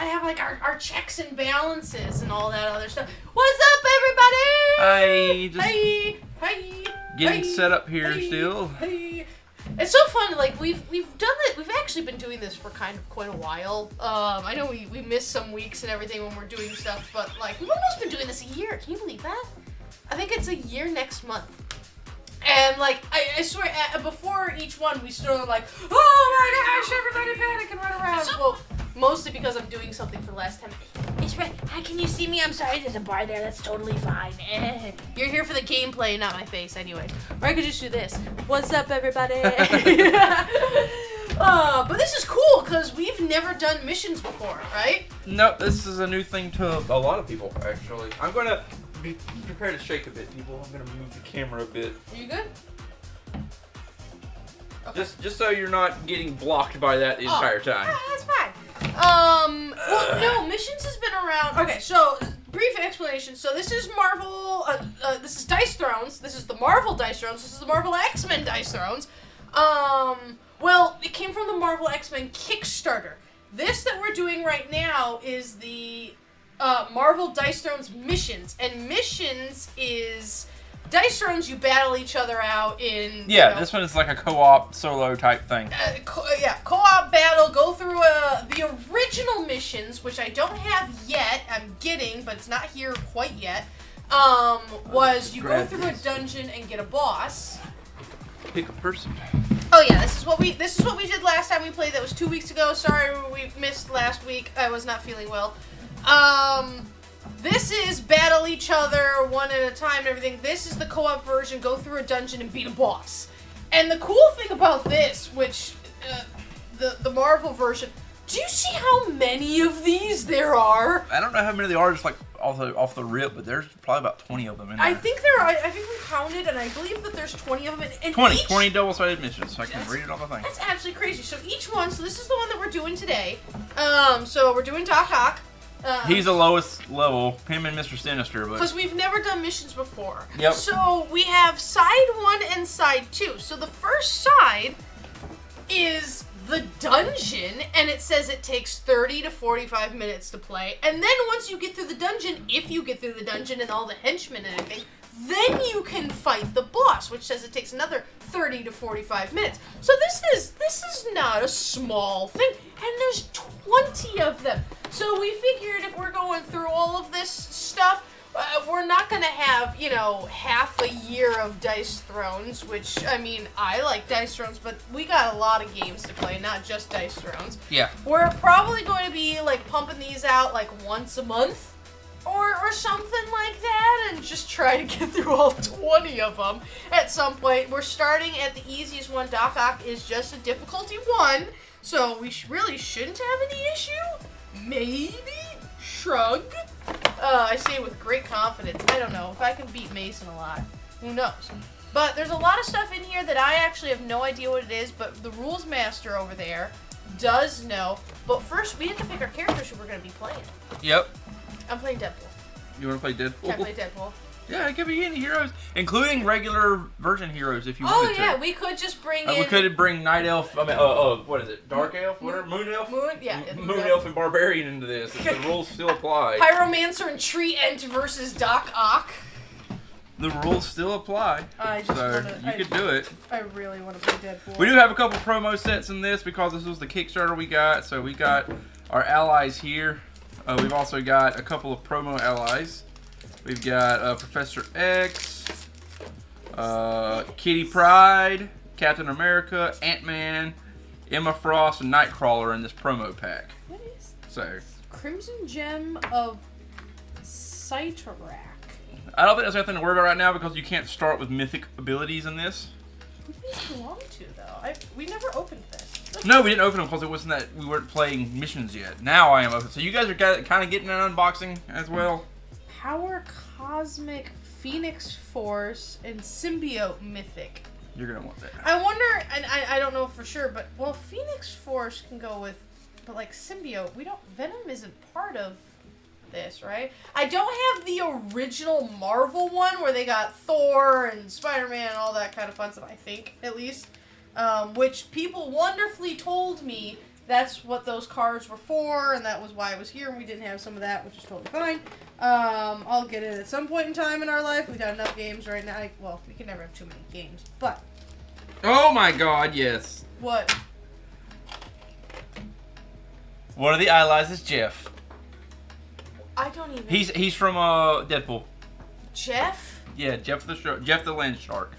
have like our checks and balances and all that other stuff. What's up, everybody? Hi. Hi. Getting set up here still. Hi. It's so fun. Like we've done it. We've actually been doing this for kind of quite a while. I know we missed some weeks and everything when we're doing stuff, but like we've almost been doing this a year. Can you believe that? I think it's a year next month. And like I swear, before each one we started like, oh my gosh, everybody panic and run around. Well, mostly because I'm doing something for the last time. It's right. How can you see me? I'm sorry. There's a bar there. That's totally fine. You're here for the gameplay, not my face, anyway. Or I could just do this. What's up, everybody? But this is cool because we've never done missions before, right? No, this is a new thing to a lot of people, actually. I'm gonna be prepared to shake a bit, people. I'm gonna move the camera a bit. Are you good? Okay. Just so you're not getting blocked by that the entire time. Yeah, that's fine. Well, no, missions has been around. Okay, so brief explanation. So this is Marvel. This is Dice Thrones. This is the Marvel Dice Thrones. This is the Marvel X-Men Dice Thrones. Well, it came from the Marvel X-Men Kickstarter. This that we're doing right now is the Marvel Dice Thrones missions, and missions is Dice Thrones. You battle each other out in. Yeah, you know, this one is like a co-op solo type thing. Co-op battle. Go through the original missions, which I don't have yet. I'm getting, but it's not here quite yet. Was you go through a dungeon and get a boss. Pick a person. Oh yeah, this is what we did last time we played. That was 2 weeks ago. Sorry we missed last week. I was not feeling well. This is battle each other one at a time and everything. This is the co-op version. Go through a dungeon and beat a boss. And the cool thing about this, which the Marvel version, do you see how many of these there are? I don't know how many there are, just like off the rip, but there's probably about 20 of them in there. I think there are. I think we counted, and I believe that there's 20 of them. And 20 double-sided missions, so I can read it on the thing. That's absolutely crazy. So each one, so this is the one that we're doing today. So we're doing Doc Ock. He's the lowest level, him and Mr. Sinister, but because we've never done missions before. Yep. So we have side 1 and side 2. So the first side is the dungeon, and it says it takes 30 to 45 minutes to play. And then once you get through the dungeon, if you get through the dungeon and all the henchmen and everything, then you can fight the boss, which says it takes another 30 to 45 minutes. So this is not a small thing, and there's 20 of them. So we figured if we're going through all of this stuff, we're not going to have, you know, half a year of Dice Thrones, which, I mean, I like Dice Thrones, but we got a lot of games to play, not just Dice Thrones. yeah. We're probably going to be, like, pumping these out, like, once a month or something like that, and just try to get through all 20 of them at some point. We're starting at the easiest one. Doc Ock is just a difficulty 1, so we really shouldn't have any issue. Maybe? Shrug. I say it with great confidence. I don't know. If I can beat Mason a lot, who knows? But there's a lot of stuff in here that I actually have no idea what it is, but the rules master over there does know. But first, we have to pick our characters who we're going to be playing. Yep. I'm playing Deadpool. You want to play Deadpool? Can I play Deadpool? Yeah, it could be any heroes, including regular version heroes if you wanted to. Oh yeah, we could just bring in. We could bring Night Elf. I mean, what is it? Dark Elf? What? Moon Elf? Moon Elf and Barbarian into this. The rules still apply. Pyromancer and Tree Ent versus Doc Ock. The rules still apply. You could do it. I really want to play Deadpool. We do have a couple promo sets in this because this was the Kickstarter we got. So we got our allies here. We've also got a couple of promo allies. We've got Professor X, Kitty Pryde, Captain America, Ant-Man, Emma Frost, and Nightcrawler in this promo pack. What is this? So, Crimson Gem of Cyclops. I don't think there's anything to worry about right now because you can't start with mythic abilities in this. Who do these belong to, though? We never opened this. No, we didn't open them because it wasn't that we weren't playing missions yet. Now I am open. So you guys are kind of getting an unboxing as well. Power Cosmic Phoenix Force and Symbiote Mythic. You're gonna want that. I wonder, and I don't know for sure, but well, Phoenix Force can go with, but like Symbiote, Venom isn't part of this, right? I don't have the original Marvel one where they got Thor and Spider-Man and all that kind of fun stuff. I think at least, which people wonderfully told me that's what those cards were for, and that was why I was here, and we didn't have some of that, which is totally fine. I'll get it at some point in time in our life. We've got enough games right now. Well, we can never have too many games, but... Oh my god, yes. What? One of the allies is Jeff. I don't even... He's from Deadpool. Jeff? Yeah, Jeff the land shark.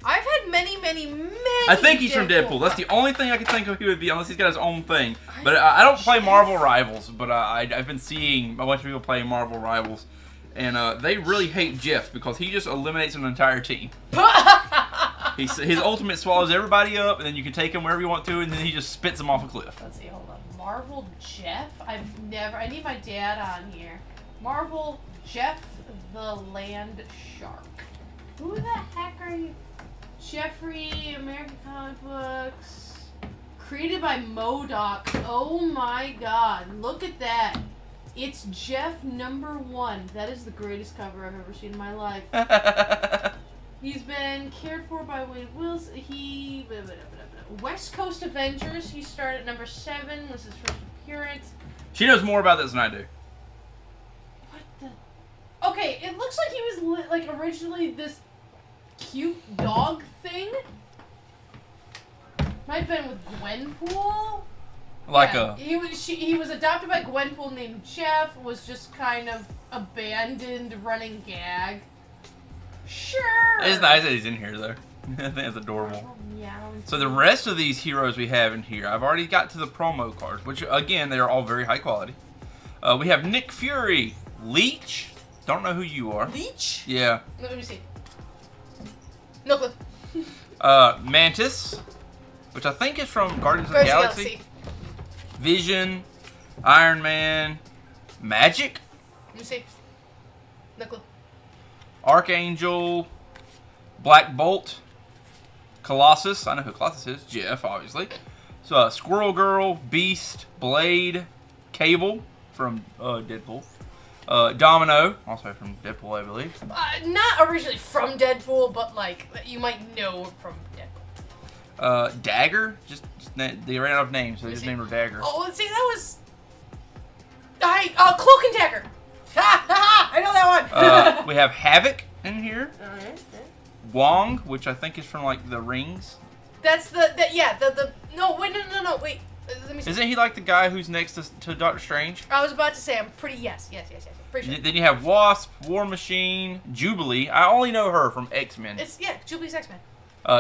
I've had many I think he's from Deadpool. That's the only thing I can think of he would be, unless he's got his own thing. But I don't play Marvel Rivals, but I've been seeing a bunch of people play Marvel Rivals, and they really hate Jeff because he just eliminates an entire team. His ultimate swallows everybody up, and then you can take him wherever you want to, and then he just spits them off a cliff. Let's see, hold on. Marvel Jeff? I need my dad on here. Marvel Jeff the Land Shark. Who the heck are you? Jeffrey, American Comic Books. Created by MODOK. Oh my god. Look at that. It's Jeff #1. That is the greatest cover I've ever seen in my life. He's been cared for by Wade Wills. West Coast Avengers. He started at #7. Was his first appearance. She knows more about this than I do. What the? Okay, it looks like he was like originally this cute dog thing. Might have been with Gwenpool. Like yeah, he was adopted by Gwenpool named Jeff. Was just kind of abandoned running gag. Sure. It's nice that he's in here though. I think that's adorable. Yeah. So the rest of these heroes we have in here, I've already got to the promo cards, which again they are all very high quality. We have Nick Fury, Leech. Don't know who you are. Leech? Yeah. Let me see. No clue. Mantis, which I think is from Guardians of the Galaxy. Vision, Iron Man, Magic. Let me see. No clue. Archangel, Black Bolt, Colossus. I know who Colossus is. Jeff, obviously. So Squirrel Girl, Beast, Blade, Cable from Deadpool. Domino, also from Deadpool, I believe. Not originally from Deadpool, but like you might know from Deadpool. Dagger, they ran out of names, so they just named her Dagger. Oh, let's see, that was. Cloak and Dagger. Ha ha ha! I know that one. We have Havoc in here. Alright. Wong, which I think is from like the Rings. That's no wait. Let me see. Isn't he like the guy who's next to Doctor Strange? I was about to say I'm pretty yes. Pretty sure. Then you have Wasp, War Machine, Jubilee. I only know her from X-Men. Jubilee's X-Men.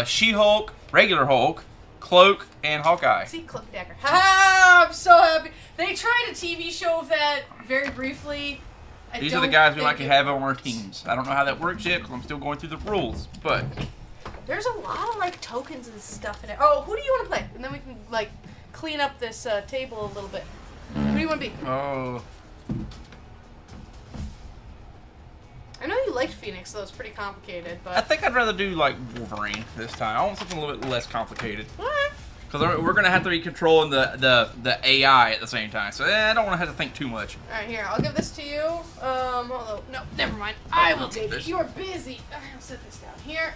She-Hulk, regular Hulk, Cloak, and Hawkeye. See, Cloak and Dagger. Ha! I'm so happy. They tried a TV show of that very briefly. These are the guys we like to have on our teams. I don't know how that works yet because I'm still going through the rules, but there's a lot of like tokens and stuff in it. Oh, who do you want to play? And then we can like clean up this table a little bit. Who do you want to be? Oh. I know you liked Phoenix, though it's pretty complicated, but... I think I'd rather do, like, Wolverine this time. I want something a little bit less complicated. What? Because we're going to have to be controlling the AI at the same time. So, I don't want to have to think too much. Alright, here. I'll give this to you. Hold on. No, never mind. I will take it. You're busy. I'll set this down here.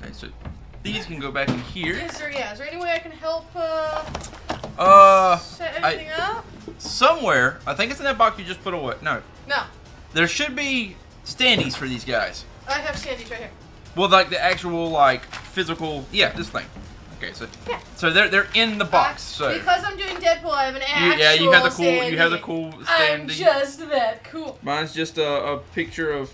Okay, so these can go back in here. Is there any way I can help, set anything up? Somewhere. I think it's in that box you just put away. No. No. There should be standees for these guys. I have standees right here. Well, like the actual, like, physical... Yeah, this thing. Okay, so yeah. So they're in the box. So because I'm doing Deadpool, I have an actual you have the cool standee. You have the cool standee. I'm just that cool. Mine's just a picture of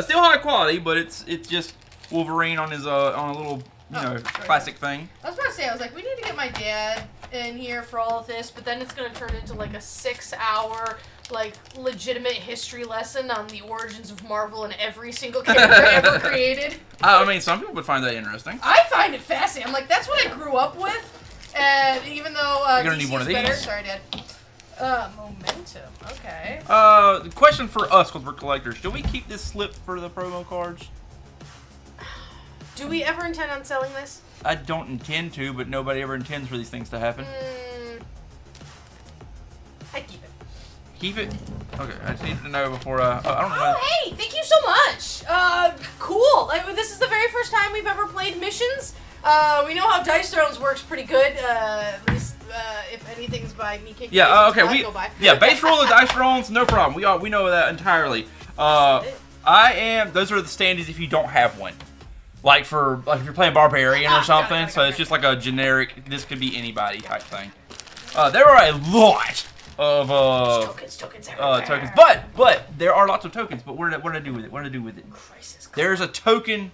still high quality, but it's just Wolverine on his on a little classic thing. I was about to say, I was like, we need to get my dad in here for all of this, but then it's gonna turn into like a 6-hour like legitimate history lesson on the origins of Marvel and every single character ever created. I mean, some people would find that interesting. I find it fascinating. I'm like, that's what I grew up with, and even though you're gonna need one of these. Better. Sorry, Dad. Momentum. Okay. The question for us, because we're collectors, do we keep this slip for the promo cards? Do we ever intend on selling this? I don't intend to, but nobody ever intends for these things to happen. I keep it. Keep it? Okay, I just need to know before I don't know. Oh, hey, thank you so much. Cool. This is the very first time we've ever played missions. We know how Dice Thrones works pretty good. At least if anything's by me kicking. Yeah. Okay. Base rule of dice rolls, no problem. We know that entirely. Those are the standards if you don't have one. Like if you're playing Barbarian or something, so it's just like a generic, this could be anybody type thing. There are a lot of tokens, but there are lots of tokens. But what do I do with it? What do I do with it? There's a token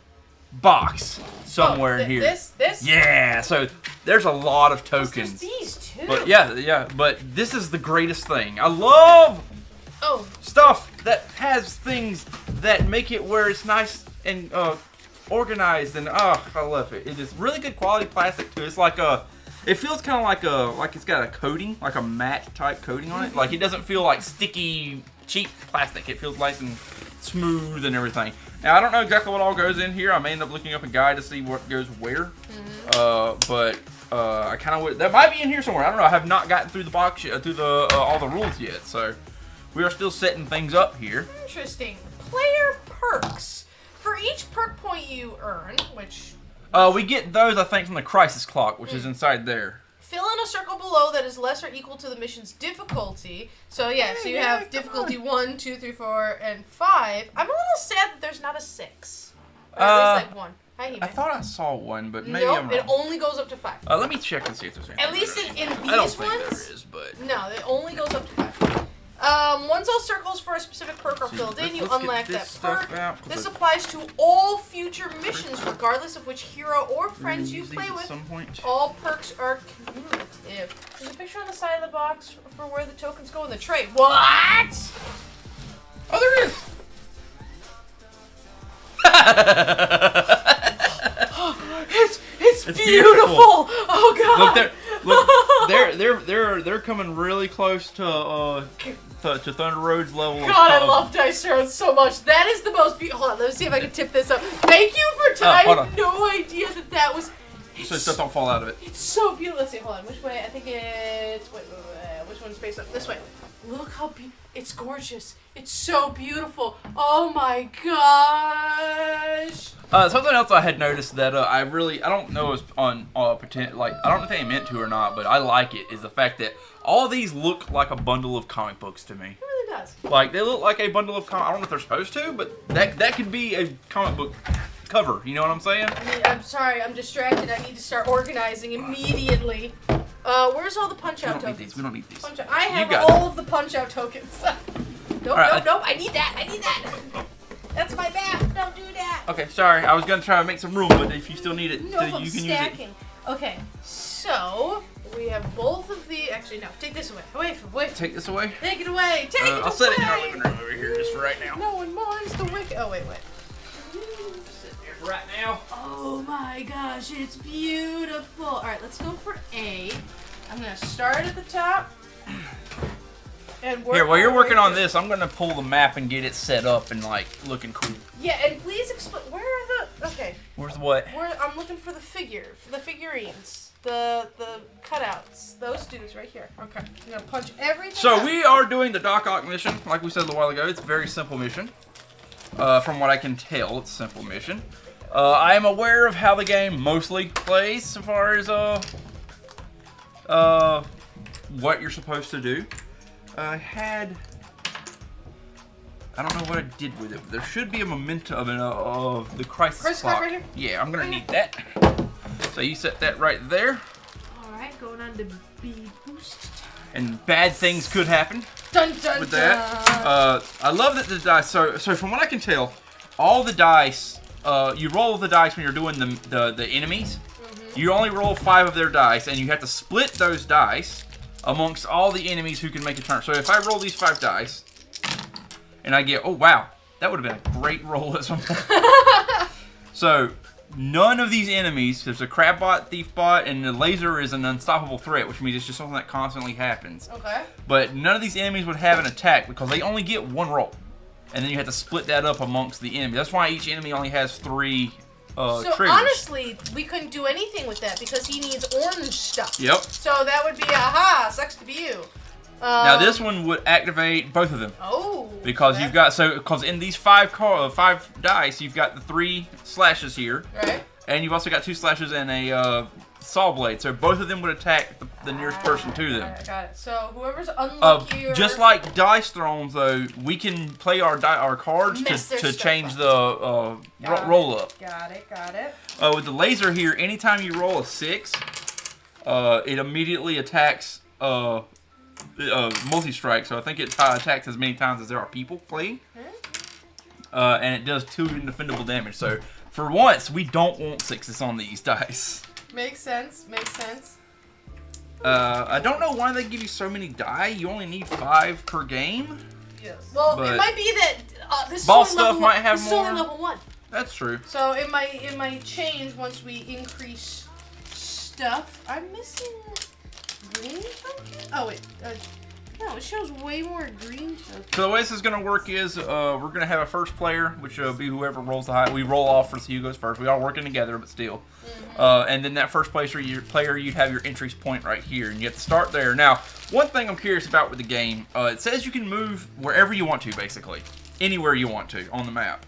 box somewhere in here. This? Yeah. So there's a lot of tokens. There's these too. But yeah. But this is the greatest thing. I love stuff that has things that make it where it's nice and organized, and I love it. It is really good quality plastic too. It's like it feels kind of like it's got a coating, like a matte type coating on it. Like it doesn't feel like sticky, cheap plastic. It feels nice and smooth and everything. Now I don't know exactly what all goes in here. I may end up looking up a guide to see what goes where. But I kind of would. That might be in here somewhere. I don't know. I have not gotten through the box yet, through the all the rules yet. So we are still setting things up here. Interesting. Player perks. For each perk point you earn, which... we get those, I think, from the crisis clock, which is inside there. Fill in a circle below that is less or equal to the mission's difficulty. So, so you have difficulty 1, 2, 3, 4, and 5. I'm a little sad that there's not a 6. Or at least, like, 1. Hi, Hime. I thought I saw one, but maybe nope, I'm wrong. it only goes up to 5. Let me check and see if there's anything. At least in these I don't ones... think there is, but... No, it only goes up to 5. Once all circles for a specific perk are filled in, you unlock that perk. This applies to all future missions, regardless of which hero or friends you play with. All perks are cumulative. There's a picture on the side of the box for where the tokens go in the tray. What? Oh, there is! It's beautiful! Oh god! They're coming really close to Thunder Road's level. God, I love Dice Roads so much. That is the most beautiful. Hold on, let me see if I can tip this up. Thank you for time. I had no idea that was. So stuff don't fall out of it. It's so beautiful. Let's see. Hold on. Which way? I think it's wait. Which one's faced up? This way. Look how beautiful. It's gorgeous. It's so beautiful. Oh my gosh. Something else I had noticed that I don't know is on pretend, like I don't know if they meant to or not, but I like it, is the fact that all these look like a bundle of comic books to me. It really does. Like they look like a bundle of I don't know if they're supposed to, but that could be a comic book cover. You know what I'm saying? I mean, I'm sorry, I'm distracted. I need to start organizing immediately. Where's all the punch-out tokens? We don't need these. I have all of the punch-out tokens. Nope. I need that. That's my back. Don't do that. Okay, sorry. I was gonna try to make some room, but if you still need it, no, you can stacking. use it. Okay, so we have both of the. Actually, no. Take this away. Wait. Take this away. Take it away. Take it away. I'll set it in our living room over here just for right now. No one minds the wick. Oh wait. Sit there for right now. Oh my gosh, it's beautiful. All right, let's go for A. I'm gonna start at the top. And here, while you're working on this, I'm gonna pull the map and get it set up and like looking cool. Yeah, and please explain. Where are the? Okay. Where's what? I'm looking for the figurines, the cutouts. Those dudes right here. Okay. I'm gonna punch everything. So out. we are doing the Doc Ock mission, like we said a while ago. It's a very simple mission. From what I can tell, it's a simple mission. I am aware of how the game mostly plays, so far as what you're supposed to do. I don't know what I did with it. There should be a memento of the crisis clock. Right here? Yeah, I'm gonna need that. So you set that right there. Alright, going on to B boost. And bad things could happen with that. I love that the dice, so from what I can tell, all the dice, you roll the dice when you're doing the enemies. Mm-hmm. You only roll 5 of their dice, and you have to split those dice amongst all the enemies who can make a turn. So if I roll these 5 dice, and I get, oh wow, that would have been a great roll at some point. So none of these enemies, there's a crab bot, thief bot, and the laser is an unstoppable threat, which means it's just something that constantly happens. Okay. But none of these enemies would have an attack because they only get 1 roll. And then you have to split that up amongst the enemy. That's why each enemy only has 3 so triggers. honestly, we couldn't do anything with that because he needs orange stuff. Yep. So that would be, aha, sucks to be you. Now this one would activate both of them. Oh. Because you've got, because in these 5 dice, you've got the 3 slashes here. Right. And you've also got 2 slashes and a saw blade. So both of them would attack the nearest person to them. I got it. So whoever's unlucky just like dice thrones, though, we can play our cards to change the roll up. Got it. With the laser here, anytime you roll a 6, it immediately attacks multi-strike. So I think it attacks as many times as there are people playing. And it does 2 indefendable damage. So for once, we don't want 6s on these dice. Makes sense. I don't know why they give you so many die. You only need 5 per game. Yes. Well, it might be that this boss is only stuff might have this more. is only level 1. That's true. So it might change once we increase stuff. I'm missing green token? Oh wait. No, it shows way more green tokens. So the way this is going to work is we're going to have a first player, which will be whoever rolls the high. We roll off for who goes first. We all working together, but still. And then that first player, you'd have your entry point right here, and you have to start there. Now, one thing I'm curious about with the game, it says you can move wherever you want to, basically. Anywhere you want to on the map.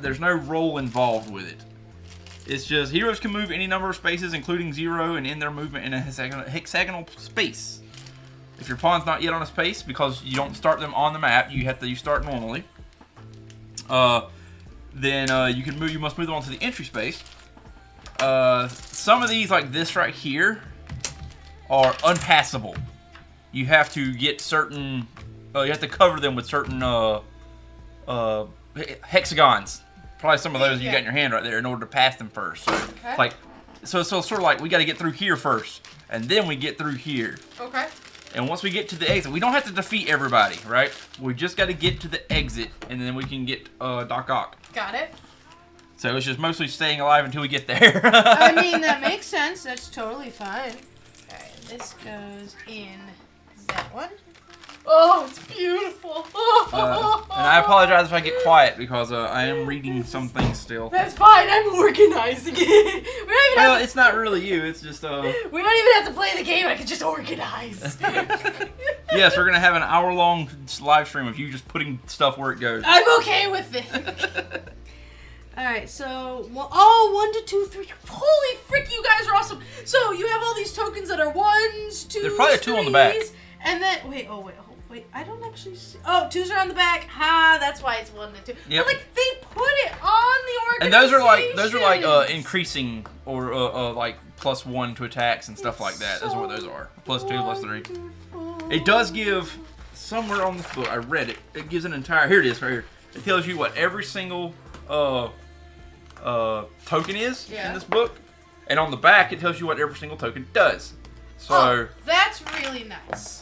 There's no roll involved with it. It's just heroes can move any number of spaces, including 0, and end their movement in a hexagonal space. If your pawn's not yet on a space, because you don't start them on the map, you start normally. Then you must move them onto the entry space. Some of these, like this right here, are unpassable. You have to get certain. You have to cover them with certain hexagons. Probably some of those you got in your hand right there in order to pass them first. So, so sort of like we got to get through here first, and then we get through here. Okay. And once we get to the exit, we don't have to defeat everybody, right? We just got to get to the exit, and then we can get Doc Ock. Got it. So it's just mostly staying alive until we get there. I mean, that makes sense. That's totally fine. Alright, this goes in that one. Oh, it's beautiful. And I apologize if I get quiet, because I am reading some things still. That's fine. I'm organizing it. Well, it's not really you. It's just... We don't even have to play the game. I can just organize. Yes, we're going to have an hour-long live stream of you just putting stuff where it goes. I'm okay with it. Alright, so... 1 to 2, 3... Holy frick, you guys are awesome. So, you have all these tokens that are 1s, 2s, There's probably a 2 on the back. And then... Wait, I don't actually see... Oh, 2s are on the back. Ha, that's why it's 1 to 2. Yep. But, like, they put it on the organization. And those are like increasing, or like +1 to attacks and stuff like that. Those are what those are. +2, +3. It does give, somewhere on this book, I read it, it gives an entire... Here it is, right here. It tells you what every single token is in this book. And on the back, it tells you what every single token does. So... that's really nice.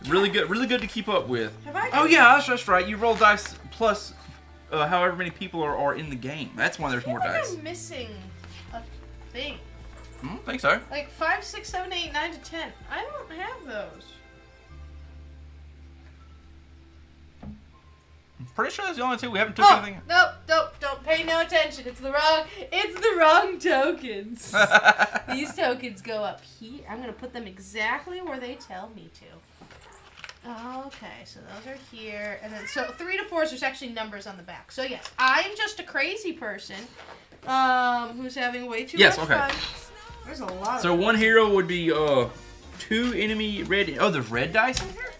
Really good to keep up with. Oh yeah, that's right. You roll dice plus however many people are in the game. That's why there's more dice. I'm missing a thing. I don't think so. Like 5, 6, 7, 8, 9 to 10. I don't have those. I'm pretty sure that's the only 2. We haven't took anything. Nope, don't pay no attention. It's the wrong tokens. These tokens go up here. I'm gonna put them exactly where they tell me to. Okay, so those are here, and then so 3 to 4s. There's actually numbers on the back. So yes, I'm just a crazy person, who's having way too much fun. There's a lot. So one hero would be 2 enemy red. Oh, there's red dice in here.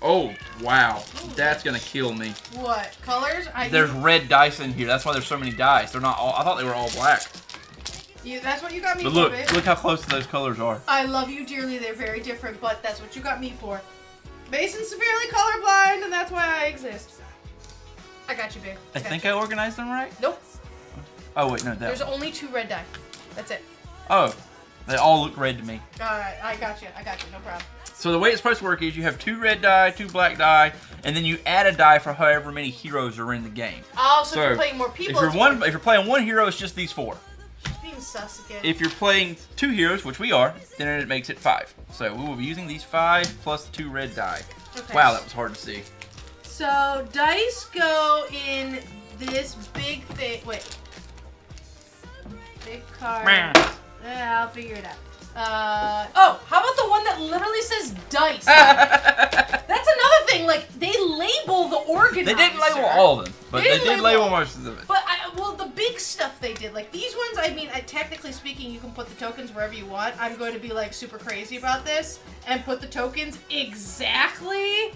Oh wow, that's gonna kill me. What colors? There's red dice in here. That's why there's so many dice. They're not all. I thought they were all black. That's what you got me for. But look how close those colors are. I love you dearly. They're very different, but that's what you got me for. Mason's severely colorblind, and that's why I exist. I got you, babe. I think I organized them right? Nope. Oh, wait, no, that There's only 2 red die. That's it. Oh. They all look red to me. Alright, I got you, no problem. So the way it's supposed to work is you have 2 red die, 2 black die, and then you add a die for however many heroes are in the game. Oh, so if you're playing more people, if you're playing 1 hero, it's just these 4. Being sus again. If you're playing 2 heroes, which we are, then it makes it 5. So we will be using these 5 plus 2 red die. Okay. Wow, that was hard to see. So dice go in this big thing. Wait. Big card. Yeah, I'll figure it out. Oh, how about the one that literally says dice? That's another thing. Like, they label the organizer. They didn't label all of them, but they did label most of them. But, well, the big unique stuff they did. Like these ones, I mean, technically speaking, you can put the tokens wherever you want. I'm going to be like super crazy about this and put the tokens exactly.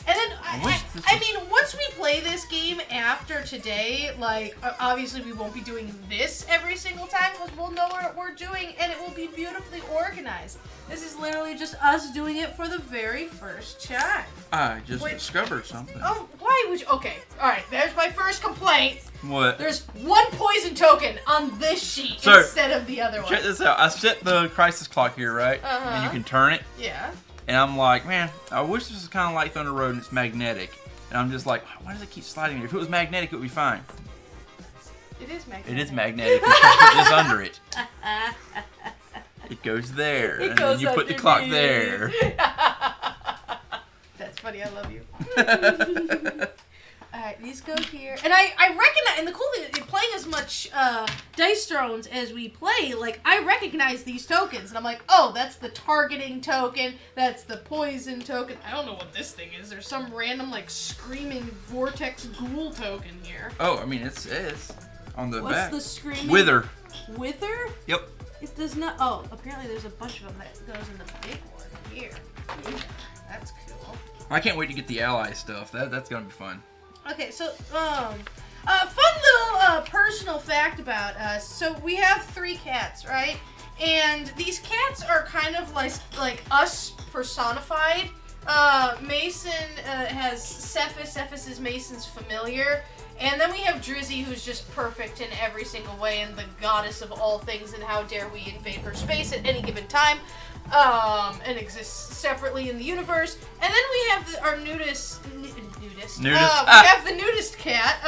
And then, I mean, once we play this game after today, like, obviously we won't be doing this every single time because we'll know what we're doing and it will be beautifully organized. This is literally just us doing it for the very first time. I just discovered something. Oh, why would you? Okay, alright, there's my first complaint. What? There's one poison token on this sheet instead of the other one. Check this out. I set the crisis clock here, right? And you can turn it. Yeah. And I'm like, man, I wish this was kind of like Thunder Road and it's magnetic. And I'm just like, why does it keep sliding? If it was magnetic, it would be fine. It is magnetic. It is magnetic. You can put this under it. It goes there. And then you put the clock there. That's funny. I love you. Alright, these go here. And I recognize, and the cool thing is, playing as much Dice Thrones as we play, like, I recognize these tokens. And I'm like, oh, that's the targeting token. That's the poison token. I don't know what this thing is. There's some random, like, screaming vortex ghoul token here. Oh, I mean, it's on the back. What's the screaming? Wither. Wither? Yep. It does not. Oh, apparently there's a bunch of them that goes in the big one here. That's cool. I can't wait to get the ally stuff. That's gonna be fun. Okay, so fun little personal fact about us. So we have 3 cats, right? And these cats are kind of like us personified. Mason has Sephis. Sephis is Mason's familiar. And then we have Drizzy, who's just perfect in every single way and the goddess of all things, and how dare we invade her space at any given time, and exists separately in the universe. And then we have our nudist. We have the nudist cat,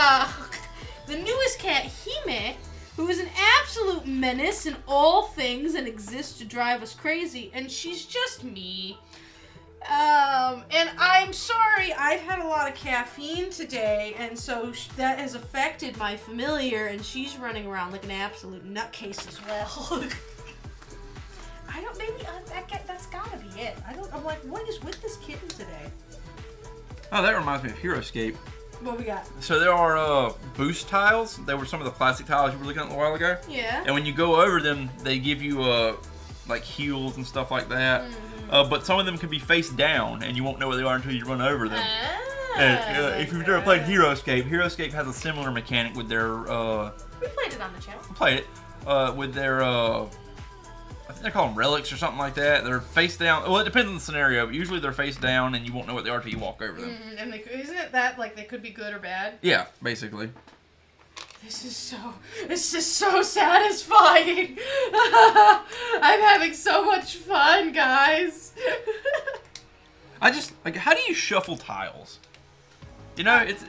the newest cat, Hime, who is an absolute menace in all things and exists to drive us crazy, and she's just me. And I'm sorry, I've had a lot of caffeine today, and so that has affected my familiar, and she's running around like an absolute nutcase as well. That's gotta be it. I'm like, what is with this kitten today? Oh, that reminds me of HeroScape. What we got? So there are boost tiles. They were some of the plastic tiles you were looking at a while ago. Yeah. And when you go over them, they give you like heals and stuff like that. Mm-hmm. But some of them can be face down, and you won't know where they are until you run over them. And if you've never played HeroScape has a similar mechanic with their. We played it on the channel. We played it with their. I think they call them relics or something like that. They're face down. Well, it depends on the scenario, but usually they're face down, and you won't know what they are until you walk over them. And isn't it that like they could be good or bad? Yeah, basically. This is so satisfying. I'm having so much fun, guys. I just like, how do you shuffle tiles? You know, it's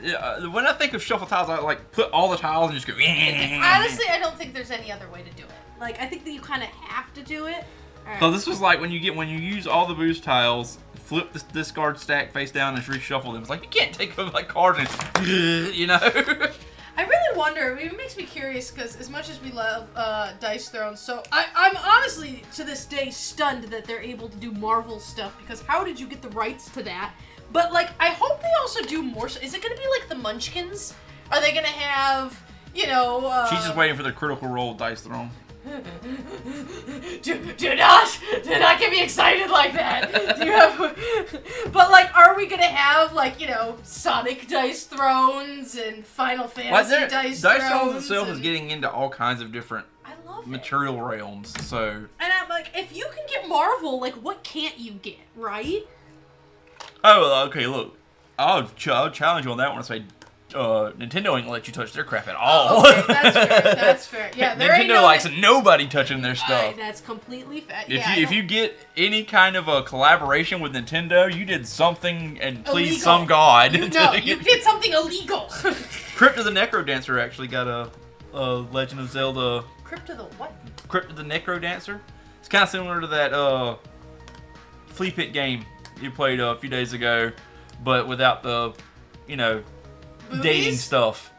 when I think of shuffle tiles, I like put all the tiles and just go. Honestly, I don't think there's any other way to do it. Like, I think that you kind of have to do it. Right. So this was like when you use all the boost tiles, flip this discard stack face down and reshuffle them. It's like you can't take them like cards and you know. I really wonder. It makes me curious because as much as we love Dice Thrones, so I'm honestly to this day stunned that they're able to do Marvel stuff, because how did you get the rights to that? But like, I hope they also do more. Is it going to be like the Munchkins? Are they going to have, you know? She's just waiting for the Critical Role Dice Throne. do not get me excited like that. But like, are we gonna have like, you know, Sonic Dice Thrones and Final Fantasy Dice Thrones? Dice Thrones itself is getting into all kinds of different material realms. So. And I'm like, if you can get Marvel, like, what can't you get, right? Oh, okay. Look, I'll challenge you on that one and say. Nintendo ain't gonna let you touch their crap at all. Okay, that's fair. That's fair. Yeah, there Nintendo likes nobody touching their stuff. That's completely fair. If you get any kind of a collaboration with Nintendo, you did something and please some god. You did something illegal. Crypt of the Necrodancer actually got a Legend of Zelda. Crypt of the what? Crypt of the Necrodancer. It's kind of similar to that Flea Pit game you played a few days ago, but without the, you know. Boobies? Dating stuff.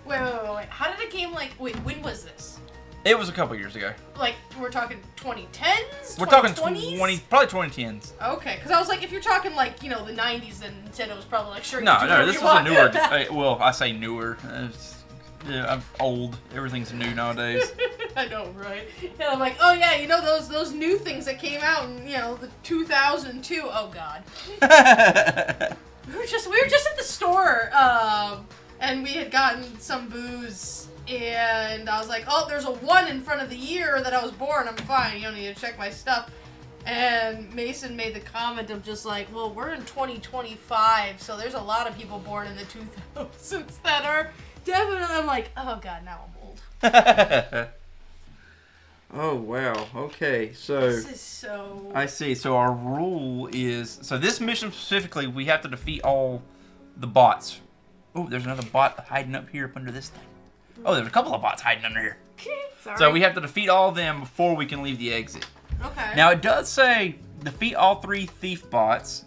Wait. How did a game like... Wait, when was this? It was a couple years ago. Like, we're talking 2010s? We're talking 2020s? probably 2010s. Okay, because I was like, if you're talking like, you know, the 90s, then Nintendo was probably like, sure, No, this was a newer... well, I say newer. I'm old. Everything's new nowadays. I know, right? And I'm like, oh yeah, you know those new things that came out in the 2002. Oh god. we were just at the store, and we had gotten some booze, and I was like, oh, there's a 1 in front of the year that I was born. I'm fine. You don't need to check my stuff. And Mason made the comment of just like, well, we're in 2025, so there's a lot of people born in the 2000s that are definitely. I'm like, oh god, now I'm old. Oh wow. Okay, so This is so. I see. So our rule is this mission specifically, we have to defeat all the bots. Oh, there's another bot hiding up here up under this thing. Oh, there's a couple of bots hiding under here. Sorry. So we have to defeat all of them before we can leave the exit. Okay. Now it does say defeat all 3 thief bots.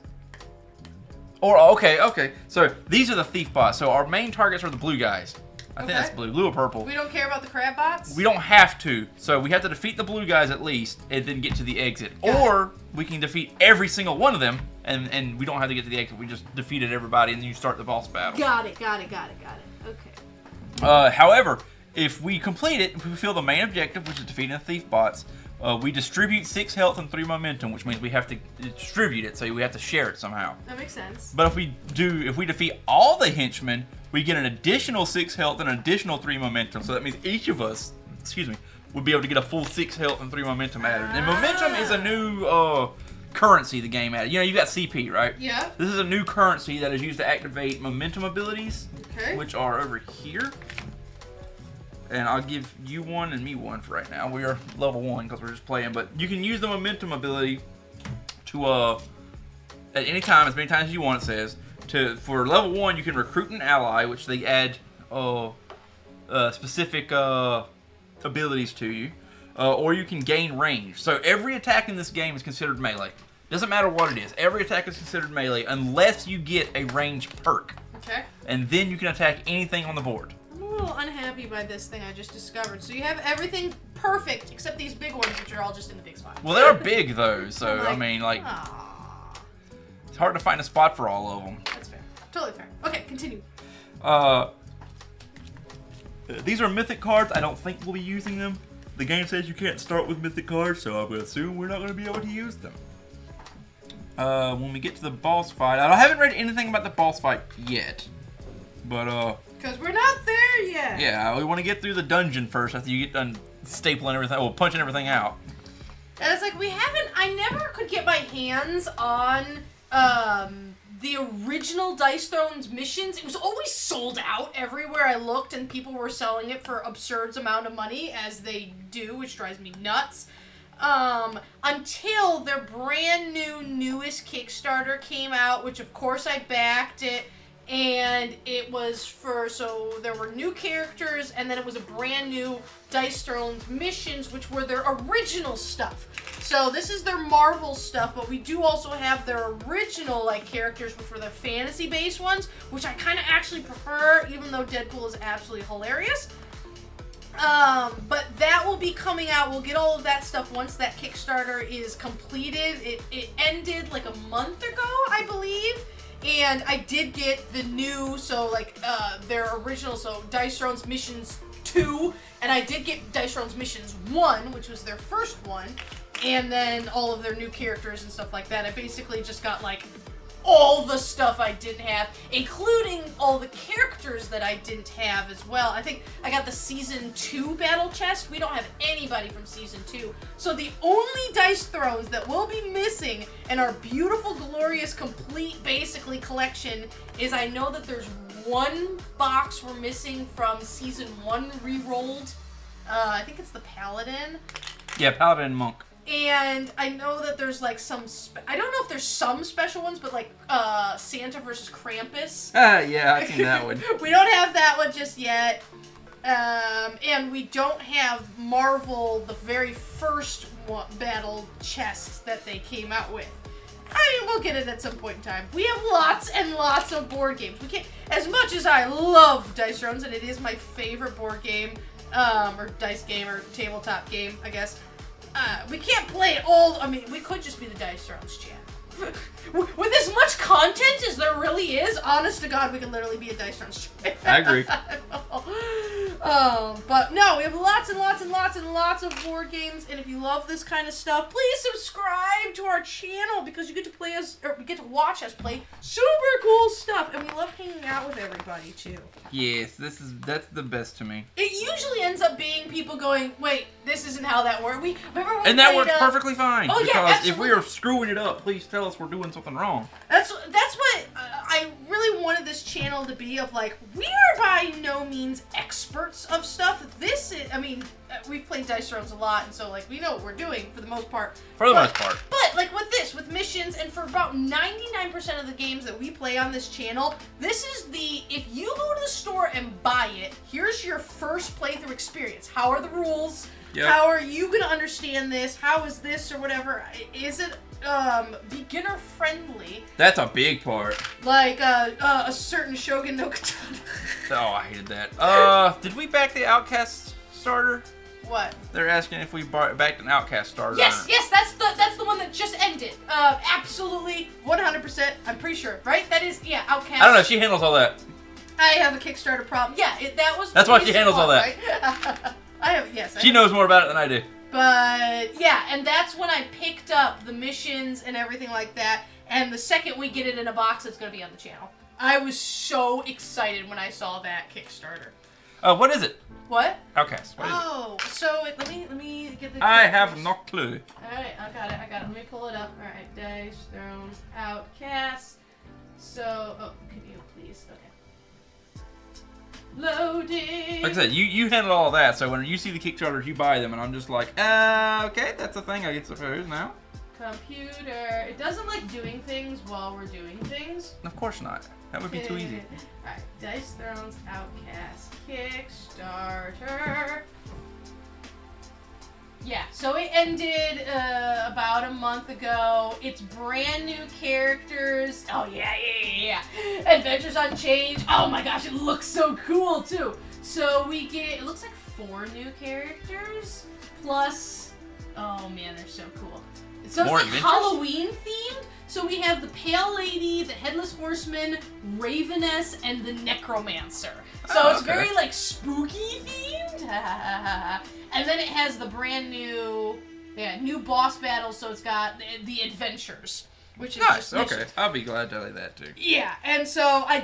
Or okay. So these are the thief bots. So our main targets are the blue guys. I think that's blue or purple. We don't care about the crab bots? We don't have to. So we have to defeat the blue guys at least and then get to the exit. Or we can defeat every single one of them and we don't have to get to the exit. We just defeated everybody and then you start the boss battle. Got it. Okay. However, if we complete it, if we fulfill the main objective, which is defeating the thief bots, we distribute 6 health and 3 momentum, which means we have to distribute it, so we have to share it somehow. That makes sense. But if we defeat all the henchmen, we get an additional 6 health and an additional 3 momentum. So that means each of us, would be able to get a full 6 health and 3 momentum added. And momentum is a new currency the game added. You got CP, right? Yeah. This is a new currency that is used to activate momentum abilities, which are over here. And I'll give you 1 and me 1 for right now. We are level 1 because we're just playing. But you can use the momentum ability to, at any time, as many times as you want, it says. For level 1, you can recruit an ally, which they add specific abilities to you. Or you can gain range. So every attack in this game is considered melee. Doesn't matter what it is. Every attack is considered melee unless you get a range perk. Okay. And then you can attack anything on the board. I'm a little unhappy by this thing I just discovered. So you have everything perfect except these big ones, which are all just in the big spot. Well, they are big though, so like, I mean, like, aww. It's hard to find a spot for all of them. That's fair. Totally fair. Okay, continue. These are mythic cards. I don't think we'll be using them. The game says you can't start with mythic cards, so I'm going to assume we're not going to be able to use them. When we get to the boss fight, I haven't read anything about the boss fight yet, but because we're not there yet. Yeah, we want to get through the dungeon first after you get done stapling everything, punching everything out. And it's like I never could get my hands on the original Dice Thrones missions. It was always sold out everywhere I looked, and people were selling it for absurd amount of money, as they do, which drives me nuts. Until their brand new, newest Kickstarter came out, which of course I backed it, and it was so there were new characters, and then it was a brand new Dice Thrones missions, which were their original stuff. So this is their Marvel stuff, but we do also have their original characters, which were the fantasy-based ones, which I kind of actually prefer, even though Deadpool is absolutely hilarious. But that will be coming out. We'll get all of that stuff once that Kickstarter is completed. It ended like a month ago, I believe. And I did get the new, their original, Dice Thrones Missions 2, and I did get Dice Thrones Missions 1, which was their first one, and then all of their new characters and stuff like that. I basically just got, all the stuff I didn't have, including all the characters that I didn't have as well. I think I got the Season 2 battle chest. We don't have anybody from Season 2. So the only Dice Thrones that will be missing in our beautiful, glorious, complete, basically, collection is I know that there's one box we're missing from Season 1 re-rolled. I think it's the Paladin. Yeah, Paladin and Monk. And I know that there's some, I don't know if there's some special ones, but Santa versus Krampus. Yeah, I've seen that one. We don't have that one just yet. And we don't have Marvel, the very first battle chest that they came out with. I mean, we'll get it at some point in time. We have lots and lots of board games. We can't, as much as I love Dice Thrones, and it is my favorite board game, or dice game, or tabletop game, I guess. We can't play it all. I mean, we could just be the Dice Thrones chat. With as much content as there really is, honest to God, we could literally be a Dice Thrones chat. I agree. But no, we have lots and lots and lots and lots of board games, and if you love this kind of stuff, please subscribe to our channel because you get to play us, or we get to watch us play super cool stuff, and we love hanging out with everybody too. Yes, that's the best to me. It usually ends up being people going, "Wait, this isn't how that works." We remember when and that works perfectly fine. Oh because yeah, absolutely. if we are screwing it up, please tell us we're doing something wrong. That's what I really wanted this channel to be, of like, we are by no means experts of stuff. This is, I mean, we've played Dice Thrones a lot, and so like we know what we're doing for the most part. Most part. But like with missions, and for about 99% of the games that we play on this channel, this is if you go to the store and buy it, here's your first playthrough experience. How are the rules? Yep. How are you gonna understand this? How is this or whatever? Is it beginner friendly? That's a big part. Like a certain Shogun no Katana. Oh, I hated that. Did we back the Outcast starter? What? They're asking if we backed an Outcast starter. Yes, that's the one that just ended. Absolutely, 100%. I'm pretty sure, right? That is, yeah, Outcast. I don't know. She handles all that. I have a Kickstarter problem. Yeah, that was. That's why she handles all that. Right? I have, yes. She knows more about it than I do. But yeah, and that's when I picked up the missions and everything like that. And the second we get it in a box, it's going to be on the channel. I was so excited when I saw that Kickstarter. What is it? What? Outcast. What is it? So let me get the. I have no clue. All right, I got it. Let me pull it up. All right, Dice Thrones Outcast. So, can you please? Okay. Loading. Like I said, you handle all that, so when you see the Kickstarters, you buy them, and I'm just like, okay, that's a thing, I get suppose now. Computer. It doesn't like doing things while we're doing things. Of course not. That would be too easy. Alright, Dice Thrones Outcast Kickstarter. Yeah, so it ended about a month ago. It's brand new characters. Oh yeah. Adventures Unchanged. Oh my gosh, it looks so cool too. So we get, it looks like 4 new characters plus, oh man, they're so cool. So it's like Halloween themed. So we have the Pale Lady, the Headless Horseman, Raveness, and the Necromancer. So it's very like spooky themed. And then it has the brand new, new boss battles. So it's got the adventures, which is nice. Just okay, I'll be glad to like that too. Yeah, and so I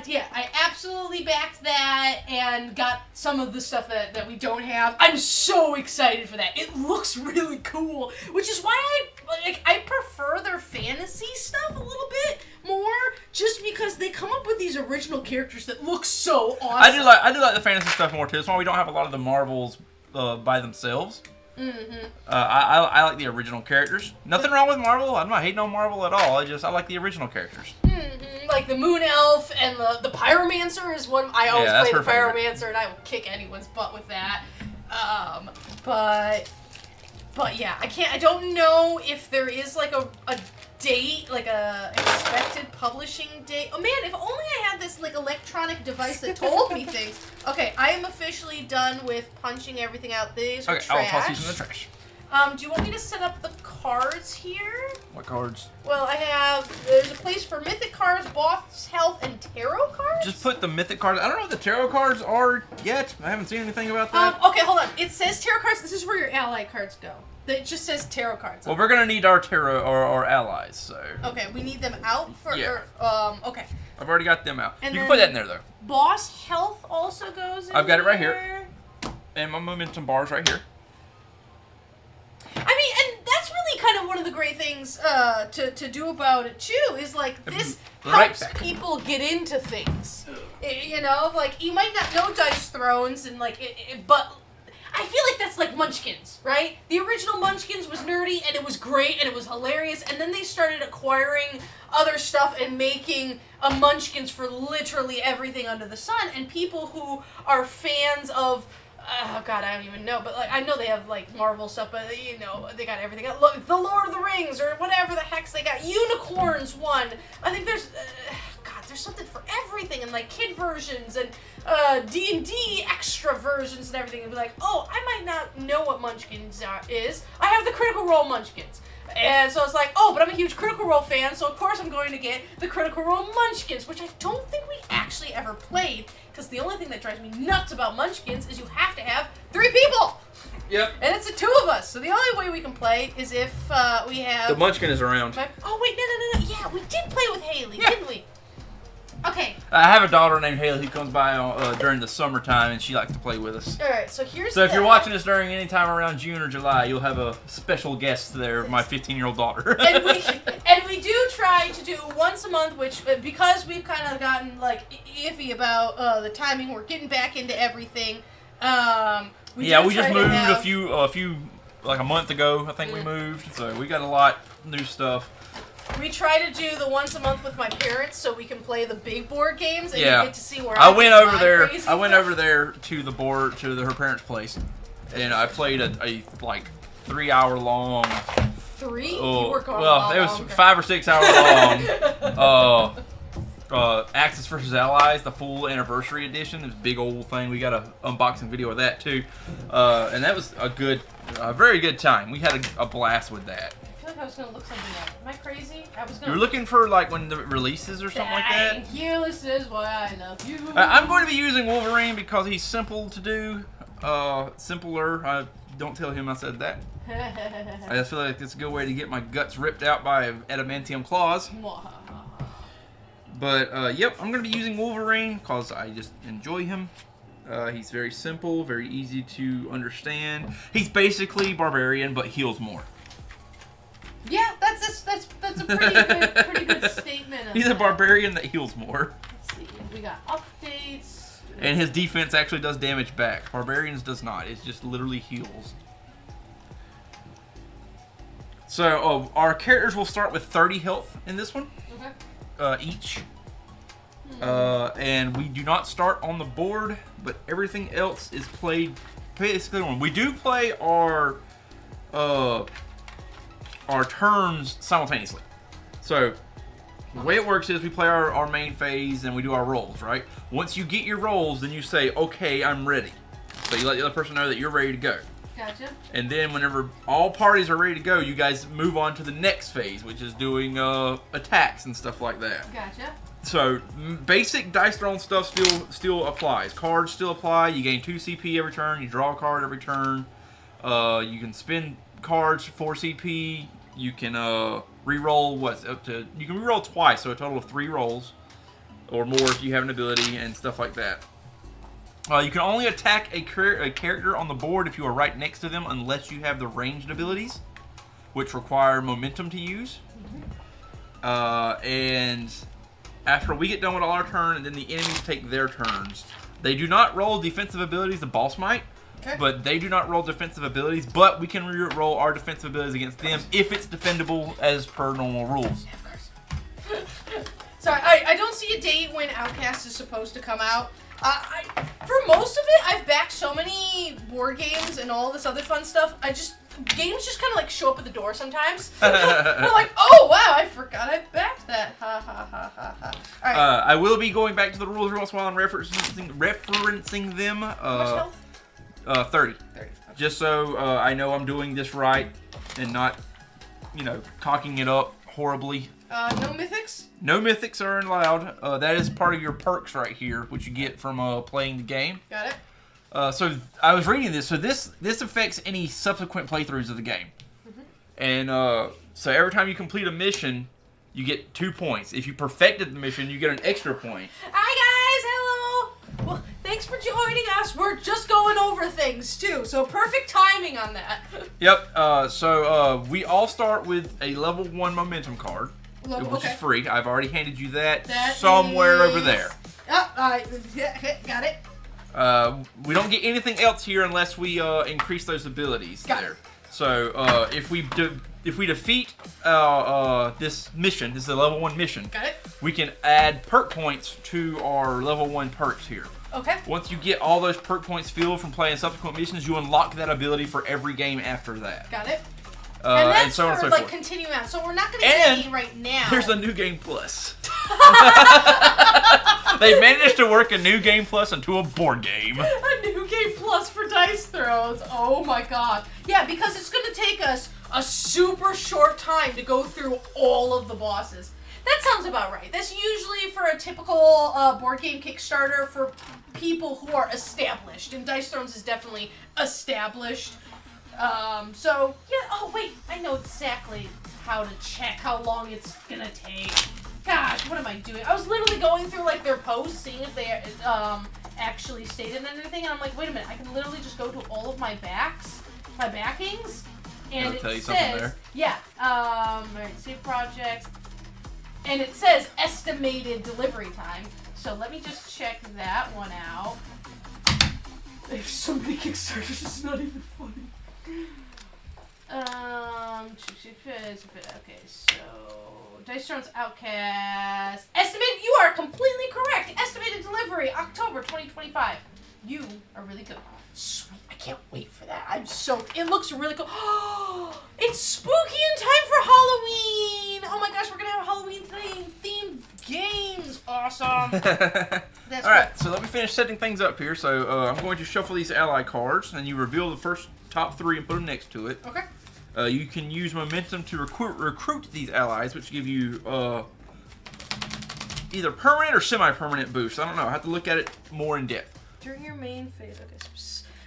absolutely backed that and got some of the stuff that we don't have. I'm so excited for that. It looks really cool, which is why I prefer their fantasy stuff a little bit more, just because they come up with these original characters that look so awesome. I do like the fantasy stuff more too. That's why we don't have a lot of the Marvels by themselves. Mm-hmm. I like the original characters. Nothing wrong with Marvel. I'm not hating on Marvel at all. I like the original characters. Mm-hmm. Like the Moon Elf and the Pyromancer is one. I always play the Pyromancer, and I will kick anyone's butt with that. But yeah, I don't know if there is like a date, like a expected publishing date. Oh man, if only I had this like electronic device that told me things. Okay, I am officially done with punching everything out. These are trash. I'll toss these in the trash. Do you want me to set up the cards here? What cards? Well, there's a place for mythic cards, boss health, and tarot cards? Just put the mythic cards. I don't know what the tarot cards are yet. I haven't seen anything about that. Okay, hold on. It says tarot cards. This is where your ally cards go. It just says tarot cards. Well, we're gonna need our tarot or our allies, so. Okay, we need them out for. Yeah. Okay. I've already got them out. And you can put that in there though. Boss health also goes in. I've got it right here. And my momentum bars right here. I mean, and that's really kind of one of the great things to do about it too. Is like this helps people get into things. You know, like you might not know Dice Thrones and like but. I feel like that's like Munchkins, right? The original Munchkins was nerdy, and it was great, and it was hilarious, and then they started acquiring other stuff and making a Munchkins for literally everything under the sun, and people who are fans of, oh god, I don't even know, but like I know they have like Marvel stuff, but you know, they got everything. Look, the Lord of the Rings, or whatever the heck they got. Unicorns one. I think there's... there's something for everything, and like kid versions and D&D extra versions and everything. And be like, oh, I might not know what Munchkins is. I have the Critical Role Munchkins. And so it's like, oh, but I'm a huge Critical Role fan, so of course I'm going to get the Critical Role Munchkins, which I don't think we actually actually ever played, because the only thing that drives me nuts about Munchkins is you have to have 3 people. Yep. And it's the 2 of us, so the only way we can play is if we have... The Munchkin is around. Oh, wait, no. Yeah, we did play with Haley, didn't we? Okay. I have a daughter named Haley who comes by during the summertime, and she likes to play with us. All right, so here's So if you're watching this during any time around June or July, you'll have a special guest there, my 15-year-old daughter. and we do try to do once a month, which, because we've kind of gotten, like, iffy about the timing, we're getting back into everything. We just moved a few, like a month ago, I think we moved, so we got a lot new stuff. We try to do the once a month with my parents so we can play the big board games and you get to see where I went over there to the board to her parents' place, and I played a like 3 hour long. 3? Oh, you were gone well, it was longer. 5 or 6 hour long. Axis vs. Allies, the full anniversary edition. It's a big old thing. We got an unboxing video of that too, and that was a very good time. We had a blast with that. I feel like I was gonna look something up. Am I crazy? You were looking for like when the releases or something like that? Thank you, this is why I love you. I'm going to be using Wolverine because he's simple to do. Simpler. Don't tell him I said that. I just feel like it's a good way to get my guts ripped out by adamantium claws. But yep, I'm going to be using Wolverine because I just enjoy him. He's very simple, very easy to understand. He's basically Barbarian, but heals more. Yeah, that's a pretty good statement. He's a Barbarian that heals more. Let's see, we got updates. And his defense actually does damage back. Barbarians does not. It just literally heals. So our characters will start with 30 health in this one. Okay. Each. And we do not start on the board, but everything else is played basically on. We do play our turns simultaneously. So the way it works is we play our main phase and we do our rolls, right? Once you get your rolls, then you say, okay, I'm ready. So you let the other person know that you're ready to go. Gotcha. And then whenever all parties are ready to go, you guys move on to the next phase, which is doing attacks and stuff like that. Gotcha. So basic dice throwing stuff still applies. Cards still apply. You gain 2 CP every turn. You draw a card every turn. You can spend cards for CP. You can re-roll you can re-roll twice, so a total of 3 rolls or more if you have an ability and stuff like that. You can only attack a character on the board if you are right next to them unless you have the ranged abilities, which require momentum to use. And after we get done with our turn and then the enemies take their turns, they do not roll defensive abilities. The boss might. Okay. But they do not roll defensive abilities, but we can re-roll our defensive abilities against them if it's defendable as per normal rules. Of course. Sorry, I don't see a date when Outcast is supposed to come out. For most of it, I've backed so many board games and all this other fun stuff. Games just kind of like show up at the door sometimes. We're like, oh wow, I forgot I backed that. Ha ha ha ha ha. All right. I will be going back to the rules every once in a while and referencing them. How much health? 30. 30. Okay. Just so I know I'm doing this right and not, cocking it up horribly. No mythics? No mythics are allowed. That is part of your perks right here, which you get from playing the game. Got it. So I was reading this. So this affects any subsequent playthroughs of the game. And so every time you complete a mission, you get 2 points. If you perfected the mission, you get an extra point. Hi guys, hello. Well, thanks for joining us. We're just going over things too, so perfect timing on that. Yep. So we all start with a level 1 momentum card, which is free. I've already handed you that somewhere over there. Oh, got it. We don't get anything else here unless we increase those abilities there. So if we defeat this mission, this is a level 1 mission. Got it. We can add perk points to our level 1 perks here. Okay. Once you get all those perk points filled from playing subsequent missions, you unlock that ability for every game after that. Got it. And that's so on and so like forth. continuing on. So we're not going to get any right now. There's a new game plus. They managed to work a new game plus into a board game. A new game plus for dice throws. Oh my god. Yeah, because it's going to take us a super short time to go through all of the bosses. That sounds about right. That's usually for for a typical board game Kickstarter for people who are established, and Dice Thrones is definitely established. So, yeah, oh wait, I know exactly how to check how long it's gonna take. Gosh, what am I doing? I was literally going through, like, their posts, seeing if they, actually stated anything, and I'm like, wait a minute, I can literally just go to all of my backings, and it says, yeah, alright, save projects, and it says estimated delivery time, so let me just check that one out. There's so many Kickstarters, it's not even funny. Okay, so Dice Thrones Outcast. Estimated, you are completely correct. Estimated delivery, October 2025. You are really good. Sweet, I can't wait for that. I'm so, it looks really cool. Oh, it's spooky in time for Halloween. Oh my gosh, we're gonna have Halloween themed games. Awesome. That's Alright, so let me finish setting things up here. So I'm going to shuffle these ally cards, and you reveal the first top 3 and put them next to it. Okay. You can use momentum to recruit these allies, which give you either permanent or semi-permanent boosts. I don't know. I have to look at it more in depth. During your main phase. Okay.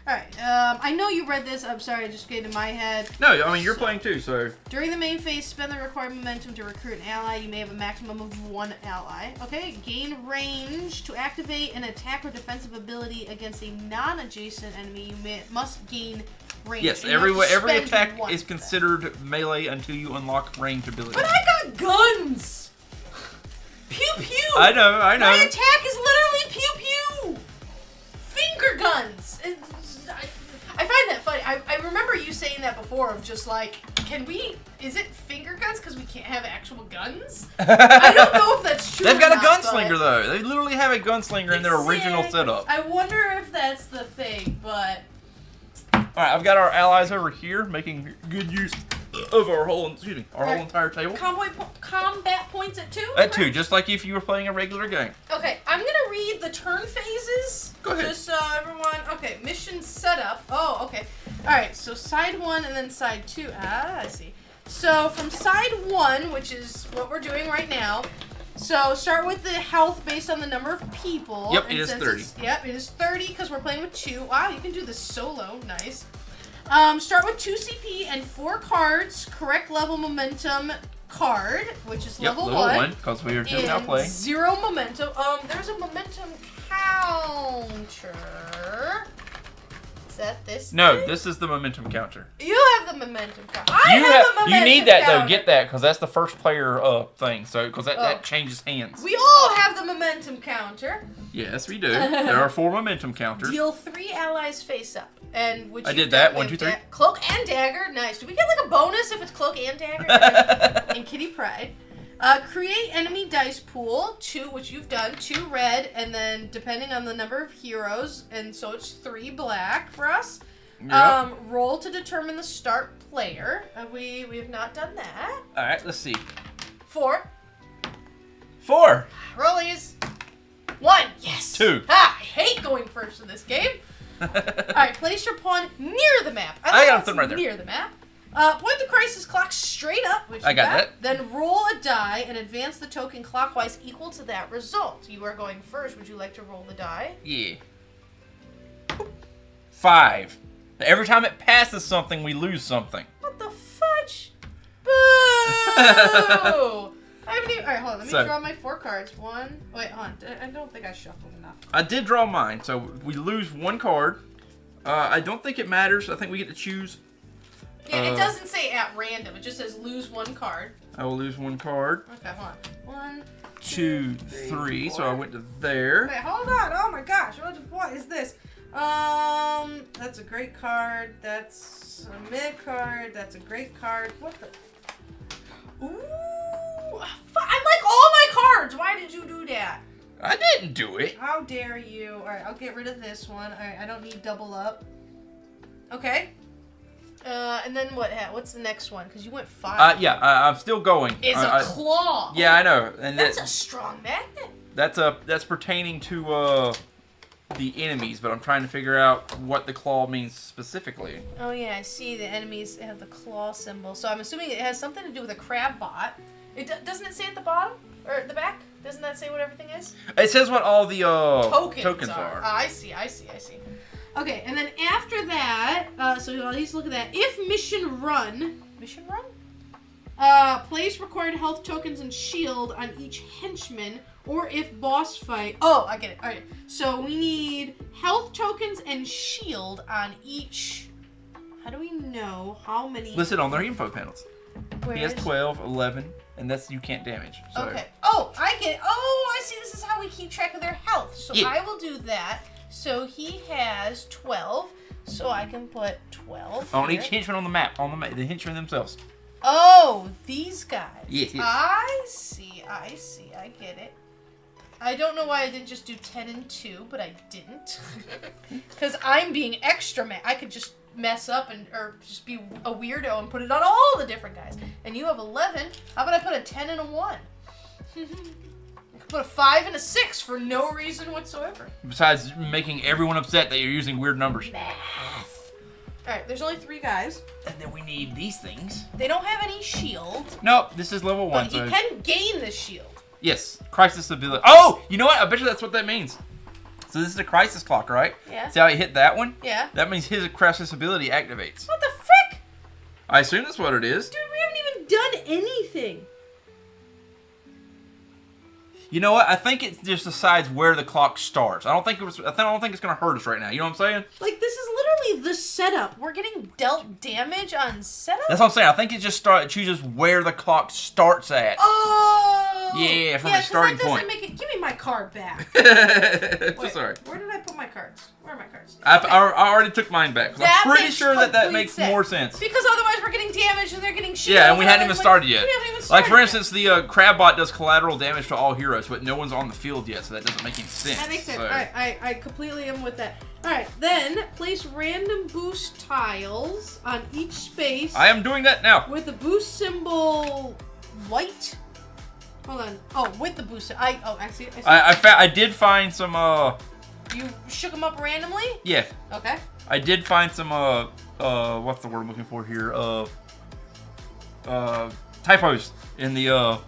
Alright, I know you read this. I'm sorry, I just gave it in my head. No, I mean, you're playing too, so... During the main phase, spend the required momentum to recruit an ally. You may have a maximum of 1 ally. Okay, gain range. To activate an attack or defensive ability against a non-adjacent enemy, you must gain range. Yes, every attack is considered melee until you unlock ranged ability. But I got guns! Pew pew! I know. My attack is literally pew pew! Finger guns! I find that funny. I remember you saying that before of just like, is it finger guns because we can't have actual guns? I don't know if that's true. They've got a gunslinger though. They literally have a gunslinger in their original setup. I wonder if that's the thing, but... Alright, I've got our allies over here making good use of our whole entire table. Combat points at 2? At 2, just like if you were playing a regular game. Okay, I'm gonna read the turn phases. Go ahead. Just so everyone. Okay, mission setup. Oh, okay. All right, so side 1 and then side 2. Ah, I see. So from side 1, which is what we're doing right now. So start with the health based on the number of people. Yep, it is 30. Yep, it is 30 because we're playing with 2. Wow, you can do this solo. Nice. Start with 2 CP and 4 cards. Correct level momentum card, which is level 1. Because we are just now playing. 0 momentum. There's a momentum counter. Is that this? No, thing? this is the momentum counter. You have the momentum counter. I have the momentum You need that counter. though. Get that because that's the first player thing. So because that changes hands. We all have the momentum counter. Yes, we do. There are 4 momentum counters. Deal 3 allies face up. And which I did that. 1, 2, 3. Cloak and dagger. Nice. Do we get like a bonus if it's cloak and dagger? And Kitty Pride. Create enemy dice pool. 2, which you've done. 2 red, and then depending on the number of heroes, and so it's 3 black for us. Yep. Roll to determine the start player. We have not done that. All right, let's see. 4. 4. Rollies. 1. Yes. 2. Ah, I hate going first in this game. Alright, place your pawn near the map. I got them right there. Near the map. Point the crisis clock straight up, which I got that. Then roll a die and advance the token clockwise equal to that result. You are going first. Would you like to roll the die? Yeah. 5. Every time it passes something, we lose something. What the fudge? Boo! I haven't even... Alright, hold on. Let me draw my 4 cards. 1... Wait, hold on. I don't think I shuffled enough. I did draw mine, so we lose 1 card. I don't think it matters. I think we get to choose. Yeah, it doesn't say at random. It just says lose 1 card. I will lose 1 card. Okay, hold on. 1, 2, 3. So I went to there. Wait, hold on. Oh my gosh. What is this? That's a great card. That's a mid card. That's a great card. What the? Ooh. I like all my cards. Why did you do that? I didn't do it. How dare you? All right, I'll get rid of this one. All right, I don't need double up. Okay. And then what? What's the next one? Because you went 5. Yeah, I'm still going. It's a claw. Yeah, I know. And that's a strong magnet. That's pertaining to the enemies, but I'm trying to figure out what the claw means specifically. Oh yeah, I see the enemies have the claw symbol. So I'm assuming it has something to do with a crab bot. Doesn't it say at the bottom or at the back? Doesn't that say what everything is? It says what all the tokens are. I see. Okay, and then after that, so at least look at that. If mission run? Place required health tokens and shield on each henchman, or if boss fight. Oh, I get it. All right, so we need health tokens and shield on each. How do we know how many? Listed on their info panels. Where he has 12, 11, and that's you can't damage. So. Okay. Oh, I get it. Oh, I see. This is how we keep track of their health. So yeah. I will do that. So he has 12. So I can put 12 on here. each henchman on the map. The henchmen themselves. Oh, these guys. Yes. I see. I get it. I don't know why I didn't just do 10 and 2, but I didn't. Because I'm being extra mad. I could just mess up or just be a weirdo and put it on all the different guys. And you have 11. How about I put a 10 and a 1? I could put a 5 and a 6 for no reason whatsoever. Besides making everyone upset that you're using weird numbers. Math. Alright, there's only 3 guys. And then we need these things. They don't have any shield. Nope, this is level 1. But he can gain the shield. Yes, crisis ability. Oh, you know what? I bet you that's what that means. So this is a crisis clock, right? Yeah. See how he hit that one? Yeah. That means his crisis ability activates. What the frick? I assume that's what it is. Dude, we haven't even done anything. You know what? I think it just decides where the clock starts. I don't think it's gonna hurt us right now. You know what I'm saying? Like, this is literally the setup. We're getting dealt damage on setup? That's what I'm saying. I think it just chooses where the clock starts at. Oh! Yeah, from the starting point. Make it. Give me my card back. Wait, sorry. Where did I put my cards? Where are my cards? I already took mine back. I'm pretty sure that makes more sense. Because otherwise we're getting damaged and they're getting shield. Yeah, and we hadn't even started yet. We haven't even Like, started for instance, the Crabbot does collateral damage to all heroes, but no one's on the field yet, so that doesn't make any sense. That makes sense. So. Alright, I completely am with that. Alright, then place random boost tiles on each space. I am doing that now. With the boost symbol white. Hold on. Oh, with the boost. I see it. I did find some. You shook them up randomly? Yeah. Okay. I did find some. What's the word I'm looking for here? Typos in the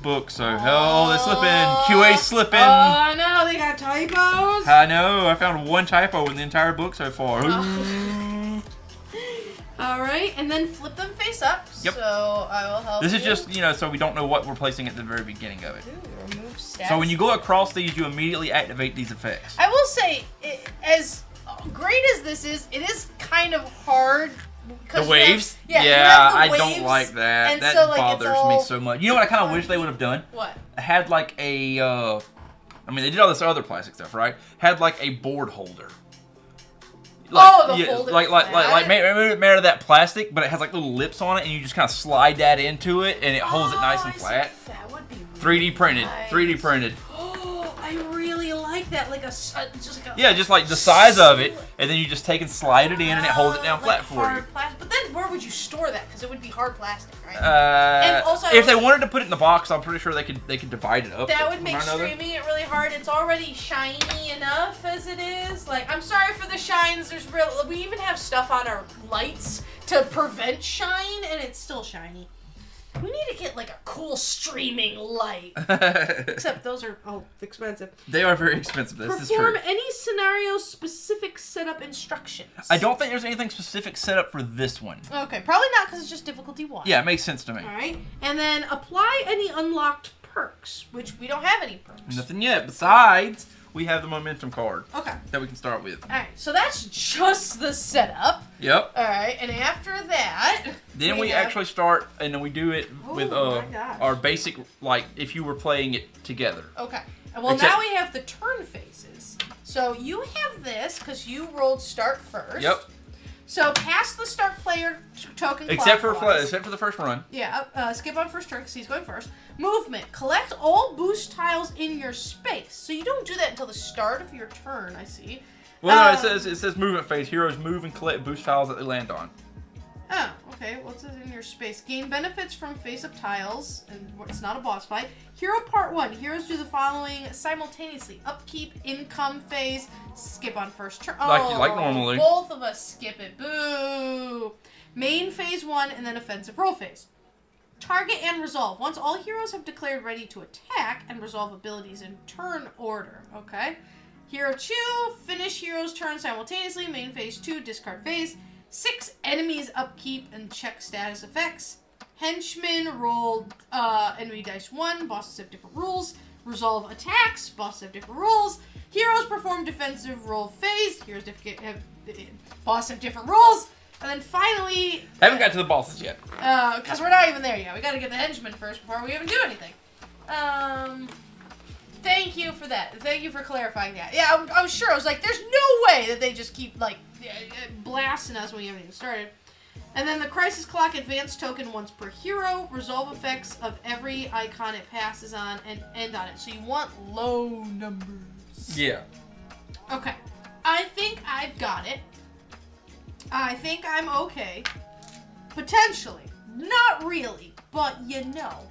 book. So they're slipping. QA slipping. Oh no, they got typos. I know. I found one typo in the entire book so far. All right, and then flip them face up. Yep. So I will help. This is you. just, so we don't know what we're placing at the very beginning of it. Ooh, remove stats. So when you go across these, you immediately activate these effects. I will say, as great as this is, it is kind of hard. The waves? Yeah, I don't like that. That bothers me so much. You know what I kind of wish they would have done? What? Had like a, I mean, they did all this other plastic stuff, right? Had like a board holder. Folder like made out of that plastic, but it has like little lips on it, and you just kind of slide that into it, and it holds it nice and flat. That would be 3D printed. Nice. 3D printed. Oh, I really like that. Like just like the size of it, and then you just take and slide it in, and it holds it down flat for you. But then where would you store that? Because it would be hard plastic, right? And also, if they wanted to put it in the box, I'm pretty sure they could divide it up. That would make streaming it really hard. It's already shiny enough as it is. Like, I'm sorry for the shines. We even have stuff on our lights to prevent shine, and it's still shiny. We need to get like a cool streaming light. Except those are expensive. They are very expensive. This is true. Perform any scenario-specific setup instructions. I don't think there's anything specific set up for this one. Okay, probably not because it's just difficulty 1. Yeah, it makes sense to me. All right, and then apply any unlocked perks, which we don't have any perks. Nothing yet. Besides, we have the momentum card. Okay. That we can start with. All right, so that's just the setup. Yep. All right, and after that, then we actually start, and then we do it with our basic, like if you were playing it together. Okay. Well, now we have the turn phases. So you have this because you rolled start first. Yep. So pass the start player token. Except for the first run. Yeah. Skip on first turn because he's going first. Movement. Collect all boost tiles in your space. So you don't do that until the start of your turn. I see. Well, no, it says movement phase. Heroes move and collect boost tiles that they land on. Oh, okay. What's in your space? Gain benefits from face-up tiles, and it's not a boss fight. Hero Part 1. Heroes do the following simultaneously. Upkeep, income phase, skip on first turn. Like normally. Both of us skip it. Boo! Main phase 1, and then offensive roll phase. Target and resolve. Once all heroes have declared ready to attack and resolve abilities in turn order. Okay. Hero 2, finish hero's turn simultaneously. Main phase 2, discard phase. 6 enemies upkeep and check status effects. Henchmen roll enemy dice 1. Bosses have different rules. Resolve attacks. Bosses have different rules. Heroes perform defensive roll phase. Heroes bosses have different rules. And then finally... Haven't got to the bosses yet. Because we're not even there yet. We gotta get the henchmen first before we even do anything. Thank you for that. Thank you for clarifying that. Yeah, I was sure. I was like, there's no way that they just keep, like, blasting us when we haven't even started. And then the Crisis Clock advanced token once per hero. Resolve effects of every icon it passes on and end on it. So you want low numbers. Yeah. Okay. I think I've got it. I think I'm okay. Potentially. Not really, but you know.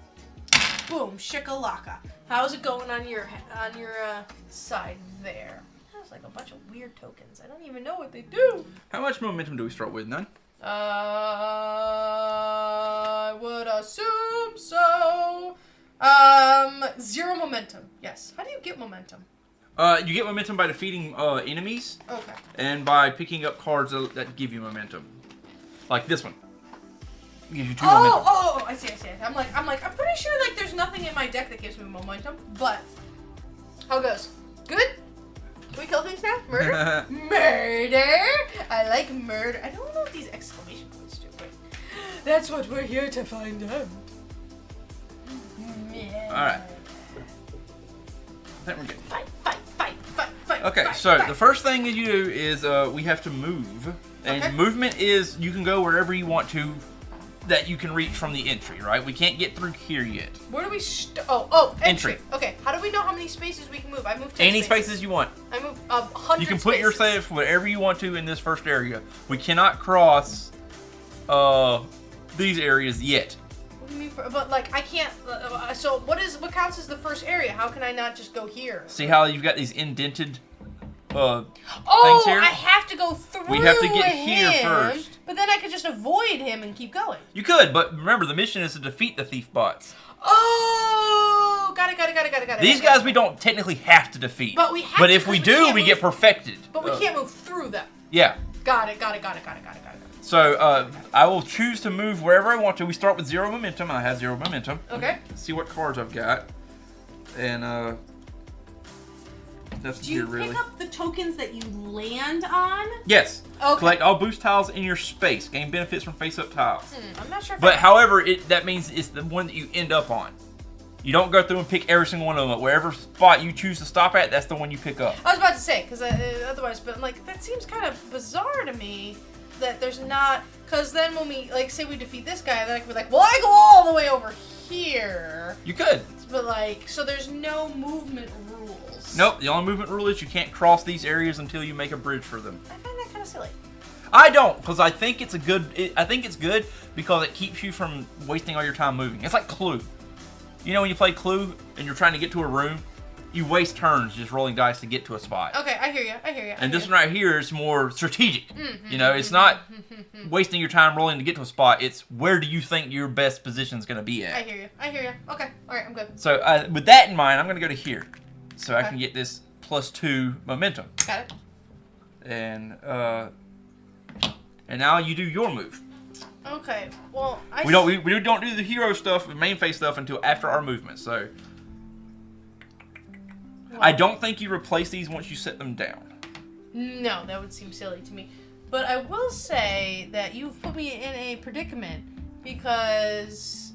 Boom, shikalaka. How's it going on your side there? That's like a bunch of weird tokens. I don't even know what they do. How much momentum do we start with? None? I would assume so. 0 momentum. Yes. How do you get momentum? You get momentum by defeating enemies. Okay. And by picking up cards that give you momentum. Like this one. It gives you 2 momentum. momentum. Oh, I see. I'm pretty sure like there's nothing in my deck that gives me momentum, but how it goes? Good? Can we kill things now? Murder? Murder! I like murder. I don't know what these exclamation points do, but that's what we're here to find out. Yeah. Alright. I think we're good. Fight. Okay, the first thing you do is we have to move. And movement is you can go wherever you want to that you can reach from the entry, right? We can't get through here yet. Where do we entry. Okay, how do we know how many spaces we can move? I moved 10 Any spaces you want. I moved 100 You can put spaces. yourself wherever you want to in this first area. We cannot cross these areas yet. What do you mean? But like I can't. So what counts as the first area? How can I not just go here? See how you've got these indented things here? I have to go through. We have to get here first. But then I could just avoid him and keep going. You could, but remember the mission is to defeat the thief bots. Oh, got it. These guys we don't technically have to defeat. But we have But to, if we do, we get perfected. But we can't move through them. Yeah. Got it. So, I will choose to move wherever I want to. We start with 0 momentum, and I have 0 momentum. Okay. Let's see what cards I've got. And, that's Do you pick up the tokens that you land on? Yes. Okay. Collect all boost tiles in your space. Gain benefits from face-up tiles. I'm not sure if however, that means it's the one that you end up on. You don't go through and pick every single one of them. Wherever spot you choose to stop at, that's the one you pick up. I was about to say, because otherwise, but like, that seems kind of bizarre to me that there's not, because then when we, like, say we defeat this guy, then I could be like, well, I go all the way over here. You could. But like, so there's no movement rules. Nope, the only movement rule is you can't cross these areas until you make a bridge for them. I find that kind of silly. I don't, because I think it's good because it keeps you from wasting all your time moving. It's like Clue. You know when you play Clue and you're trying to get to a room, you waste turns just rolling dice to get to a spot. Okay, I hear you. And this one right here is more strategic. You know, it's not wasting your time rolling to get to a spot. It's where do you think your best position is going to be at. I hear you. Okay, all right, I'm good. So with that in mind, I'm going to go to here. So I can get this +2 momentum. Got it. And now you do your move. Okay, well, we don't do the hero stuff, the main phase stuff until after our movement. So I don't think you replace these once you set them down. No, that would seem silly to me. But I will say that you've put me in a predicament because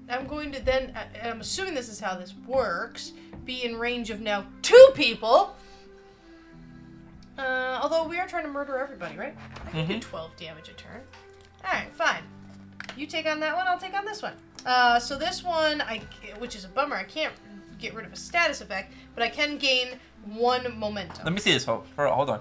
I'm going to then, I'm assuming this is how this works, be in range of now 2 people. Although we are trying to murder everybody, right? I can do 12 damage a turn. Alright, fine. You take on that one, I'll take on this one. So this one, which is a bummer, I can't get rid of a status effect, but I can gain 1 momentum. Let me see this. Hold on.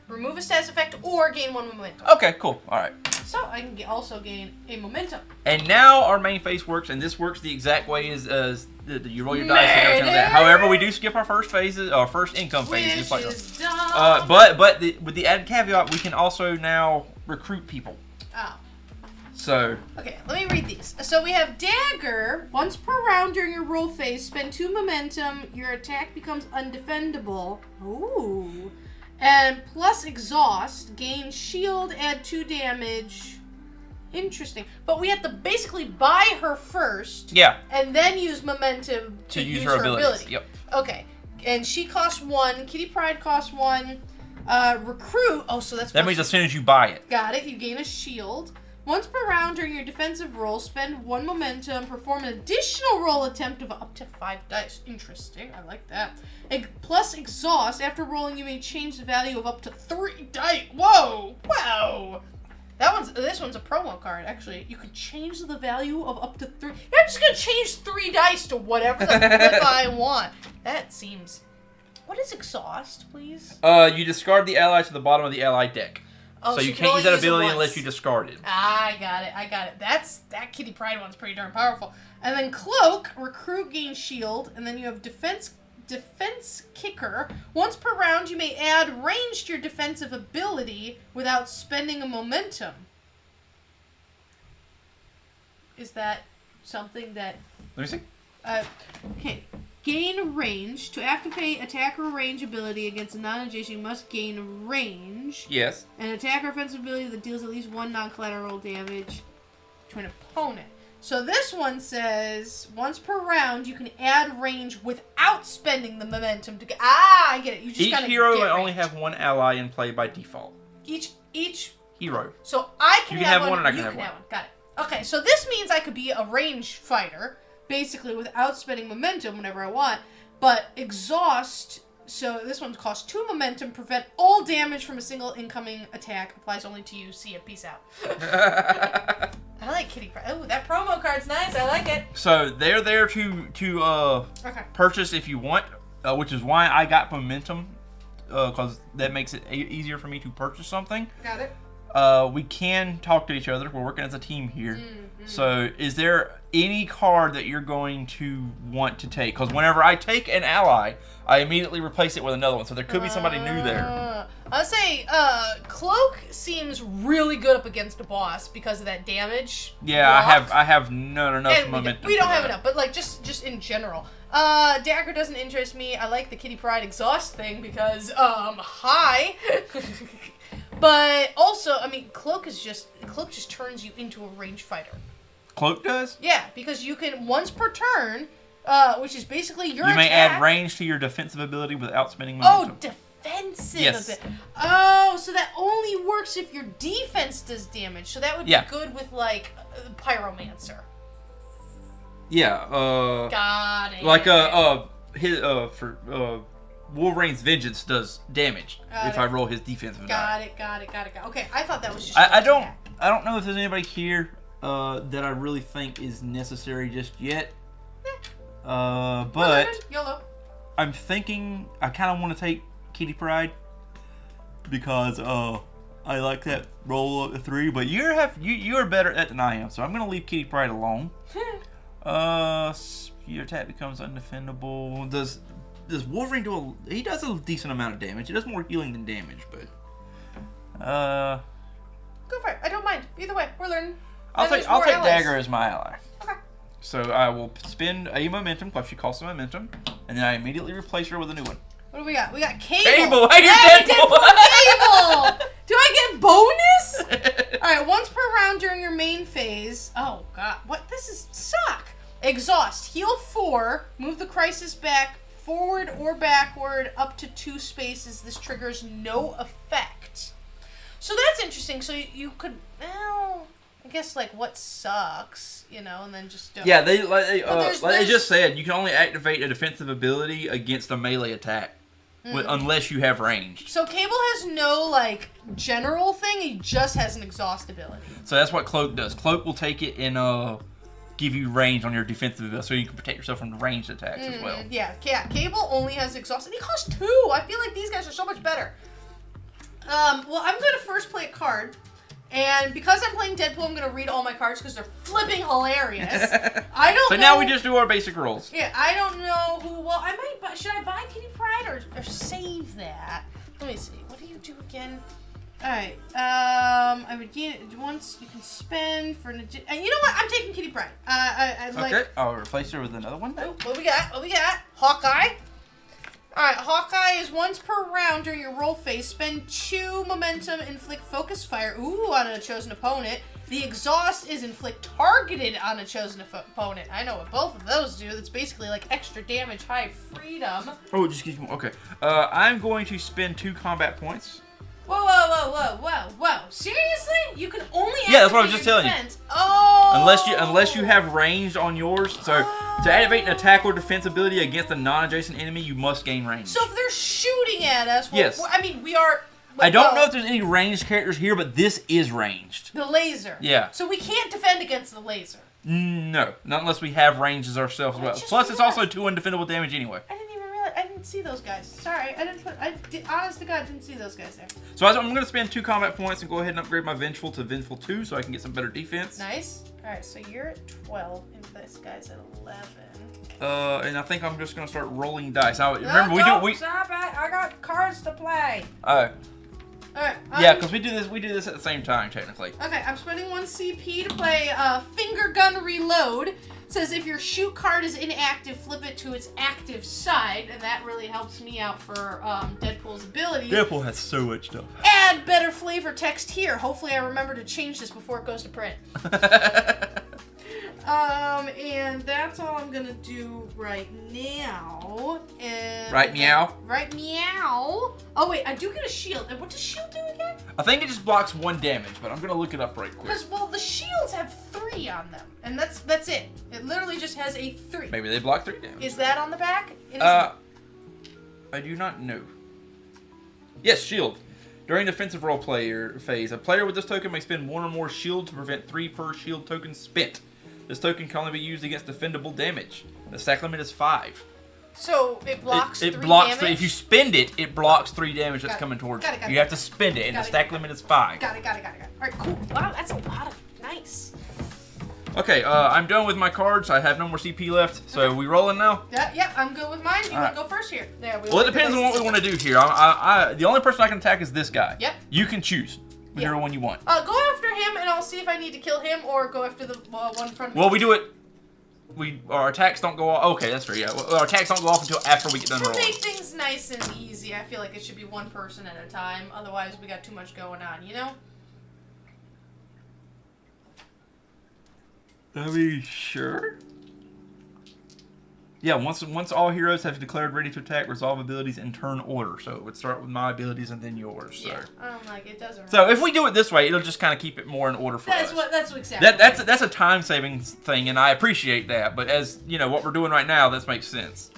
Remove a status effect or gain 1 momentum. Okay, cool. Alright. So I can also gain a momentum. And now our main phase works, and this works the exact way as you roll your dice and everything like that. However, we do skip our first phases, our first income phase. Just like dumb. but with the added caveat, we can also now recruit people. Oh. So. Okay, let me read these. So we have Dagger. Once per round during your roll phase, spend 2 momentum. Your attack becomes undefendable. Ooh. And plus exhaust. Gain shield, add 2 damage. Interesting. But we have to basically buy her first. Yeah. And then use momentum to use her ability. Yep. Okay. And she costs 1. Kitty Pryde costs 1. Recruit. Oh, so that's... That means as soon as you buy it. Got it. You gain a shield. Once per round during your defensive roll, spend 1 momentum. Perform an additional roll attempt of up to 5 dice. Interesting. I like that. Plus exhaust. After rolling, you may change the value of up to 3 dice. Whoa! Wow! This one's a promo card, actually. You can change the value of up to 3. I'm just gonna change 3 dice to whatever the flip I want. That seems... What is exhaust, please? You discard the ally to the bottom of the ally deck. Oh, so you can't use that ability unless you discard it. I got it. That Kitty Pryde one's pretty darn powerful. And then Cloak, recruit, gain shield, and then you have defense kicker. Once per round, you may add range to your defensive ability without spending a momentum. Is that something that... Let me see. Okay. Gain range. To activate attacker range ability against a non-adjacent, you must gain range. Yes. An attacker offensive ability that deals at least 1 non-collateral damage to an opponent. So this one says, once per round, you can add range without spending the momentum to get... I get it. You just Each hero will only have 1 ally in play by default. Each hero. So I can have one and I can have one. Got it. Okay, so this means I could be a range fighter, basically without spending momentum whenever I want, but exhaust... So this one costs 2 momentum, prevent all damage from a single incoming attack, applies only to you, see it, peace out. I like Kitty Pryde. Oh, that promo card's nice, I like it. So they're there to purchase if you want, which is why I got momentum, because that makes it easier for me to purchase something. Got it. We can talk to each other, we're working as a team here. So is there any card that you're going to want to take? Because whenever I take an ally, I immediately replace it with another one, so there could be somebody new there. I'll say Cloak seems really good up against a boss because of that damage. Yeah, I have not enough momentum. We don't have enough, but like just in general. Dagger doesn't interest me. I like the Kitty Pryde exhaust thing because hi. But also, I mean, Cloak just turns you into a range fighter. Cloak does? Yeah, because you can once per turn, which is basically your You may attack. add range to your defensive ability without spending momentum. Oh, defensive. Yes. Oh, so that only works if your defense does damage. So that would be good with like Pyromancer. Yeah. Got it. Like Wolverine's Vengeance does damage if I roll his defensive die. Got it. Okay, I thought that was just. I don't know if there's anybody here that I really think is necessary just yet. But YOLO. I'm thinking I kind of want to take Kitty Pryde because I like that roll up to 3. But you're better at that than I am, so I'm gonna leave Kitty Pryde alone. Your attack becomes undefendable. Does Wolverine do he does a decent amount of damage. He does more healing than damage, but go for it. I don't mind. Either way, we're learning. I'll take Dagger as my ally. Okay. So I will spend a momentum, because she costs a momentum, and then I immediately replace her with a new one. What do we got? We got Cable. Cable! Hey, Deadpool! Cable! Do I get bonus? Alright, once per round during your main phase. Oh, God. What? This is suck. Exhaust. Heal 4. Move the crisis back forward or backward up to 2 spaces. This triggers no effect. So that's interesting. So you could... Well, I guess, like, what sucks, you know, and then just don't. Yeah, they just said, you can only activate a defensive ability against a melee attack. Unless you have range. So Cable has no, like, general thing. He just has an exhaust ability. So that's what Cloak does. Cloak will take it and give you range on your defensive ability, so you can protect yourself from ranged attacks as well. Yeah. Cable only has exhaust, and he costs 2. I feel like these guys are so much better. Well, I'm going to first play a card. And because I'm playing Deadpool, I'm going to read all my cards because they're flipping hilarious. I don't know. So now we just do our basic rolls. Yeah, I don't know who... Well, I might... Should I buy Kitty Pryde or save that? Let me see. What do you do again? Alright, I would get it once you can spend for an... And you know what? I'm taking Kitty Pryde. I like... Okay, I'll replace her with another one. Oh, what we got? What we got? Hawkeye. Alright, Hawkeye is once per round during your roll phase. Spend 2 momentum, inflict focus fire, on a chosen opponent. The exhaust is inflict targeted on a chosen opponent. I know what both of those do. That's basically like extra damage, high freedom. Oh, just give me one. Okay. I'm going to spend 2 combat points. Whoa. Seriously? You can only activate that's what I was just telling you. Oh! Unless you have ranged on yours. So to activate an attack or defense ability against a non-adjacent enemy, you must gain range. So if they're shooting at us, yes. I mean, we are... I don't know if there's any ranged characters here, but this is ranged. The laser. Yeah. So we can't defend against the laser. No, not unless we have ranges ourselves as well. Plus, it's also 2 undefendable damage anyway. I didn't even realize. I didn't see those guys. Sorry, honest to God, didn't see those guys there. So I'm going to spend 2 combat points and go ahead and upgrade my Vengeful to Vengeful 2 so I can get some better defense. Nice. All right, so you're at 12 and this guy's at 11. And I think I'm just going to start rolling dice. Now, Stop it! I got cards to play. Alright. Yeah, because we do this at the same time, technically. Okay, I'm spending 1 CP to play Finger Gun Reload. It says if your shoot card is inactive, flip it to its active side, and that really helps me out for Deadpool's ability. Deadpool has so much stuff. Add better flavor text here. Hopefully I remember to change this before it goes to print. And that's all I'm gonna do right now. And right meow? Right meow. Oh wait, I do get a shield. And what does shield do again? I think it just blocks 1 damage, but I'm gonna look it up right quick. Because, well, the shields have 3 on them. And that's it. It literally just has a 3. Maybe they block 3 damage. Is that on the back? I do not know. Yes, shield. During the defensive role player phase, a player with this token may spend 1 or more shield to prevent 3 per shield token spent. This token can only be used against defendable damage. The stack limit is 5. So it blocks 3 blocks damage? If you spend it, it blocks 3 damage that's coming towards you. You have to spend it, and the stack limit is 5. Got it. Alright, cool. Wow, that's a lot of... Nice. Okay, I'm done with my cards. I have no more CP left. So we rolling now? Yeah, I'm good with mine. You want to go first here? There, well, it depends on what we want to do here. The only person I can attack is this guy. Yep. You can choose whichever one you want. Go after him, and I'll see if I need to kill him, or go after the one in front of me. Well, we do it... Our attacks don't go off... Okay, that's fair, yeah. Our attacks don't go off until after we get done rolling. To make things nice and easy, I feel like it should be 1 person at a time. Otherwise, we got too much going on, you know? Are we sure? Yeah, once all heroes have declared ready to attack, resolve abilities in turn order. So it would start with my abilities and then yours. So. Yeah, I'm like, it doesn't. So if we do it this way, it'll just kind of keep it more in order for us. That's exactly. That's a time saving thing, and I appreciate that. But as you know, what we're doing right now, this makes sense.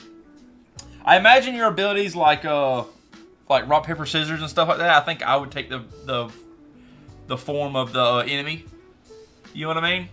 I imagine your abilities like rock paper scissors and stuff like that. I think I would take the form of the enemy. You know what I mean?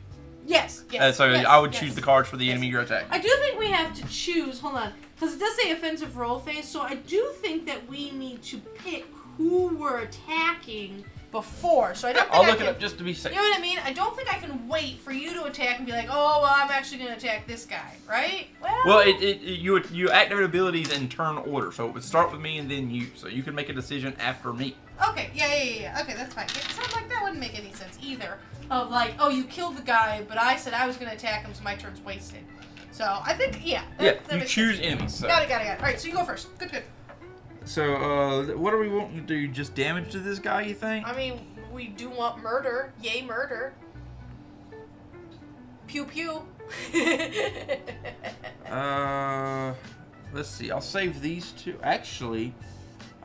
Yes. I would choose the cards for the enemy you're attacking. I do think we have to choose, hold on, because it does say offensive roll phase, so I do think that we need to pick who we're attacking before. So I don't think I'll look it up just to be safe. You know what I mean? I don't think I can wait for you to attack and be like, oh, well, I'm actually going to attack this guy, right? Well, you activate abilities in turn order, so it would start with me and then you, so you can make a decision after me. Okay, yeah. Okay, that's fine. It sounds like that wouldn't make any sense either. Of like, oh, you killed the guy, but I said I was going to attack him, so my turn's wasted. So I think, that you choose sense. enemies. So. Got it. All right, so you go first. Good. So, what are we wanting to do? Just damage to this guy, you think? I mean, we do want murder. Yay, murder. Pew pew. Let's see. I'll save these 2. Actually,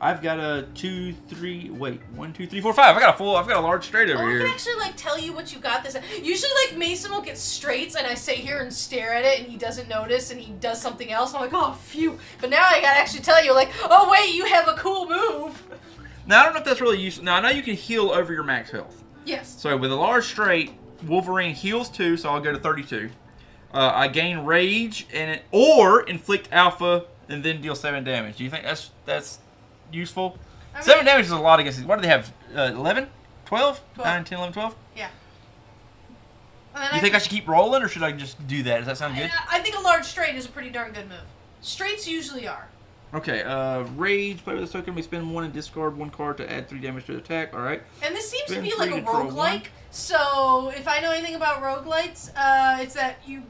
I've got a 2, 3. Wait, 1, 2, 3, 4, 5. I've got a large straight over here. I can actually tell you what you got this. Usually Mason will get straights and I sit here and stare at it and he doesn't notice and he does something else. I'm like, oh phew. But now I gotta actually tell you oh wait, you have a cool move. Now I don't know if that's really useful. Now I know you can heal over your max health. Yes. So with a large straight, Wolverine heals 2, so I'll go to 32. I gain rage or inflict alpha and then deal 7 damage. Do you think that's useful? 7 damage is a lot against these. What do they have? 11? 12? 9, 10, 11, 12? Yeah. Do you think I should keep rolling, or should I just do that? Does that sound good? I think a large straight is a pretty darn good move. Straights usually are. Okay, Rage. Play with this token. We spend 1 and discard 1 card to add 3 damage to the attack. All right. And this seems to Spend be 3 like a to draw 1. roguelike. So if I know anything about roguelites, it's that you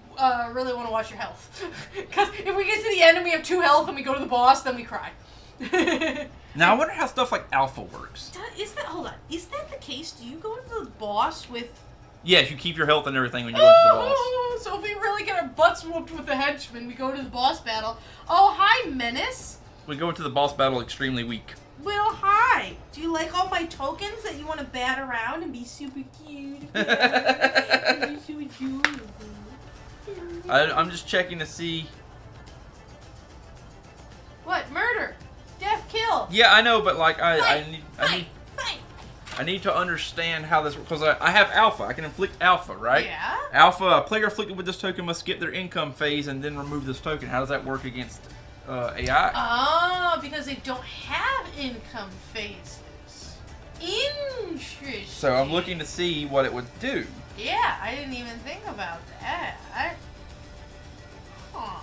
really want to watch your health. Because if we get to the end and we have 2 health and we go to the boss, then we cry. Now I wonder how stuff like Alpha works. Hold on. Is that the case? Do you go into the boss with... Yes, you keep your health and everything when you go into the boss. So if we really get our butts whooped with the henchman, we go to the boss battle. Oh, hi, Menace. We go into the boss battle extremely weak. Well, hi. Do you like all my tokens that you want to bat around and be super cute? Yeah. Be so adorable. I'm just checking to see. What? Murder? Death, kill? Yeah, I know, but like I need to understand how this, because I have Alpha. I can inflict Alpha, right? Yeah. Alpha, a player afflicted with this token must skip their income phase and then remove this token. How does that work against AI? Oh, because they don't have income phases. Interesting. So I'm looking to see what it would do. Yeah, I didn't even think about that. Huh.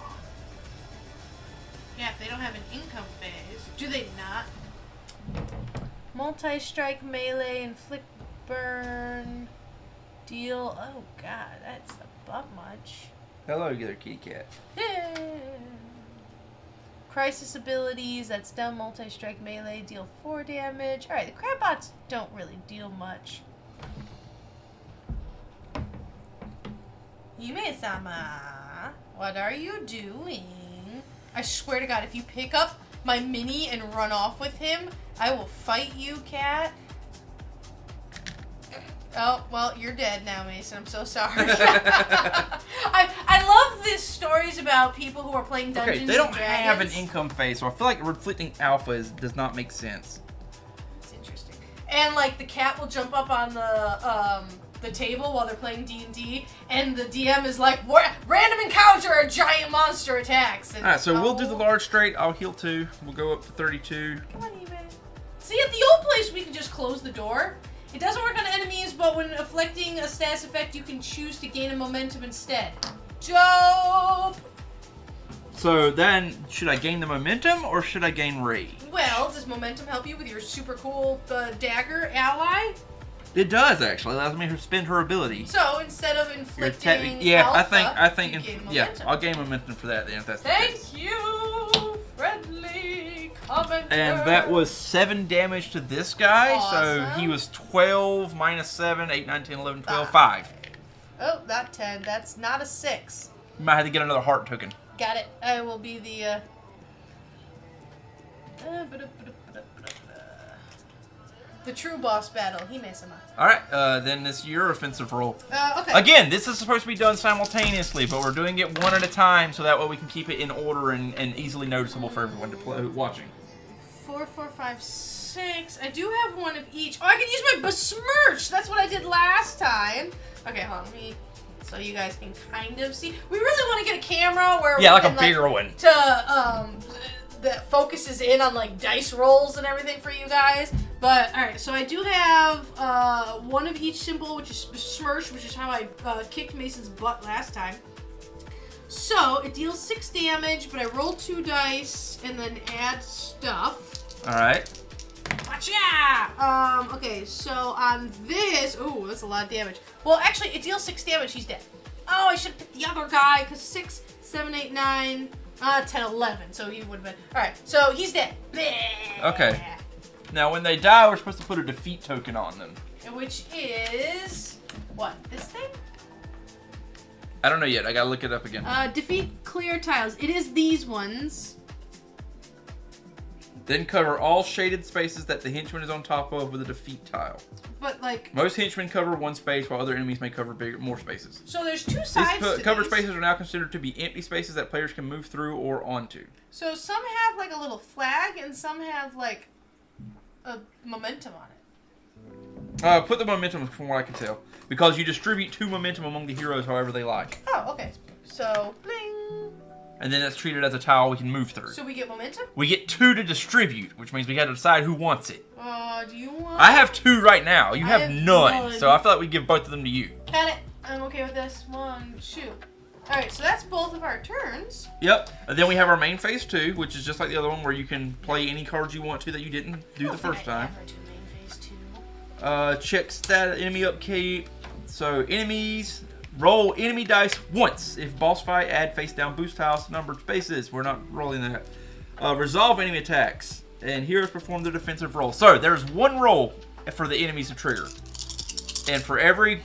Yeah, if they don't have an income phase. Do they not? Multi-strike, melee, inflict, burn, deal. Oh god, that's a butt much. Hello, you kitty cat. Crisis abilities, that's down multi-strike, melee, deal 4 damage. Alright, the crabbots don't really deal much. Hime-sama, what are you doing? I swear to god, if you pick up my mini and run off with him, I will fight you, cat. Oh, well, you're dead now, Mason. I'm so sorry. I love these stories about people who are playing Dungeons and Dragons. Okay, they don't have an income phase, so I feel like reflecting Alpha does not make sense. It's interesting. And, like, the cat will jump up on the table while they're playing D&D, and the DM is like, random encounter, a giant monster attacks. Alright, so we'll do the large straight. I'll heal 2. We'll go up to 32. Come on, eBay. See, at the old place, we could just close the door. It doesn't work on enemies, but when afflicting a status effect, you can choose to gain a momentum instead. Dope! So then, should I gain the momentum, or should I gain rage? Well, does momentum help you with your super cool dagger ally? It does, actually. It allows me to spend her ability. So, instead of inflicting yeah, alpha, I think, yeah, I'll gain momentum for that then, if that's the case. Thank you, friendly commenter. And that was 7 damage to this guy, Awesome. so he was 12 minus 7, 8, 9, 10, 11, 12, 5. Oh, not 10. That's not a 6. You might have to get another heart token. Got it. I will be the, the true boss battle, Hime-sama. Alright, then it's your offensive roll. Okay. Again, this is supposed to be done simultaneously, but we're doing it one at a time, so that way we can keep it in order and easily noticeable for everyone to play, watching. 4, 4, 5, 6. I do have one of each. Oh, I can use my besmirch. That's what I did last time. Okay, hold on. Let me, so you guys can kind of see. We really want to get a camera where yeah, we like can, a bigger one. That focuses in on like dice rolls and everything for you guys. But alright, so I do have one of each symbol, which is besmirch, which is how I kicked Mason's butt last time. So it deals 6 damage, but I roll 2 dice and then add stuff. Alright. Gotcha! Okay, so on this, ooh, that's a lot of damage. Well, actually, it deals 6 damage, he's dead. Oh, I should have picked the other guy, because 6, 7, 8, 9, 10, 11, so he would have been. Alright, so he's dead. Okay. Now, when they die, we're supposed to put a defeat token on them. Which is, what, this thing? I don't know yet, I gotta look it up again. Defeat clear tiles. It is these ones. Then cover all shaded spaces that the henchman is on top of with a defeat tile. But like... Most henchmen cover 1 space, while other enemies may cover more spaces. So there's 2 sides to covered these. spaces are now considered to be empty spaces that players can move through or onto. So some have like a little flag, and some have like a momentum on it. Put the momentum from what I can tell. Because you distribute 2 momentum among the heroes however they like. Oh, okay. So, bling. And then that's treated as a tile we can move through. So we get momentum? We get 2 to distribute, which means we gotta decide who wants it. Do you want... I have 2 right now. You have have none. none. So I feel like we give both of them to you. Got it. I'm okay with this. 1, 2. Alright, so that's both of our turns. Yep. And then we have our main phase 2, which is just like the other one where you can play any cards you want to that you didn't do the first time. Ever do main phase 2. Check stat enemy upkeep. So enemies roll enemy dice once. If boss fight, add face down boost tiles to numbered spaces. We're not rolling that. Resolve enemy attacks. And heroes perform their defensive roll. So there's one roll for the enemies to trigger. And for every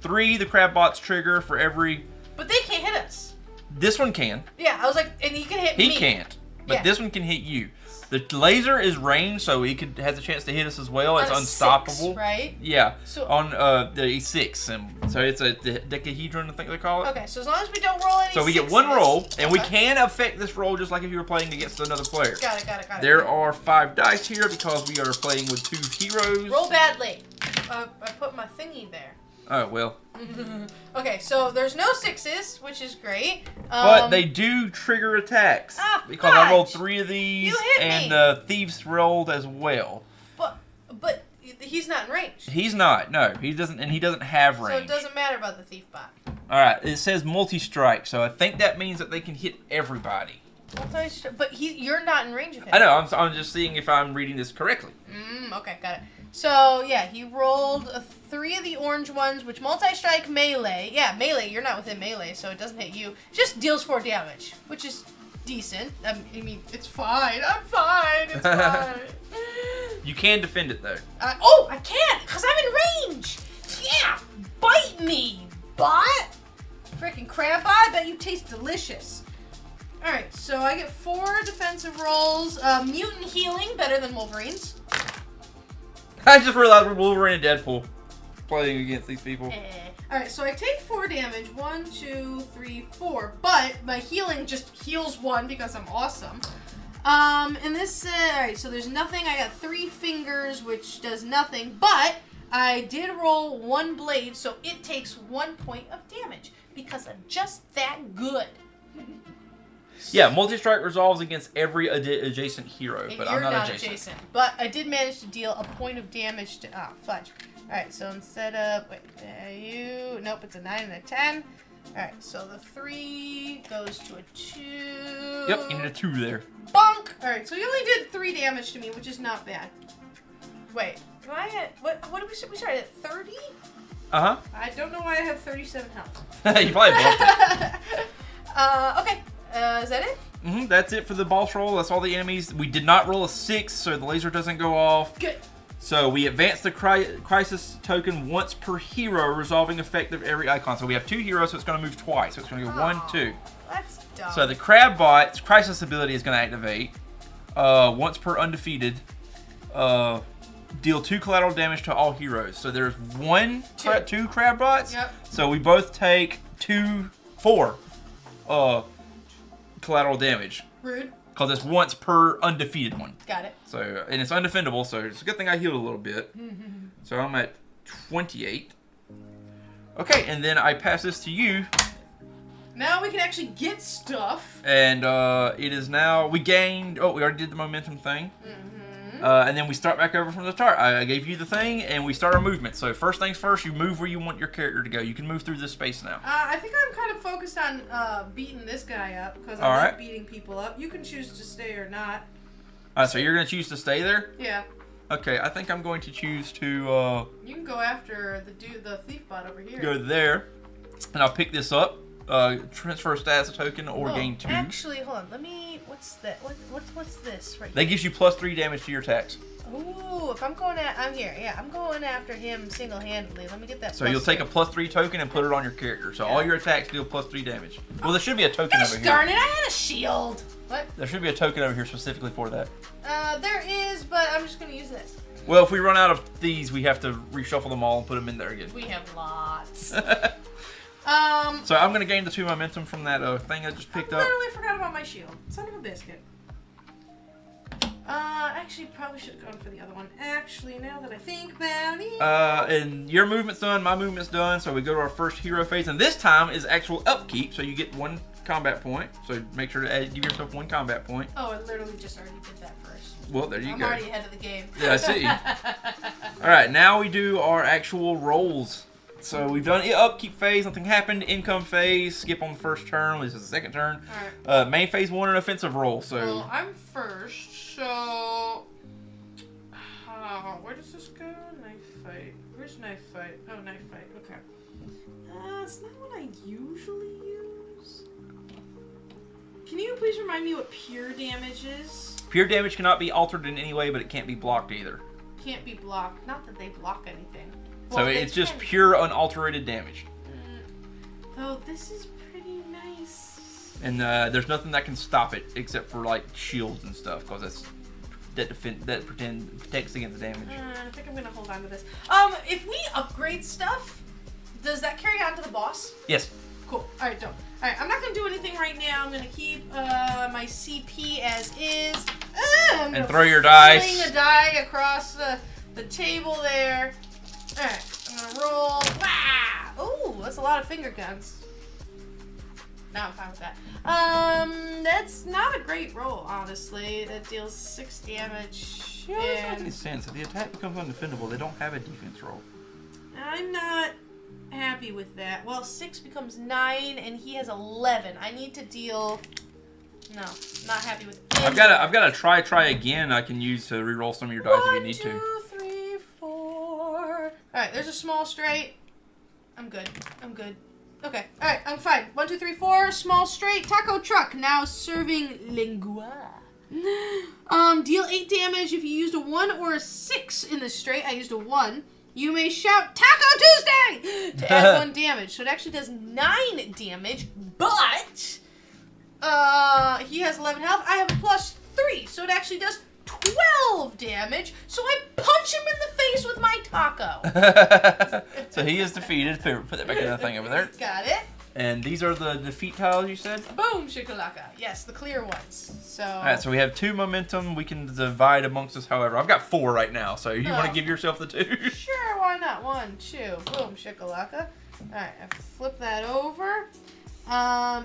3 the crab bots trigger, for every... But they can't hit us. This one can. Yeah, I was like, and he can hit me. He can't. But Yeah. this one can hit you. The laser is ranged, so he has a chance to hit us as well. It's On a unstoppable. 6, right? Yeah. So- on the 6, and so it's a decahedron, I think they call it. Okay, so as long as we don't roll any So we get sixes. one roll, and we Okay. can affect this roll just like if you were playing against another player. Got it. There are 5 dice here because we are playing with 2 heroes. Roll badly. I put my thingy there. Oh, well. Okay, so there's no 6s, which is great. But they do trigger attacks. Ah, because I rolled fudge. 3 of these, You hit and me. Thieves rolled as well. But he's not in range. He's not. No, he doesn't, and he doesn't have range. So it doesn't matter about the thief bot. All right, it says multi-strike, so I think that means that they can hit everybody. But you're not in range of him. I know. I'm just seeing if I'm reading this correctly. Okay, got it. So, yeah, he rolled 3 of the orange ones, which multi-strike melee. Yeah, melee, you're not within melee, so it doesn't hit you. Just deals 4 damage, which is decent. I mean, it's fine. I'm fine. It's fine. You can defend it, though. I can't, because I'm in range. Yeah, bite me, bot. Freaking crab bot, I bet you taste delicious. Alright, so I get 4 defensive rolls. Mutant healing, better than Wolverine's. I just realized we're Wolverine and Deadpool playing against these people. Alright, so I take 4 damage. 1, 2, 3, 4. But my healing just heals 1 because I'm awesome. And this, alright, so there's nothing. I got 3 fingers, which does nothing. But I did roll 1 blade, so it takes 1 point of damage because I'm just that good. Yeah, multi-strike resolves against every adjacent hero, but I'm not adjacent. But I did manage to deal a point of damage to... fudge. Alright, so instead of... Wait, nope, it's a 9 and a 10. Alright, so the 3 goes to a 2. Yep, you need a 2 there. Bonk! Alright, so he only did 3 damage to me, which is not bad. Wait, am I at... What did we say? We started at 30? Uh-huh. I don't know why I have 37 health. You probably bumped it. Okay. Is that it? That's it for the boss roll. That's all the enemies. We did not roll a 6, so the laser doesn't go off. Good. So we advance the crisis token once per hero, resolving effect of every icon. So we have 2 heroes, so it's going to move twice. So it's going to go 1, 2. That's dumb. So the crab bot's crisis ability is going to activate once per undefeated. Deal 2 collateral damage to all heroes. So there's 2 crab bots. Yep. So we both take 4 collateral damage. Rude. Because it's once per undefeated one. Got it. So, and it's undefendable, so it's a good thing I healed a little bit. So I'm at 28. Okay, and then I pass this to you. Now we can actually get stuff. And it is now, we gained, we already did the momentum thing. And then we start back over from the start. I gave you the thing, and we start our movement. So first things first, you move where you want your character to go. You can move through this space now. I think I'm kind of focused on beating this guy up, because I like beating people up. You can choose to stay or not. Alright, so you're going to choose to stay there? Yeah. Okay, I think I'm going to choose to... you can go after the thief bot over here. Go there, and I'll pick this up. Transfer stats token or gain 2. Actually, hold on. Let me... What's that? What's this right here? That gives you +3 damage to your attacks. Ooh, if I'm going at... I'm here. Yeah, I'm going after him single-handedly. Let me get that So you'll take a +3 token and put it on your character. So all your attacks deal +3 damage. Well, there should be a token over here. Darn it, I had a shield. What? There should be a token over here specifically for that. There is, but I'm just going to use this. Well, if we run out of these, we have to reshuffle them all and put them in there again. We have lots. So I'm going to gain the 2 momentum from that thing I just picked up. I literally forgot about my shield. Son of a biscuit. Actually, probably should have gone for the other one. Actually, now that I think about it. And your movement's done, my movement's done, so we go to our first hero phase, and this time is actual upkeep, so you get 1 combat point. So make sure to give yourself 1 combat point. Oh, I literally just already did that first. Well, there you go. I'm already ahead of the game. Yeah, I see. All right, now we do our actual rolls So we've done upkeep phase, nothing happened. Income phase, skip on the first turn. This is the second turn. Alright. Main phase 1 and offensive roll. So well, I'm first, so where does this go? Knife fight. Where's knife fight? Oh, knife fight. Okay. It's not what I usually use. Can you please remind me what pure damage is? Pure damage cannot be altered in any way, but it can't be blocked either. Can't be blocked. Not that they block anything. So it's just pure unalterated damage. Though this is pretty nice. And there's nothing that can stop it except for like shields and stuff, because that protects against the damage. I think I'm gonna hold on to this. If we upgrade stuff, does that carry on to the boss? Yes. Cool. All right, don't. All right, I'm not gonna do anything right now. I'm gonna keep my CP as is. And throw your dice. Fling a die across the table there. All right, I'm gonna roll. Wow! Ooh, that's a lot of finger guns. Now I'm fine with that. That's not a great roll, honestly. That deals 6 damage. Yeah, that doesn't make any sense. If the attack becomes undefendable, they don't have a defense roll. I'm not happy with that. Well, 6 becomes 9, and he has 11. I need to deal. No, not happy with it. I've got a try again. I can use to reroll some of your dice if you need to. 1, 2, 3, 4. All right, there's a small straight. I'm good. I'm good. Okay. All right, I'm fine. 1, 2, 3, 4. Small straight. Taco truck now serving lingua. Deal 8 damage if you used a 1 or a 6 in the straight. I used a 1. You may shout Taco Tuesday to add 1 damage. So it actually does 9 damage, but he has 11 health. I have a +3, so it actually does 12 damage. So I punch him in the face with my taco. So he is defeated. Put that back in the thing over there. Got it. And these are the defeat tiles you said? Boom, shakalaka. Yes, the clear ones. So. All right, so we have 2 momentum. We can divide amongst us however. I've got 4 right now, so you want to give yourself the 2? Sure, why not? 1, 2. Boom, shakalaka. All right, I flip that over.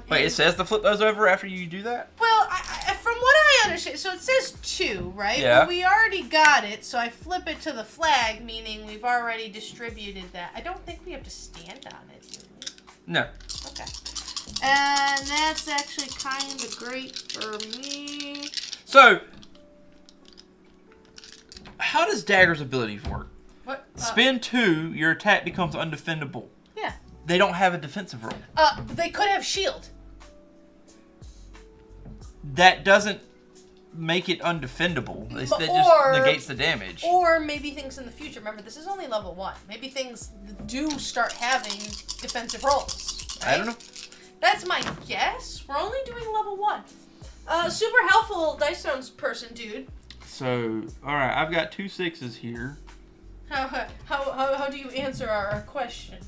Wait, it says to flip those over after you do that? Well, from what I understand, so it says 2, right? Yeah. Well, we already got it, so I flip it to the flag, meaning we've already distributed that. I don't think we have to stand on it, do we? No. Okay. And that's actually kind of great for me. So, how does Dagger's abilities work? What? Spend 2, your attack becomes undefendable. Yeah. They don't have a defensive roll. They could have shield. That doesn't make it undefendable. That just negates the damage. Or maybe things in the future. Remember, this is only level 1. Maybe things do start having defensive rolls. Right? I don't know. That's my guess. We're only doing level 1. Super helpful Dice Stones person, dude. So, alright, I've got 2 6s here. How do you answer our question?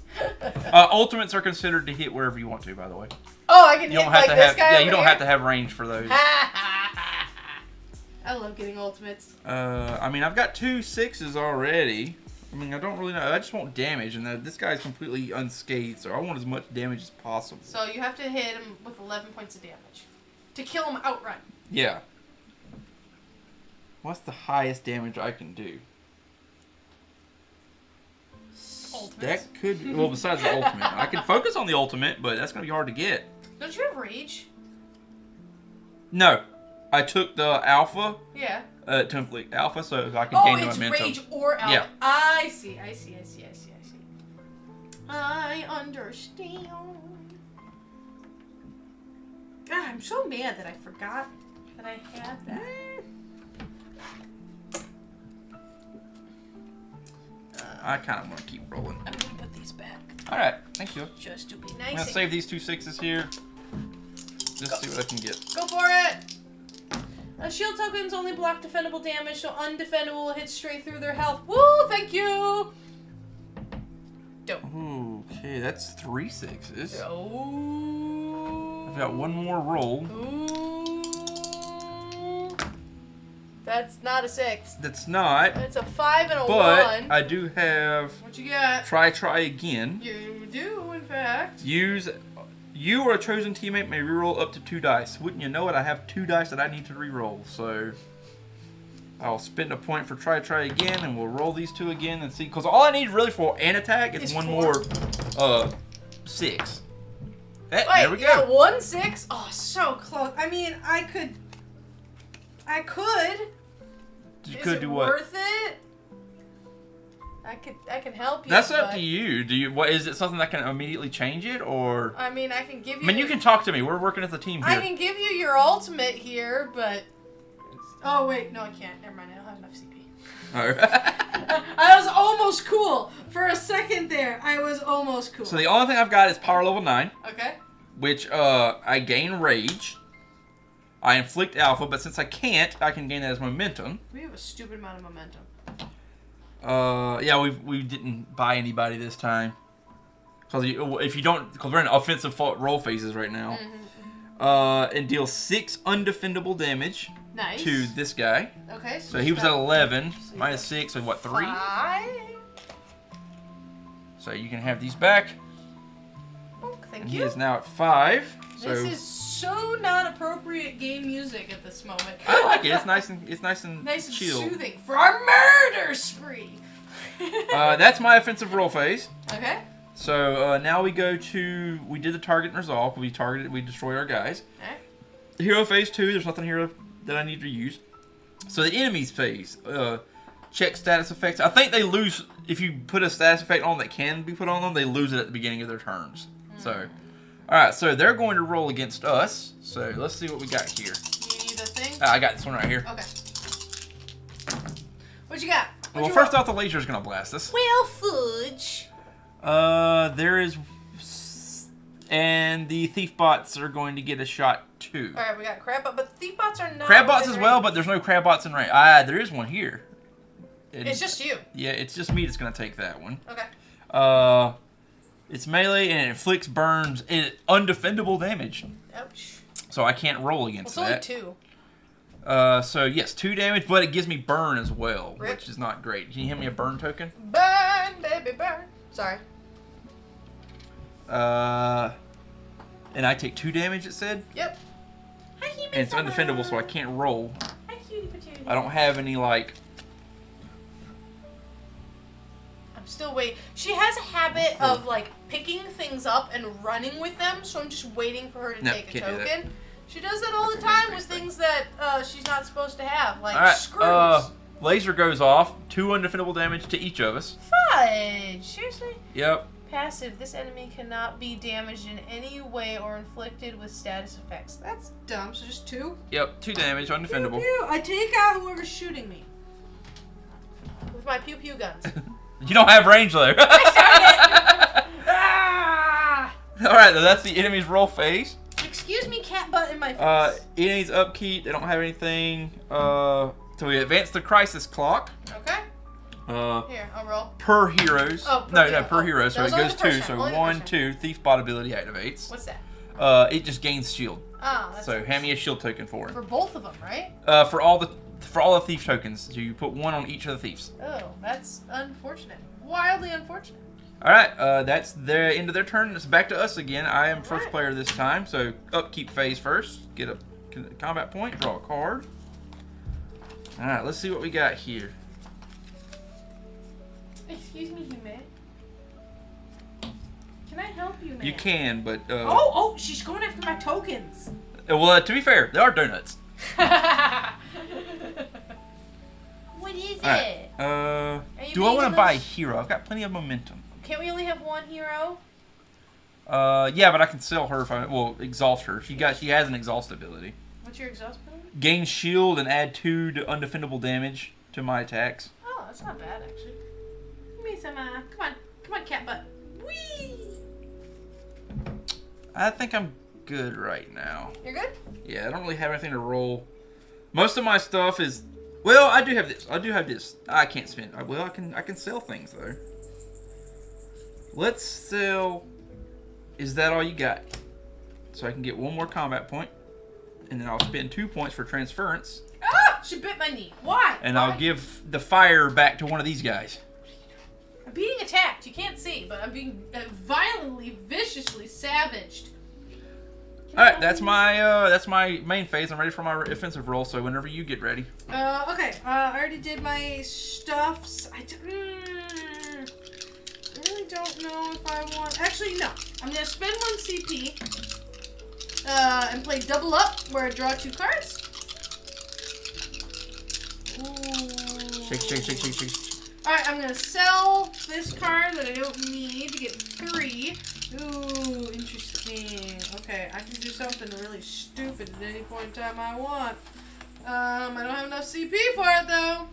Ultimates are considered to hit wherever you want to, by the way. Oh, I can hit like this guy. Yeah, you don't have to have range for those. I love getting ultimates. I mean, I've got 2 6s already. I mean, I don't really know. I just want damage, and this guy's completely unscathed, so I want as much damage as possible. So you have to hit him with 11 points of damage to kill him outright. Yeah. What's the highest damage I can do? Ultimates. That could, well, besides the ultimate. I can focus on the ultimate, but that's going to be hard to get. Don't you have rage? No. I took the alpha. Yeah. To inflict alpha, so I can gain the momentum. Oh, it's rage or alpha. Yeah. I see. I understand. God, I'm so mad that I forgot that I had that. I kind of want to keep rolling. I'm gonna put these back. Alright, thank you. Just to be I'm nice. going to save these 2 6s here. Just see what I can get. Go for it! Shield tokens only block defendable damage, so undefendable will hit straight through their health. Woo! Thank you! Dope. Okay, that's 3 6s. Oh. I've got 1 more roll. Ooh. That's not a 6. That's not. It's a 5 and a 1. But I do have. What you got? Try again. You do, in fact. You or a chosen teammate may reroll up to 2 dice. Wouldn't you know it? I have 2 dice that I need to reroll, so. I'll spend a point for try again, and we'll roll these two again and see. Because all I need really for an attack is one more 6. Wait, there we go. You got 1 6? Oh, so close. I mean, I could. You Is could it do what? worth it? I can help you. That's up to you. Do you? What is it? Something that can immediately change it, or? I mean, I can give you. I mean, you can talk to me. We're working as a team here. I can give you your ultimate here, but. Oh wait, no, I can't. Never mind. I don't have enough CP. Alright. I was almost cool for a second there. I was almost cool. So the only thing I've got is power level 9. Okay. Which I gain rage. I inflict alpha, but since I can't, I can gain that as momentum. We have a stupid amount of momentum. Yeah, we didn't buy anybody this time. Because if you don't, because we're in offensive roll phases right now. And deal 6 undefendable damage. Nice. To this guy. Okay. So he was at 11. Minus 6, so what, 3? 5. So you can have these back. Oh, thank and you. He is now at 5. So this is so not appropriate game music at this moment. I like it. It's nice and chill. And soothing for our murder spree. That's my offensive roll phase. Okay. So now we go to we did the target and resolve. We destroyed our guys. Okay. Hero phase 2. There's nothing here that I need to use. So the enemies phase. Check status effects. I think they lose if you put a status effect on that can be put on them. They lose it at the beginning of their turns. So, all right. So they're going to roll against us. So let's see what we got here. You need a thing. I got this one right here. Okay. What you got? Well, first off, the laser is going to blast us. Well, fudge. There is, and the thief bots are going to get a shot too. All right, we got crab bots, but thief bots are not. Crab bots as well, but there's no crab bots in range. There is one here. It's just you. Yeah, it's just me that's going to take that one. Okay. It's melee and it inflicts burns and undefendable damage. Ouch. So I can't roll against that. It's only 2. So yes, 2 damage, but it gives me burn as well, Rip. which is not great. Can you hand me a burn token? Burn, baby, burn. Sorry. And I take 2 damage, it said? Yep. And it's undefendable, so I can't roll. Hi, cutie patootie. I don't have any, like... I'm still waiting. She has a habit of, like, picking things up and running with them, so I'm just waiting for her to take a token. She does that all the time with things that she's not supposed to have, like screws. Laser goes off. 2 undefendable damage to each of us. Fudge! Seriously? Yep. Passive. This enemy cannot be damaged in any way or inflicted with status effects. That's dumb. So just 2? Yep, 2 damage, undefendable. Pew, pew. I take out whoever's shooting me. With my pew pew guns. You don't have range though. Ah! Alright, that's the enemy's roll phase. Excuse me, cat butt in my face. Enemies upkeep, they don't have anything. So we advance the crisis clock. Okay. Here, I'll roll. Per heroes. Oh, per hero. So it goes 2. So 1, 2. Thief bot ability activates. What's that? It just gains shield. Oh, that's so hand me a shield token for it. For both of them, right? For all the thief tokens. So you put 1 on each of the thieves. Oh, that's unfortunate. Wildly unfortunate. All right, that's the end of their turn. It's back to us again. I am first player this time. So upkeep phase first. Get a combat point. Draw a card. All right, let's see what we got here. Excuse me, Hime. Can I help you, man? You can, but... Oh, she's going after my tokens. Well, to be fair, they are donuts. What is right. it? Do I want to buy a hero? I've got plenty of momentum. Can't we only have 1 hero? Yeah, but I can sell her if I... Well, exhaust her. She has an exhaust ability. What's your exhaust ability? Gain shield and add 2 to undefendable damage to my attacks. Oh, that's not bad, actually. Hime-sama. Come on, cat butt. Whee! I think I'm good right now. You're good? Yeah, I don't really have anything to roll. Most of my stuff is... Well, I do have this. I can't spend... Well, I can sell things, though. Let's sell... Is that all you got? So I can get 1 more combat point. And then I'll spend 2 points for transference. Ah! She bit my knee. Why? And I'll give the fire back to one of these guys. I'm being attacked. You can't see, but I'm being violently, viciously savaged. All right, that's my main phase. I'm ready for my offensive roll. So whenever you get ready. Okay. I already did my stuffs. I really don't know if I want. Actually, no. I'm gonna spend 1 CP and play double up, where I draw 2 cards. Ooh. Shake. All right, I'm gonna sell this card that I don't need to get 3. Ooh, interesting. Okay, I can do something really stupid at any point in time I want. I don't have enough CP for it though.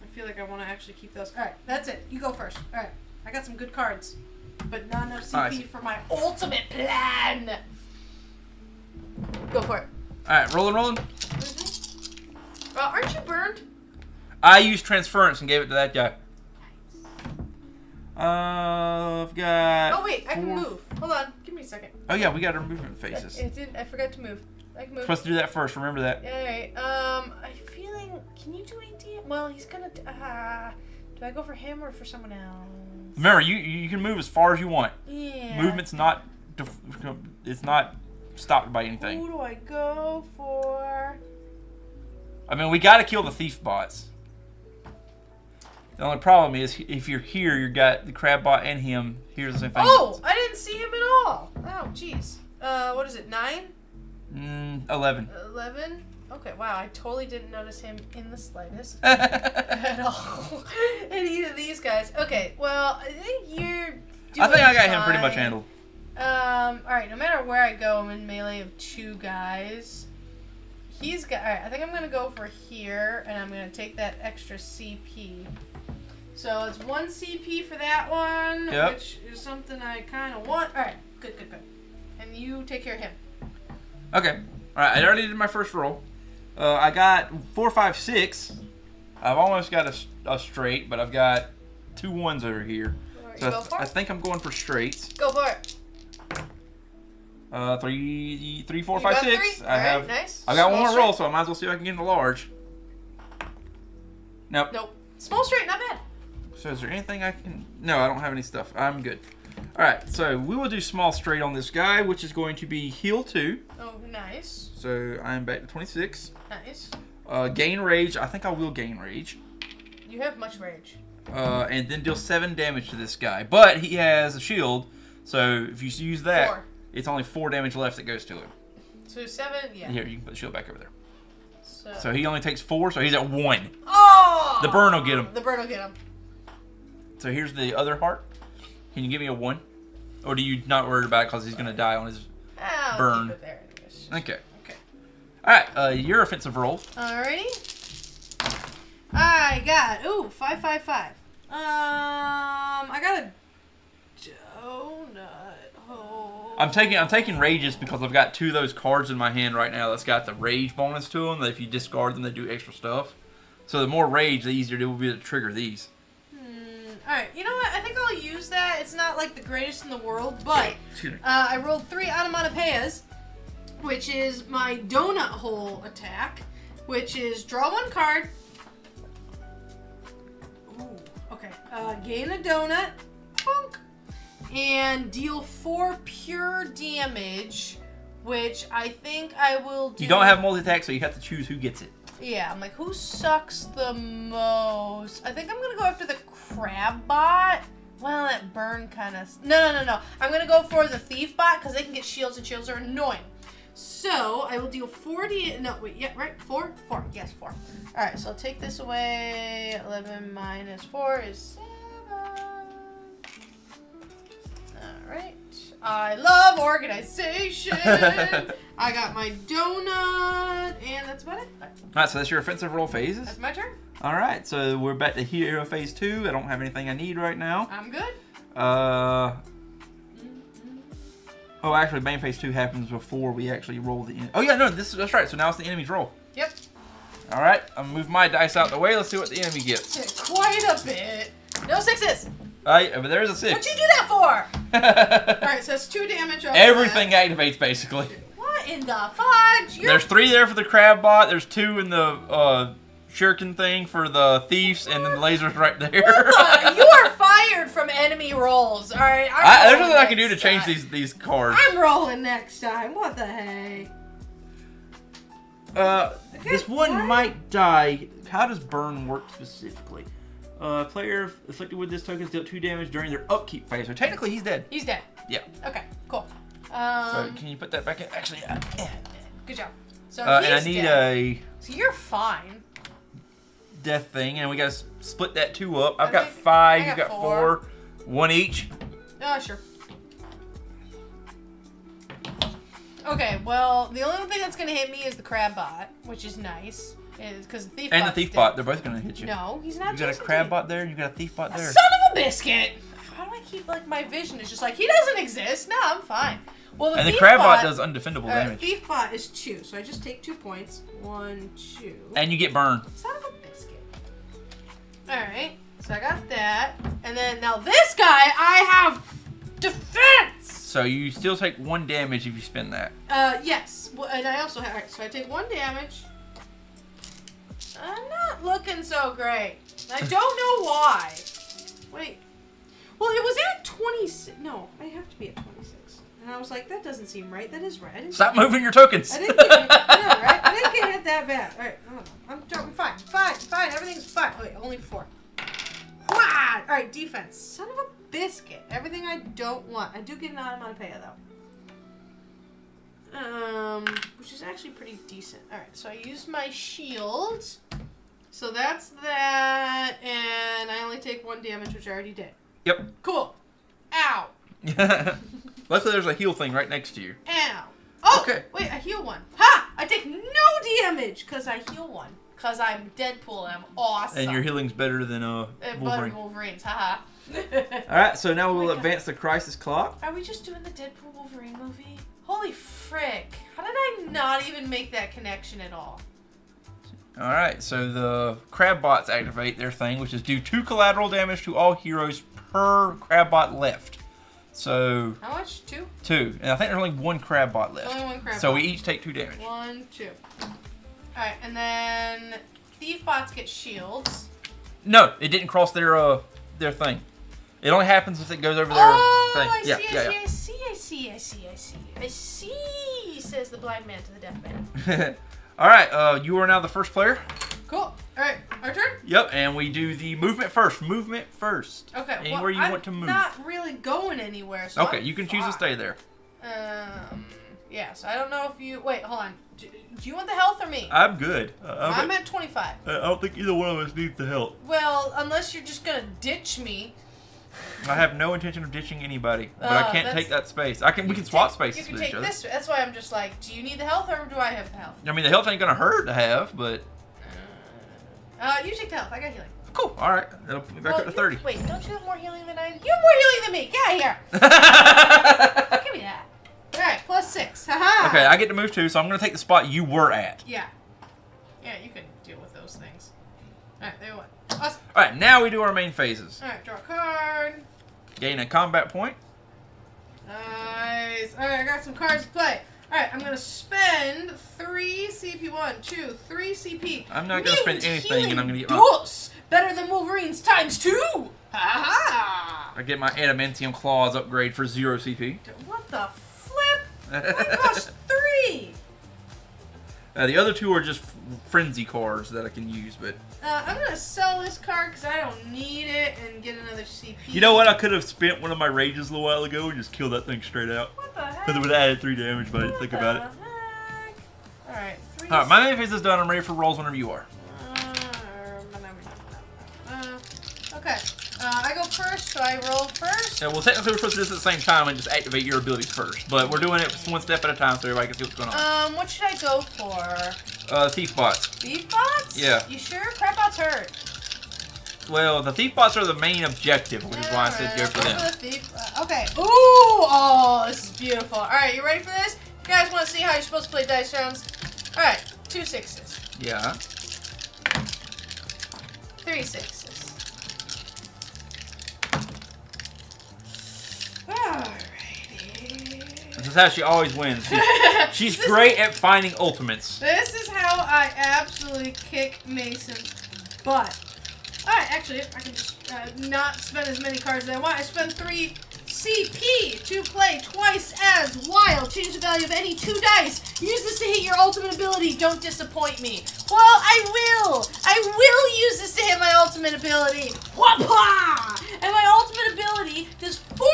I feel like I want to actually keep those. All right, that's it. You go first. All right, I got some good cards, but not enough CP for my ultimate plan. Go for it. All right, rolling. Mm-hmm. Aren't you burned? I used transference and gave it to that guy. I've got. Oh wait, I can move. Hold on, give me a second. Oh yeah, we got our movement phases. I forgot to move. I can move. Supposed to do that first. Remember that. All right. I'm feeling. Can you do AD? Well, he's gonna. Do I go for him or for someone else? Remember, you can move as far as you want. Yeah. Movement's not. It's not stopped by anything. Who do I go for? I mean, we got to kill the thief bots. The only problem is, if you're here, you got the crab bot and him. Here's the same thing. Oh, I didn't see him at all. Oh, jeez. What is it? 9? 11. 11? Okay, wow. I totally didn't notice him in the slightest at all. Any of these guys. Okay, well, I think you're doing I think I got him fine. pretty much handled. Alright, no matter where I go, I'm in melee of 2 guys. He's got. Alright, I think I'm gonna go for here, and I'm gonna take that extra CP. So it's 1 CP for that one, which is something I kind of want. Alright, good. And you take care of him. Okay. Alright, I already did my first roll. I got 4, 5, 6. I've almost got a straight, but I've got 2 1s over here. Right, So I think I'm going for straights. Go for it. 3, 4, You 5, got 6. 3? I have. Alright, nice. I got Small 1 more straight. roll, so I might as well see if I can get into large. Nope. Small straight, not bad. So is there anything I can... No, I don't have any stuff. I'm good. Alright, so we will do small straight on this guy, which is going to be heal 2. Oh, nice. So I'm back to 26. Nice. Gain rage. I think I will gain rage. You have much rage. And then deal 7 damage to this guy. But he has a shield, so if you use that, 4. it's only 4 damage left that goes to him. So 7, yeah. Here, you can put the shield back over there. So, So he only takes 4, so he's at 1. oh! The burn will get him. The burn will get him. So here's the other heart. Can you give me a 1? Or do you not worry about it because he's going to die on his I'll burn? keep it there anyways. Okay. Okay. Alright, your offensive roll. Alrighty. I got 5, 5, 5. I got a donut. Oh. I'm taking rages because I've got 2 of those cards in my hand right now that's got the rage bonus to them. That if you discard them, they do extra stuff. So the more rage, the easier it will be to trigger these. Alright, you know what? I think I'll use that. It's not like the greatest in the world, but I rolled 3 onomatopoeias, which is my donut hole attack, which is draw 1 card. Ooh, okay. Gain a donut. Bonk. And deal 4 pure damage, which I think I will do. You don't have multi-attack, so you have to choose who gets it. Yeah, I'm like, who sucks the most? I think I'm gonna go after the crab bot. Well, that burn kind of... No. I'm gonna go for the thief bot, because they can get shields, and shields are annoying. So, I will deal 40... No, wait, yeah, right? 4? 4. Yes, 4. Alright, so I'll take this away. 11 minus 4 is 7. Alright. I love organization. I got my donut, and that's about it. Alright, so that's your offensive roll phases. That's my turn. Alright, so we're back to hero phase 2. I don't have anything I need right now. I'm good. Oh, actually, main phase 2 happens before we actually roll the... Oh, yeah, no, that's right. So now it's the enemy's roll. Yep. Alright, I'm going to move my dice out the way. Let's see what the enemy gets. Quite a bit. No 6s. But there's a 6. What'd you do that for? Alright, so that's 2 damage off Everything activates, basically. What in the fudge? There's 3 there for the crab bot. There's 2 in the... shuriken thing for the thieves, and then the laser's right there. You are 5 tired from enemy rolls. All right. There's nothing I can do to change these cards. I'm rolling next time. What the heck? This one might die. How does burn work specifically? Player afflicted with this token is dealt 2 damage during their upkeep phase. So technically, he's dead. He's dead. Yeah. Okay. Cool. So can you put that back in? Actually, good job. So and I need a. So you're fine. Death thing, and we gotta split that 2 up. I've got 5. You've got 4. 1 each. Sure. Okay, well, the only thing that's gonna hit me is the crab bot, which is nice. Is because the thief and the thief bot, they're both gonna hit you. No, he's not. You got a crab bot there, and you got a thief bot there. Son of a biscuit! How do I keep my vision? It's just like he doesn't exist. No, I'm fine. Well, the crab bot does undefendable damage. Thief bot is 2, so I just take 2 points. 1, 2. And you get burned. Son of a biscuit. All right, so I got that, and then now this guy, I have defense. So you still take 1 damage if you spend that. Yes. Well, and I also have. All right, so I take 1 damage. I'm not looking so great. I don't know why. Wait. Well, it was at 26. No, I have to be at 26. And I was like, that doesn't seem right. That is right. Stop moving your tokens. I didn't get hit. I know, right? I didn't get hit that bad. All right. I'm fine. Fine. Everything's fine. Wait, only 4. All right, defense. Son of a biscuit. Everything I don't want. I do get an onomatopoeia, though. Which is actually pretty decent. All right, so I used my shield. So that's that, and I only take 1 damage, which I already did. Yep. Cool. Ow. Luckily, there's a heal thing right next to you. Ow. Oh, okay. Wait, I heal 1. Ha! I take no damage because I heal 1. Because I'm Deadpool and I'm awesome. And your healing's better than Wolverine. Wolverine's, haha. Alright, so now we'll advance the crisis clock. Are we just doing the Deadpool Wolverine movie? Holy frick. How did I not even make that connection at all? Alright, so the crab bots activate their thing, which is do 2 collateral damage to all heroes per crab bot left. So... How much? 2? 2. And I think there's only 1 crab bot left. Only 1 crab bot. So we each take 2 damage. 1, 2. Alright, and then thief bots get shields. No, it didn't cross their thing. It only happens if it goes over their thing. I see, says the blind man to the deaf man. Alright, you are now the first player. Cool. Alright, our turn? Yep, and we do the movement first. Movement first. Okay, Anywhere you want to move. I'm not really going anywhere, so okay, you can choose to stay there. Yeah, so I don't know if you... Wait, hold on. Do you want the health or me? I'm good. I'm at 25. I don't think either one of us needs the help. Well, unless you're just going to ditch me. I have no intention of ditching anybody, but I can't take that space. We can swap spaces with each other. This. That's why I'm just like, do you need the health or do I have the health? I mean, the health ain't gonna hurt to have, but... You take the health. I got healing. Cool. All right. That'll put me back up to 30. Wait, don't you have more healing than I do? You have more healing than me. Get out of here. Give me that. All right, +6. Haha. Okay, I get to move too, so I'm gonna take the spot you were at. Yeah. Yeah, you can deal with those things. All right, there you go. Awesome. All right, now we do our main phases. All right, draw a card. Gain a combat point. Nice. All right, I got some cards to play. All right, I'm gonna spend 3 CP. 1, 2, 3 CP. I'm not gonna spend anything, and I'm gonna get better than Wolverine's ×2. Ha ha! I get my adamantium claws upgrade for 0 CP. What the flip? That costs 3. The other 2 are just frenzy cards that I can use, but... I'm going to sell this card because I don't need it and get another CP. You know what? I could have spent one of my rages a little while ago and just killed that thing straight out. What the heck? Because it would have added 3 damage, but I didn't think about it. Alright, Alright, my main phase is done. I'm ready for rolls whenever you are. Okay. I go first, so I roll first. Yeah, well, technically we're supposed to do this at the same time and just activate your abilities first. But we're doing it 1 step at a time so everybody can see what's going on. What should I go for? Thief bots. Thief bots? Yeah. You sure? Crab bots hurt. Well, the thief bots are the main objective, which is why I said go for them. Okay. Ooh! Oh, this is beautiful. Alright, you ready for this? You guys want to see how you're supposed to play dice rounds? Alright, 2 6s. Yeah. 3 6s. Alrighty. This is how she always wins. She's great at finding ultimates. This is how I absolutely kick Mason's butt. Alright, actually, I can just not spend as many cards as I want. I spend 3 CP to play twice as wild. Change the value of any 2 dice. Use this to hit your ultimate ability. Don't disappoint me. Well, I will. I will use this to hit my ultimate ability. Whapa! And my ultimate ability does 14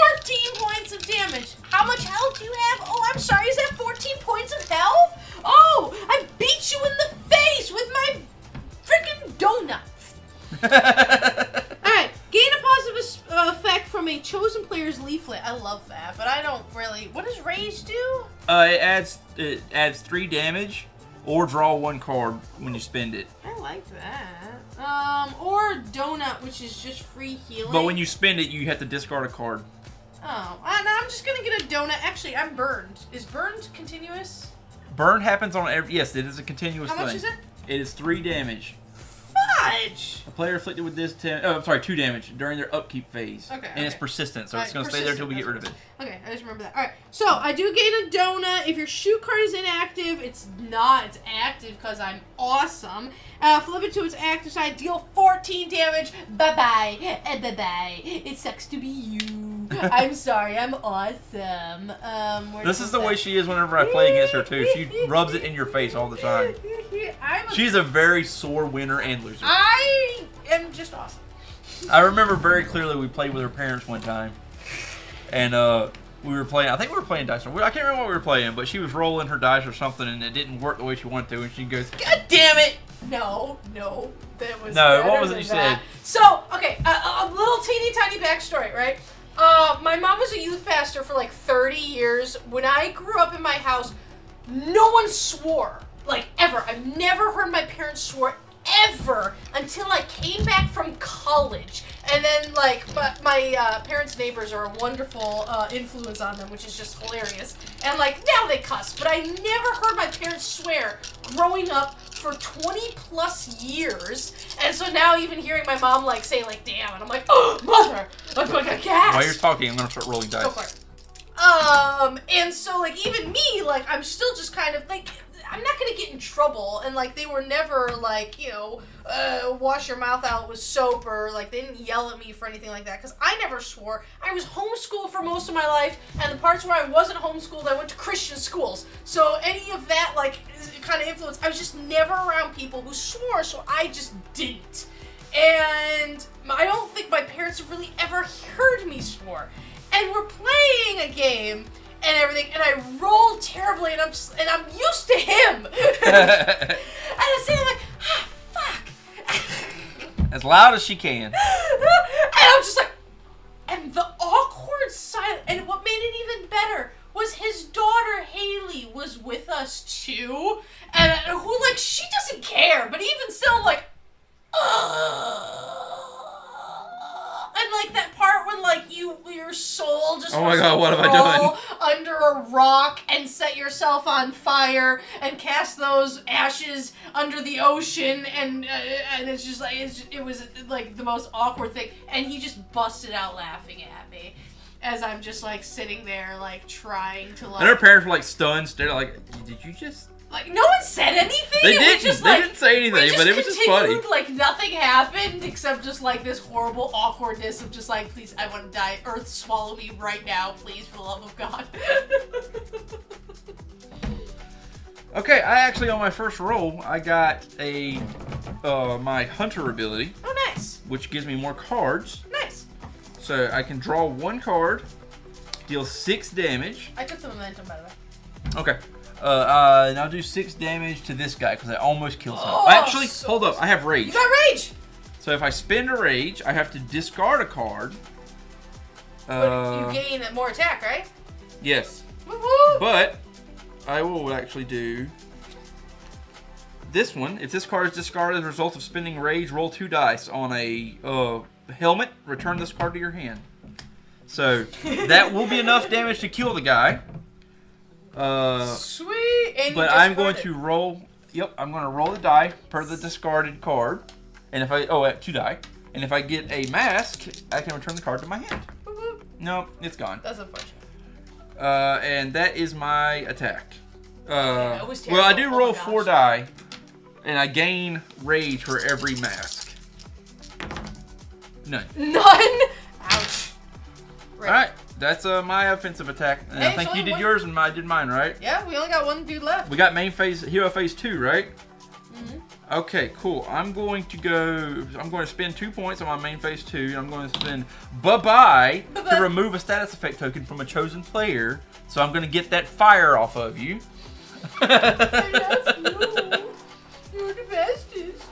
points of damage. How much health do you have? Oh, I'm sorry. Is that 14 points of health? Oh, I beat you in the face with my freaking donuts. Alright, gain a positive effect from a chosen player's leaflet. I love that, but I don't really... What does rage do? It adds 3 damage, or draw 1 card when you spend it. I like that. Or donut, which is just free healing. But when you spend it, you have to discard a card. Oh, no, I'm just gonna get a donut. Actually, I'm burned. Is burned continuous? Burn happens on every... Yes, it is a continuous thing. How much is it? It is 3 damage. Fudge! A player afflicted with this 2 damage during their upkeep phase. Okay. And it's persistent, so it's going to stay there until we get rid of it. Okay, I just remember that. Alright, so I do gain a donut. If your shoot card is inactive, it's not. It's active because I'm awesome. Flip it to its active side, deal 14 damage. Bye-bye. Bye-bye. It sucks to be you. I'm sorry, I'm awesome. This is the way she is whenever I play against her, too. She rubs it in your face all the time. She's a very sore winner and loser. I am just awesome. I remember very clearly we played with her parents one time. And we were playing, I think we were playing dice. I can't remember what we were playing, but she was rolling her dice or something and it didn't work the way she wanted to. And she goes, "God damn it!" No, that was no. What was it you said? So, okay, a little teeny tiny backstory, right? My mom was a youth pastor for like 30 years. When I grew up in my house, no one swore, like ever. I've never heard my parents swear ever until I came back from college. And then, like, my parents' neighbors are a wonderful influence on them, which is just hilarious. And, like, now they cuss, but I never heard my parents swear growing up for 20 plus years. And so now even hearing my mom, like, say, like, damn, and I'm like, oh, mother, I'm like a gas. While you're talking, I'm going to start rolling dice. Go for it. And so, like, even me, like, I'm still just kind of, like, I'm not gonna get in trouble, and, like, they were never, like, you know, wash your mouth out with soap, or, like, they didn't yell at me for anything like that, because I never swore. I was homeschooled for most of my life, and the parts where I wasn't homeschooled, I went to Christian schools. So any of that, like, kind of influence, I was just never around people who swore, so I just didn't. And I don't think my parents have really ever heard me swear. And we're playing a game and everything, and I rolled terribly, and I'm used to him. And I'm saying, like, ah, fuck. As loud as she can. And I'm just like, and the awkward silence, and what made it even better was his daughter Haley was with us too, and who, like, she doesn't care, but even still, like, and, like, that part when, like, your soul just oh my god, what have I done? Under a rock and set yourself on fire and cast those ashes under the ocean, and it's just like, it was like the most awkward thing, and he just busted out laughing at me as I'm just, like, sitting there, like, trying to, like... And her parents were, like, stunned, staring, like, did you just... Like, no one said anything. They didn't. Just, they like, didn't say anything, but it was just funny. Like, nothing happened except just, like, this horrible awkwardness of just, like, please, I want to die. Earth, swallow me right now, please, for the love of God. Okay, I actually, on my first roll, I got my hunter ability. Oh, nice. Which gives me more cards. Nice. So I can draw 1 card, deal 6 damage. I took the momentum, by the way. Okay. And I'll do 6 damage to this guy because I almost killed him. Oh, actually, so hold up. I have rage. You got rage! So if I spend a rage, I have to discard a card. But you gain more attack, right? Yes. Woo-hoo! But I will actually do this one. If this card is discarded as a result of spending rage, roll 2 dice on a helmet. Return this card to your hand. So that will be enough damage to kill the guy. Sweet. And but I'm going to roll. Yep, I'm going to roll the die per the discarded card. And if I 2 die. And if I get a mask, I can return the card to my hand. Woo-hoo. No, it's gone. That's unfortunate. And that is my attack. Yeah, well, I do roll 4 die, and I gain rage for every mask. None. None? Ouch. Right. Alright, that's my offensive attack. And I think you did yours and I did mine, right? Yeah, we only got one dude left. We got main phase, hero phase 2, right? Mm-hmm. Okay, cool. I'm going to spend 2 points on my main phase 2, and I'm going to spend bye-bye to remove a status effect token from a chosen player. So I'm going to get that fire off of you. I love you. You're the bestest.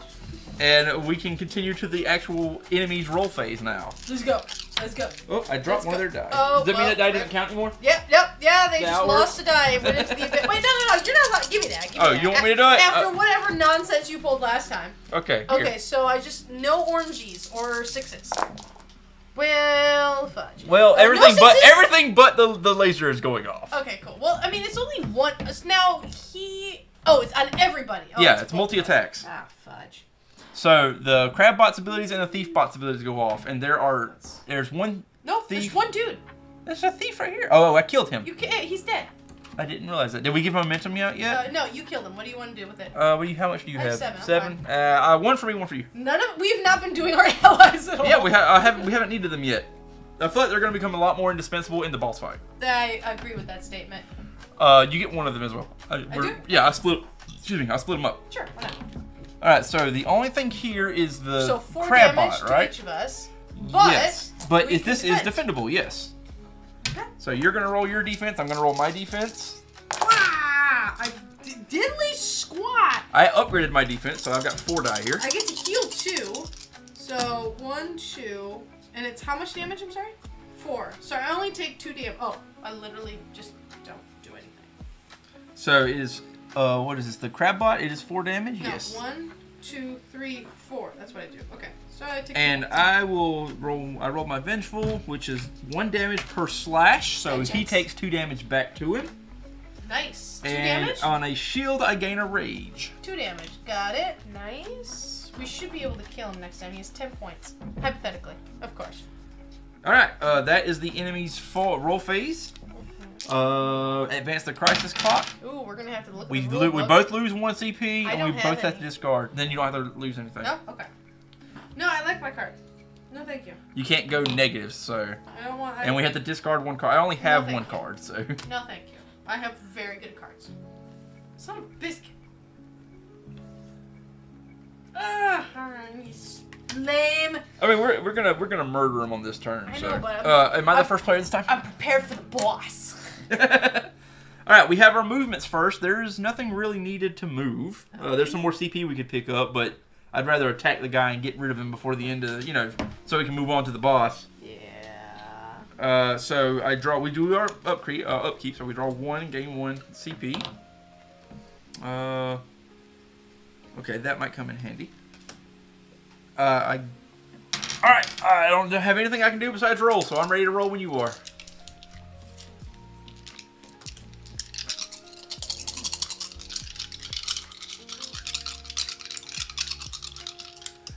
And we can continue to the actual enemy's roll phase now. Let's go. Let's go. Oh, I dropped one of their die. Oh, Does that mean that die didn't count anymore? Yep. Yeah, they just lost a die and went into the event. Wait, no, you're not allowed. Give me that. Oh, you want me to do it? After whatever nonsense you pulled last time. Okay. Okay, so I just, no orangies or 6s. Well, fudge. Well, everything but the laser is going off. Okay, cool. Well, I mean, it's only one. Now, it's on everybody. Oh, yeah, it's multi-attacks. Ah, fudge. So, the Crab Bot's abilities and the Thief Bot's abilities go off, and there's one No, there's one dude. There's a thief right here. Oh, I killed him. He's dead. I didn't realize that. Did we give him momentum yet? No, you killed him. What do you want to do with it? How much do you have? 7. One for me, one for you. We've not been doing our allies at all. Yeah, we haven't needed them yet. I feel like they're going to become a lot more indispensable in the boss fight. I agree with that statement. You get one of them as well. I do? Yeah, I split them up. Sure, why not? Alright, so the only thing here is the So 4 Crab damage Bot, right? to each of us. But yes, but we this is defendable, yes. Okay. So you're going to roll your defense, I'm going to roll my defense. I diddly squat. I upgraded my defense, so I've got 4 die here. I get to heal 2. So 1, 2, and it's how much damage? I'm sorry. 4. Sorry, I only take 2 damage. Oh, I literally just don't do anything. So it is what is this? The Crab Bot? It is 4 damage. No, yes. 1, 2, 3, 4. That's what I do. Okay. So I take. And I will roll. I roll my Vengeful, which is 1 damage per slash. So he takes 2 damage back to him. Nice. 2 and damage? On a shield, I gain a rage. 2 damage. Got it. Nice. We should be able to kill him next time. He has 10 points. Hypothetically. Of course. Alright, that is the enemy's roll phase. Advance the crisis clock. Ooh, we're going to have to look at We the rule book. both lose 1 CP, I and don't we have both have to any. discard. Then you don't have to lose anything. No? Okay. No, I like my cards. No, thank you. You can't go negative, so... I don't want... And we have to discard 1 card. I only have thank 1 you. card, so... No, thank you. I have very good cards. Son of a biscuit. He's lame. I mean, we're gonna murder him on this turn. I so. know, but am I the first player this time? I'm prepared for the boss. All right, we have our movements first. There's nothing really needed to move. There's some more CP we could pick up, but I'd rather attack the guy and get rid of him before the end of so we can move on to the boss. Yeah. So we do our upkeep. So we draw 1 and gain 1 CP. Okay, that might come in handy. Alright, I don't have anything I can do besides roll, so I'm ready to roll when you are.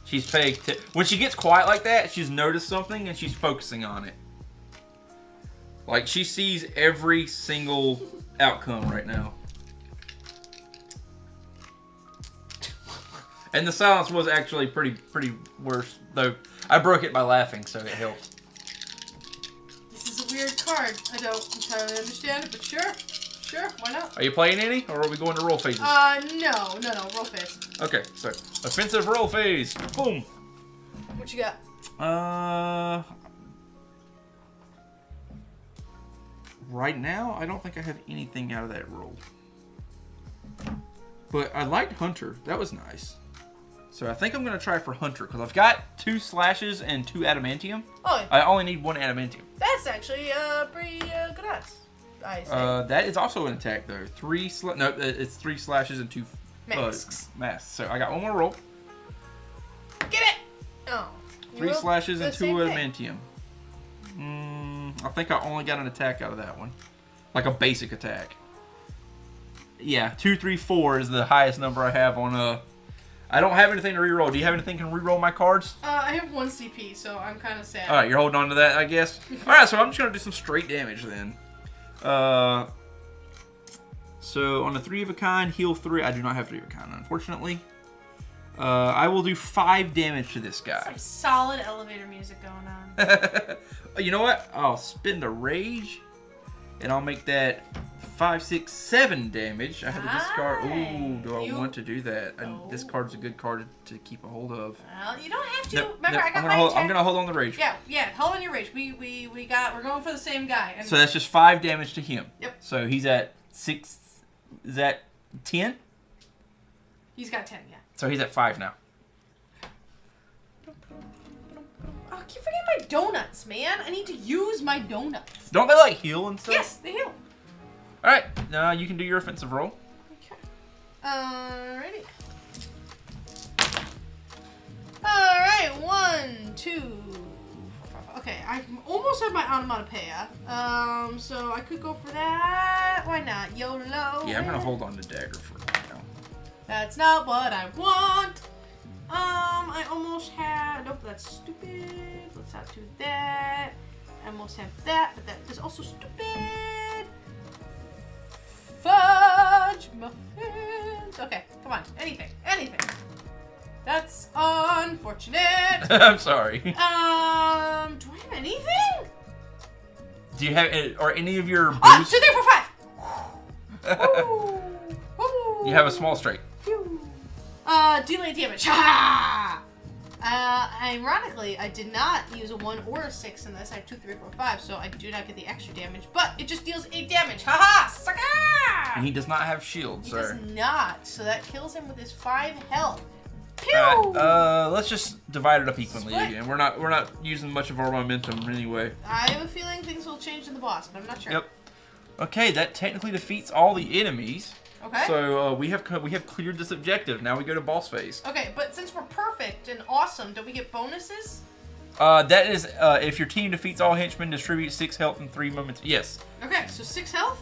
She's paying when she gets quiet like that, she's noticed something and she's focusing on it. Like, she sees every single outcome right now. And the silence was actually pretty worse, though I broke it by laughing, so it helped. This is a weird card. I don't entirely understand it, but sure, why not? Are you playing any, or are we going to roll phases? No, roll phase. Okay, so offensive roll phase. Boom. What you got? Right now, I don't think I have anything out of that roll. But I liked Hunter. That was nice. So I think I'm going to try for Hunter, because I've got 2 slashes and 2 adamantium. Oh, I only need 1 adamantium. that's actually pretty good odds. I say. That is also an attack, though. It's 3 slashes and 2 Masks. masks. So I got 1 more roll. Get it! Oh. 3 slashes and 2 same thing. adamantium. I think I only got an attack out of that one. Like a basic attack. Yeah, 2, 3, 4 is the highest number I have on I don't have anything to reroll. Do you have anything that can reroll my cards? I have 1 CP, so I'm kind of sad. Alright, you're holding on to that, I guess? Alright, so I'm just going to do some straight damage then. So on a 3 of a kind, heal 3. I do not have 3 of a kind, unfortunately. I will do 5 damage to this guy. Some solid elevator music going on. You know what? I'll spend a rage, and I'll make that 5, 6, 7 damage. I have to discard. Ooh, do I want to do that? And this card's a good card to keep a hold of. Well, you don't have to. Nope, Remember, nope, I got my attack. I'm gonna hold on the rage. Yeah, hold on your rage. We're going for the same guy. And so that's just 5 damage to him. Yep. So he's at 6. Is that 10? He's got 10, yeah. So he's at 5 now. Oh, I keep forgetting my donuts, man. I need to use my donuts. Don't they like heal and stuff? Yes, they heal. All right, now you can do your offensive roll. Okay. Alrighty. Alright, 1, 2, 4, 5. Okay, I almost have my onomatopoeia. So I could go for that. Why not? YOLO. Yeah, I'm gonna hold on to dagger for now. That's not what I want. I almost had. Nope, that's stupid. Let's not do that. I almost have that, but that is also stupid. Fudge muffins. Okay, come on. Anything. That's unfortunate. I'm sorry. Do I have anything? Do you have, or any of your boosts? Oh, 2, 3, 4, 5. Ooh. Ooh. You have a small strike. Delay damage. Ha! Ironically, I did not use a 1 or a 6 in this. I have 2, 3, 4, 5, so I do not get the extra damage. But it just deals 8 damage. Haha! Sucker! And he does not have shield, sir. He does not. So that kills him with his 5 health. Pew! Alright, let's just divide it up equally Split. again. We're not using much of our momentum anyway. I have a feeling things will change in the boss, but I'm not sure. Yep. Okay, that technically defeats all the enemies. Okay. So we have cleared this objective. Now we go to boss phase. Okay, but since we're perfect and awesome, do we get bonuses? That is if your team defeats all henchmen, distribute 6 health and 3 momentum. Yes. Okay, so 6 health?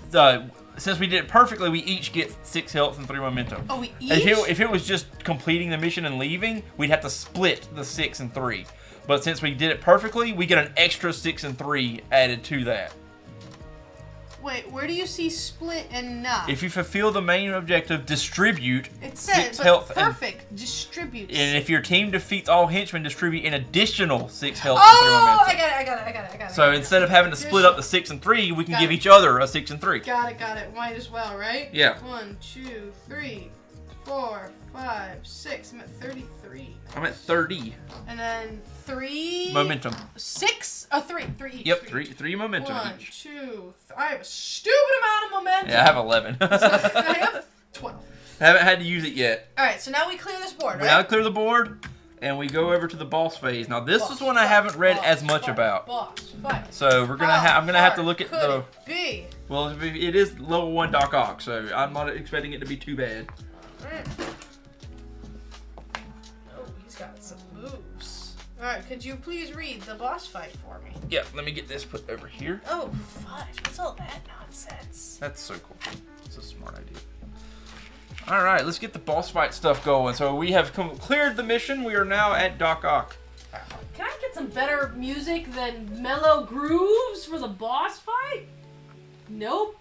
Since we did it perfectly, we each get 6 health and 3 momentum. Oh, we each? If it was just completing the mission and leaving, we'd have to split the 6 and 3. But since we did it perfectly, we get an extra 6 and 3 added to that. Wait, where do you see split and not? If you fulfill the main objective, distribute it says 6 health perfect distributes. And if your team defeats all henchmen, distribute an additional 6 health and 3 momentum. I got it. So instead of having to split up the 6 and 3, we can give each other a 6 and 3. Got it. Might as well, right? Yeah. 1, 2, 3, 4, 5, 6. I'm at 33. I'm at 30. And then 3 momentum. 6? Oh, 3 each. Yep, 3 momentum 1, each. 2, I have a stupid amount of momentum. Yeah, I have 11. I have 12. Haven't had to use it yet. Alright, so now we clear this board, right? Now we clear the board, and we go over to the boss phase. Now this is one I haven't read as much about. Boss fight. So we're gonna I'm gonna have to look at the. Be? Well, it is level 1 Doc Ock, so I'm not expecting it to be too bad. Oh, he's got some moves. Alright, could you please read the boss fight for me? Yeah, let me get this put over here. Oh, fudge. What's all that nonsense? That's so cool. It's a smart idea. Alright, let's get the boss fight stuff going. So we have cleared the mission. We are now at Doc Ock. Can I get some better music than mellow grooves for the boss fight? Nope.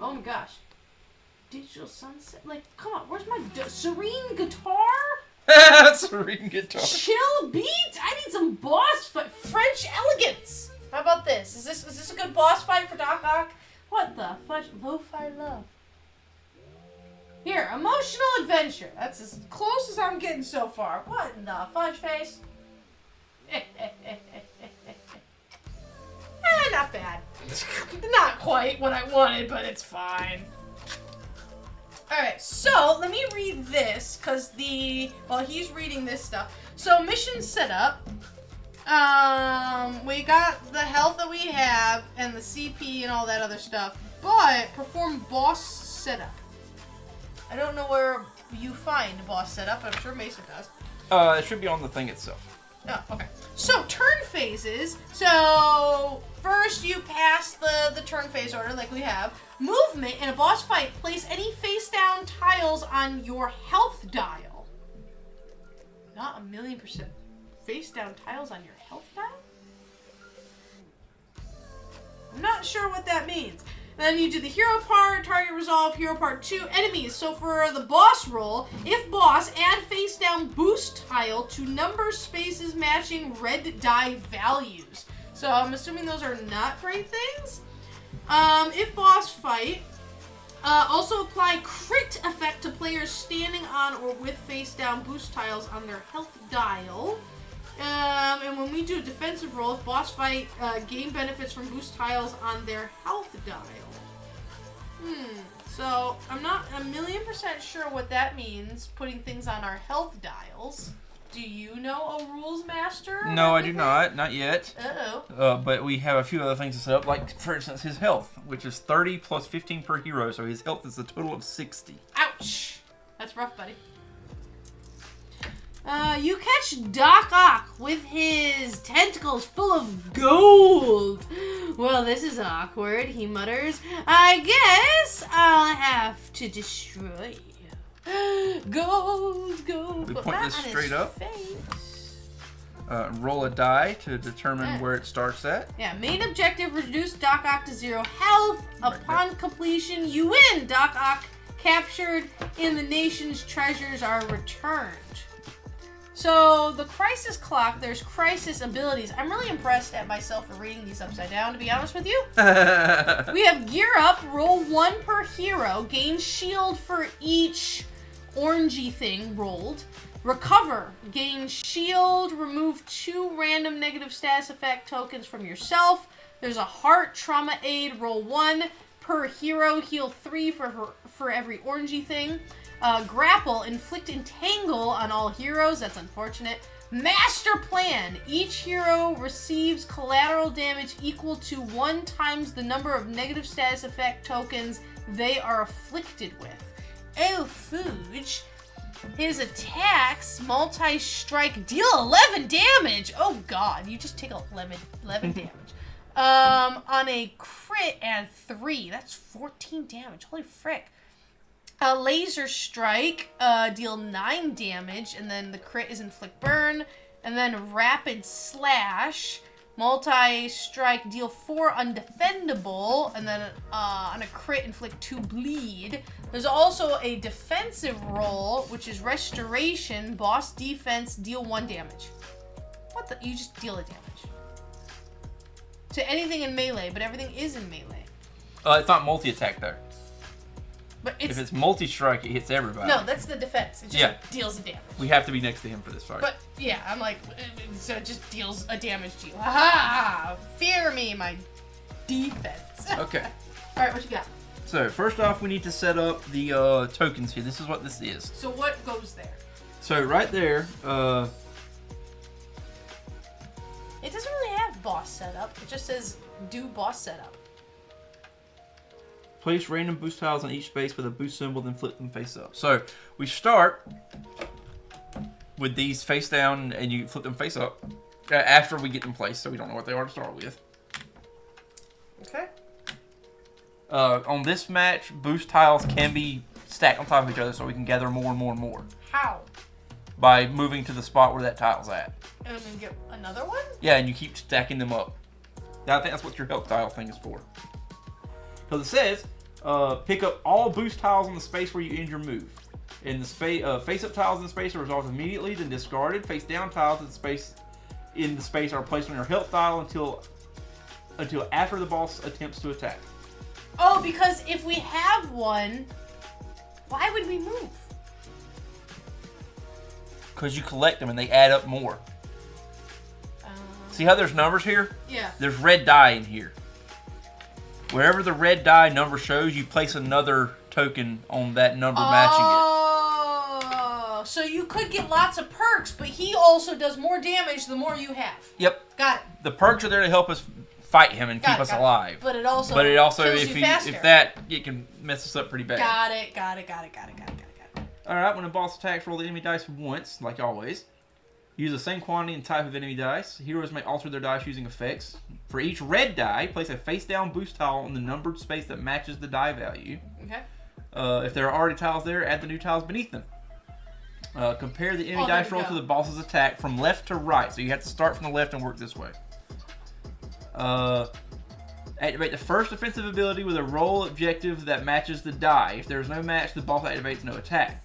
Oh my gosh. Digital sunset. Like, come on. Where's my serene guitar? Serene guitar. Chill beats. I need some boss fight. French elegance. How about this? Is this a good boss fight for Doc Ock? What the fudge? Lo-fi love. Here, emotional adventure. That's as close as I'm getting so far. What in the fudge face? Not bad. Not quite what I wanted, but it's fine. Alright, so let me read this, because while he's reading this stuff. So, mission setup. We got the health that we have, and the CP and all that other stuff. But, perform boss setup. I don't know where you find boss setup, but I'm sure Mason does. It should be on the thing itself. Oh, okay. So, turn phases. So, first you pass the turn phase order like we have. Movement in a boss fight, place any face down tiles on your health dial. Not 1,000,000%. Face down tiles on your health dial? I'm not sure what that means. Then you do the hero part, target resolve, hero part 2, enemies. So for the boss roll, if boss, add face down boost tile to number spaces matching red die values. So I'm assuming those are not great things. If boss fight, also apply crit effect to players standing on or with face down boost tiles on their health dial. And when we do a defensive roll, if boss fight, gain benefits from boost tiles on their health dial. So I'm not 1,000,000% sure what that means, putting things on our health dials. Do you know a rules master? No, I do not yet. Uh-oh. But we have a few other things to set up, like, for instance, his health, which is 30 plus 15 per hero, so his health is a total of 60. Ouch! That's rough, buddy. You catch Doc Ock with his tentacles full of gold. Well, this is awkward, he mutters. I guess I'll have to destroy you. Gold. We point this straight up. Roll a die to determine where it starts at. Yeah, main objective, reduce Doc Ock to 0 health. Upon completion, you win. Doc Ock captured and the nation's treasures are returned. So, the crisis clock, there's crisis abilities. I'm really impressed at myself for reading these upside down, to be honest with you. We have gear up, roll 1 per hero, gain shield for each orangey thing rolled. Recover, gain shield, remove 2 random negative status effect tokens from yourself. There's a heart trauma aid, roll 1 per hero, heal 3 for every orangey thing. Grapple, inflict entangle on all heroes. That's unfortunate. Master plan. Each hero receives collateral damage equal to 1 times the number of negative status effect tokens they are afflicted with. Oh, Fooge. His attacks, multi-strike, deal 11 damage. Oh, God. You just take 11 damage. On a crit, add 3. That's 14 damage. Holy frick. A laser strike, deal 9 damage, and then the crit is inflict burn. And then rapid slash, multi-strike, deal 4 undefendable, and then on a crit inflict 2 bleed. There's also a defensive roll, which is restoration, boss defense, deal 1 damage. What the? You just deal a damage. To anything in melee, but everything is in melee. It's not multi-attack though. But if it's multi-strike, it hits everybody. No, that's the defense. It just deals a damage. We have to be next to him for this fight. But, yeah, I'm like, so it just deals a damage to you. Ha! Fear me, my defense. Okay. Alright, what you got? So, first off, we need to set up the tokens here. This is what this is. So what goes there? So, right there, it doesn't really have boss setup. It just says, do boss setup. Place random boost tiles on each space with a boost symbol, then flip them face up. So we start with these face down, and you flip them face up after we get them placed, so we don't know what they are to start with. Okay. On this match, boost tiles can be stacked on top of each other, so we can gather more and more and more. How? By moving to the spot where that tile's at. And then get another one? Yeah, and you keep stacking them up. I think that's what your health tile thing is for. Because it says, pick up all boost tiles on the space where you end your move. In the face-up tiles in the space are resolved immediately, then discarded. Face-down tiles in the space are placed on your health tile until after the boss attempts to attack. Oh, because if we have one, why would we move? Because you collect them and they add up more. See how there's numbers here? Yeah. There's red die in here. Wherever the red die number shows, you place another token on that number matching it. Oh, so you could get lots of perks, but he also does more damage the more you have. Yep. Got it. The perks are there to help us fight him and keep us alive. But it also kills you faster. It can mess us up pretty bad. Got it. Alright, when a boss attacks, roll the enemy dice once, like always. Use the same quantity and type of enemy dice. Heroes may alter their dice using effects. For each red die, place a face-down boost tile on the numbered space that matches the die value. Okay. If there are already tiles there, add the new tiles beneath them. Compare the enemy dice roll to the boss's attack from left to right. So you have to start from the left and work this way. Activate the first offensive ability with a roll objective that matches the die. If there is no match, the boss activates no attack.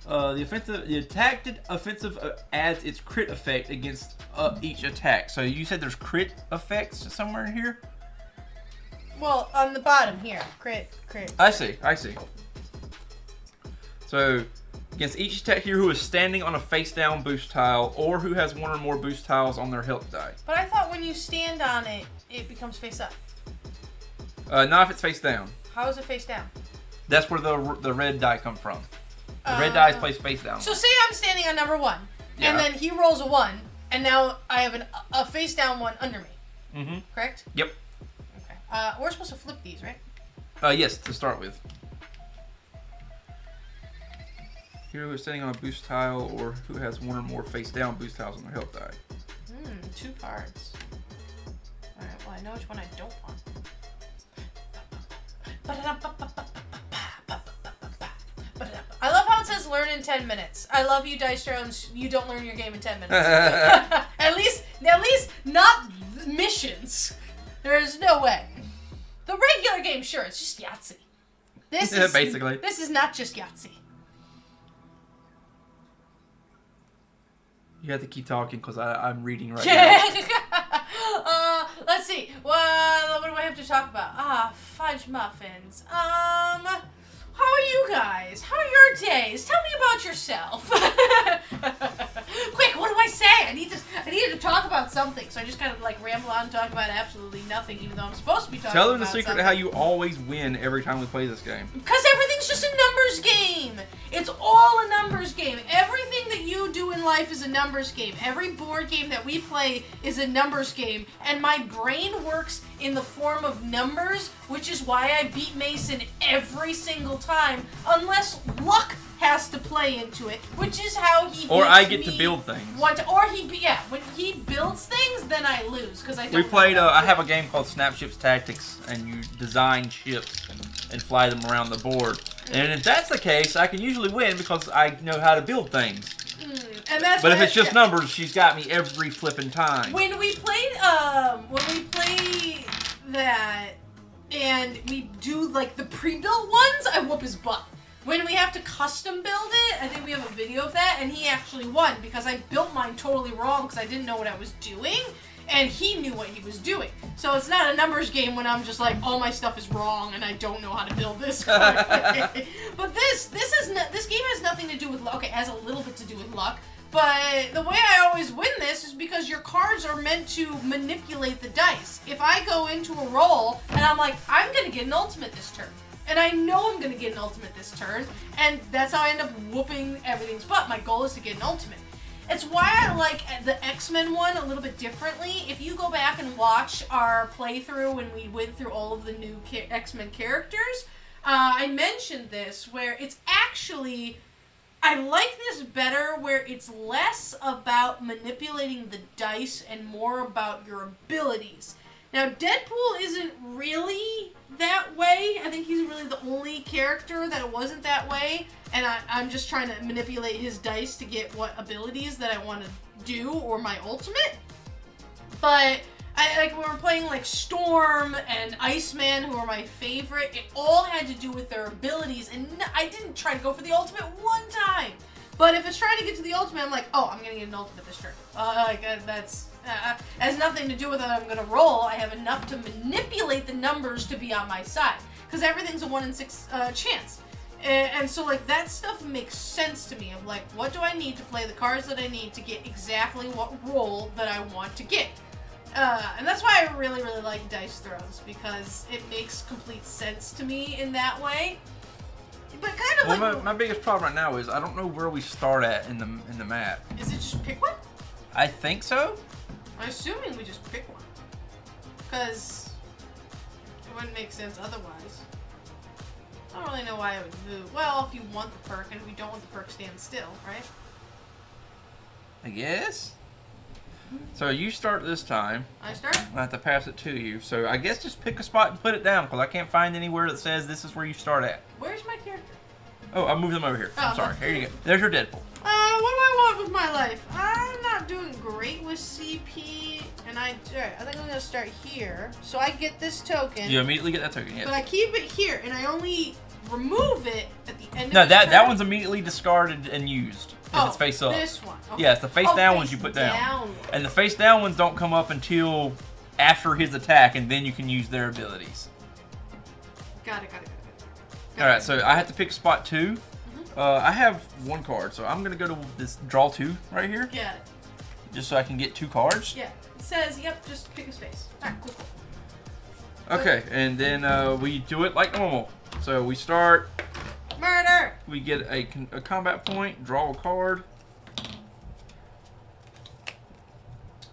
The attacked offensive adds its crit effect against each attack. So you said there's crit effects somewhere in here? Well, on the bottom here. Crit. I see. So, against each attack here who is standing on a face-down boost tile or who has one or more boost tiles on their health die. But I thought when you stand on it, it becomes face up. Not if it's face down. How is it face down? That's where the red die come from. The red die is placed face down. So say I'm standing on number 1, Yeah. and then he rolls a 1, and now I have a face down 1 under me. Mm-hmm. Correct? Yep. Okay. We're supposed to flip these, right? Yes, to start with. Hero who is standing on a boost tile or who has one or more face down boost tiles on their health die. 2 cards. Alright, well I know which one I don't want. I love how it says learn in 10 minutes. I love you, Dice Drones. You don't learn your game in 10 minutes. at least not missions. There's no way. The regular game, sure, it's just Yahtzee. This is basically. This is not just Yahtzee. You have to keep talking because I'm reading right now. Let's see. What do I have to talk about? Fudge muffins. How are you guys? How are your days? Tell me about yourself. Quick, what do I say? I needed to talk about something, so I just kind of like ramble on and talk about absolutely nothing, even though I'm supposed to be talking about Tell them the secret something. to how you always win every time we play this game. Because everything's just a numbers game. It's all a numbers game. Everything that you do in life is a numbers game. Every board game that we play is a numbers game. And my brain works in the form of numbers, which is why I beat Mason every single time, unless luck has to play into it, which is how he beats Or I get me to build things. when he builds things, then I lose because I don't. We played. I have a game called Snapships Tactics, and you design ships and fly them around the board. And if that's the case, I can usually win because I know how to build things. And that's But if it's just numbers, she's got me every flipping time. When we play that, and we do like the pre-built ones, I whoop his butt. When we have to custom build it, I think we have a video of that, and he actually won because I built mine totally wrong because I didn't know what I was doing, and he knew what he was doing. So it's not a numbers game when I'm just like, all my stuff is wrong and I don't know how to build this correctly. But this game has nothing to do with luck. Okay, it has a little bit to do with luck. But the way I always win this is because your cards are meant to manipulate the dice. If I go into a roll and I'm like, I'm going to get an ultimate this turn. And I know I'm going to get an ultimate this turn. And that's how I end up whooping everything's butt. My goal is to get an ultimate. It's why I like the X-Men one a little bit differently. If you go back and watch our playthrough when we went through all of the new X-Men characters, I mentioned this where it's actually... I like this better where it's less about manipulating the dice and more about your abilities. Now, Deadpool isn't really that way. I think he's really the only character that wasn't that way. And I'm just trying to manipulate his dice to get what abilities that I want to do or my ultimate. But like when we're playing like Storm and Iceman, who are my favorite, it all had to do with their abilities. And I didn't try to go for the ultimate one time. But if it's trying to get to the ultimate, I'm like, oh, I'm going to get an ultimate this turn. That's... has nothing to do with that I'm going to roll. I have enough to manipulate the numbers to be on my side. Because everything's a 1 in 6 chance. And so, like, that stuff makes sense to me. Of, like, what do I need to play the cards that I need to get exactly what roll that I want to get. And that's why I really, really like Dice Throws. Because it makes complete sense to me in that way. But kind of like... my biggest problem right now is I don't know where we start at in the map. Is it just pick one? I think so. I'm assuming we just pick one. Because it wouldn't make sense otherwise. I don't really know why I would move. Well, if you want the perk, and if you don't want the perk, stand still, right? I guess. So you start this time. I start? I have to pass it to you. So I guess just pick a spot and put it down, because I can't find anywhere that says this is where you start at. Where's my character? Oh, I moved them over here. Oh, I'm sorry. Here you go. There's your Deadpool. What do I want with my life? I'm not doing great with CP, and I think I'm gonna start here. So I get this token. You immediately get that token, yes. But I keep it here, and I only remove it at the end No, of the turn. that one's immediately discarded and used. If it's face up. This one. Okay. Yeah, it's the face down ones you put down. And the face down ones don't come up until after his attack, and then you can use their abilities. Got it. Alright, so I have to pick spot 2. I have 1 card, so I'm going to go to this draw 2 right here. Yeah. Just so I can get 2 cards. Yeah. It says, yep, just pick a space. Alright, cool. Okay, and then we do it like normal. So we start... Murder! We get a combat point, draw a card.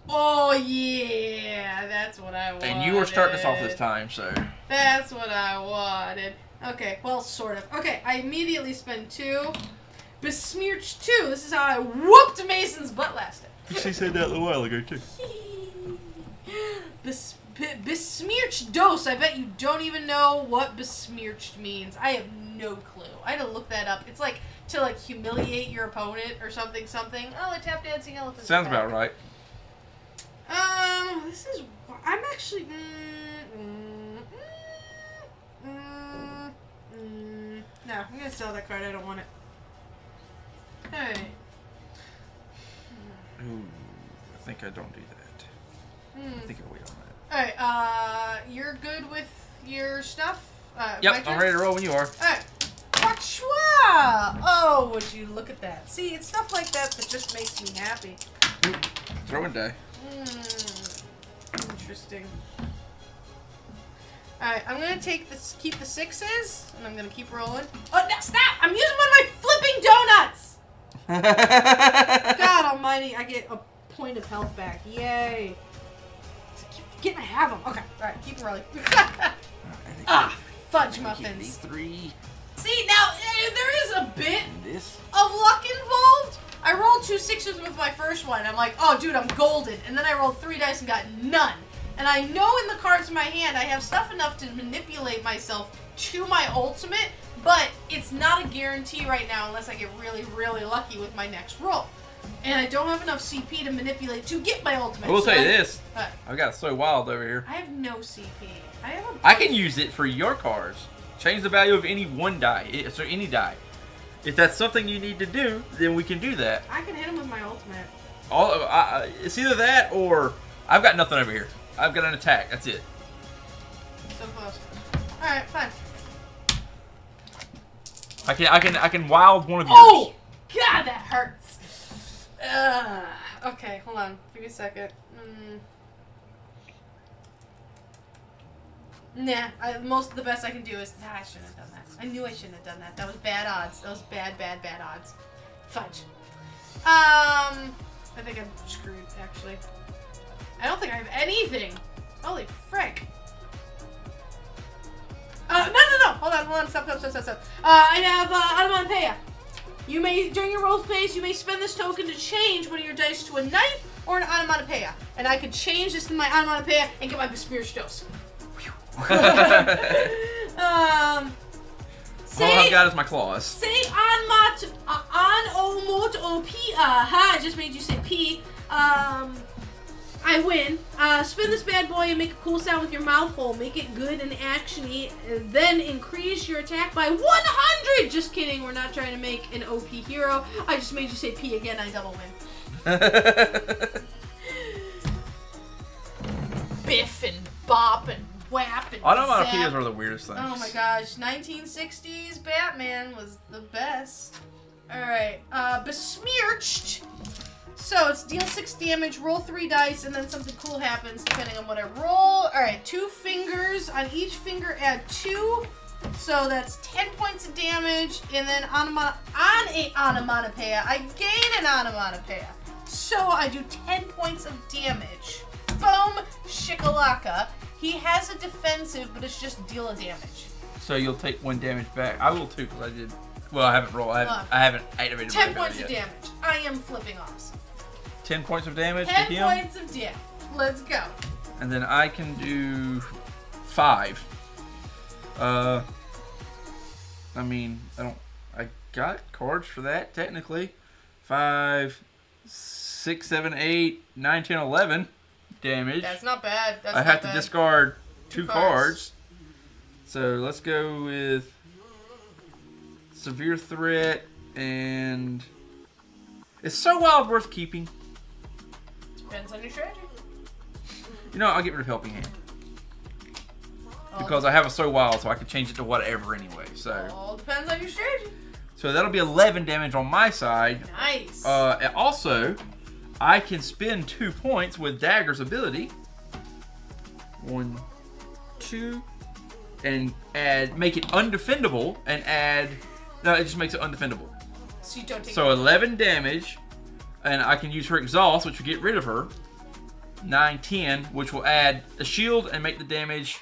Oh, yeah, that's what I wanted. And you were starting us off this time, so... That's what I wanted. Okay, well, sort of. Okay, I immediately spend 2. Besmirched 2. This is how I whooped Mason's butt last time. She said that a little while ago, too. Besmirched dose. I bet you don't even know what besmirched means. I have no clue. I had to look that up. It's like to like humiliate your opponent or something. Oh, a tap dancing elephant. Sounds about right. This is. I'm actually. No, I'm gonna sell that card. I don't want it. Hey. Ooh, I think I don't do that. I think I'll wait on that. Alright, you're good with your stuff? Yep, I'm ready to roll when you are. Alright. Oh, would you look at that. See, it's stuff like that that just makes me happy. Throwing die. Interesting. Alright, I'm gonna keep the 6s, and I'm gonna keep rolling. Oh, no, stop! I'm using one of my flipping donuts! God almighty, I get a point of health back. Yay. Getting to have them. Okay, alright, keep rolling. Fudge muffins. These 3. See, now, there is a bit of luck involved. I rolled 2 6s with my first one. I'm like, oh, dude, I'm golden. And then I rolled 3 dice and got none. And I know in the cards in my hand, I have stuff enough to manipulate myself to my ultimate, but it's not a guarantee right now unless I get really, really lucky with my next roll. And I don't have enough CP to manipulate to get my ultimate. I will tell you this. What? I've got So Wild over here. I have no CP. I can use it for your cards. Change the value of any one die. So any die. If that's something you need to do, then we can do that. I can hit him with my ultimate. It's either that or I've got nothing over here. I've got an attack. That's it. So close. All right, fine. I can wild one of yours. Oh, God, that hurts. Okay, hold on. Give me a second. Nah, the best I can do is... I shouldn't have done that. I knew I shouldn't have done that. That was bad odds. That was bad odds. Fudge. I think I'm screwed, actually. I don't think I have anything. Holy frick. No. Hold on. Stop. I have onomatopoeia. You may, during your roll phase, you may spend this token to change one of your dice to a knife or an onomatopoeia. And I could change this to my onomatopoeia and get my besmirched dose. All I've got is my claws. Say onomatopoeia. I just made you say P. I win. Spin this bad boy and make a cool sound with your mouth hole. Make it good and actiony. Then increase your attack by 100. Just kidding. We're not trying to make an OP hero. I just made you say P again. I double win. Biff and bop and whap and onomatopoeias are the weirdest things. Oh my gosh. 1960s Batman was the best. Alright. Besmirched. So it's deal 6 damage, roll 3 dice, and then something cool happens depending on what I roll. Alright, 2 fingers. On each finger add 2. So that's 10 points of damage, and then on a onomatopoeia, I gain an onomatopoeia. So I do 10 points of damage. Boom, shikalaka. He has a defensive, but it's just deal a damage. So you'll take 1 damage back. I will too, because I did. Well, I haven't rolled. I haven't activated 10 my points yet. of damage. I am flipping awesome. 10 points of damage 10 to him? points of damage. Let's go. And then I can do 5. I got cards for that, technically. 5, 6. 6, 7, 8, 9, 10, 11 damage. That's not bad. That's I not have bad. to discard 2 cards. cards. So let's go with severe threat and is So Wild worth keeping? Depends on your strategy. You know, I'll get rid of Helping Hand. Because I have a So Wild, so I can change it to whatever anyway. So all depends on your strategy. So that'll be 11 damage on my side. Nice. And also, I can spend 2 points with Dagger's ability. 1, 2, and make it undefendable, and add. No, it just makes it undefendable. So you don't take. So 11 damage, and I can use her exhaust, which will get rid of her. 9, 10, which will add a shield and make the damage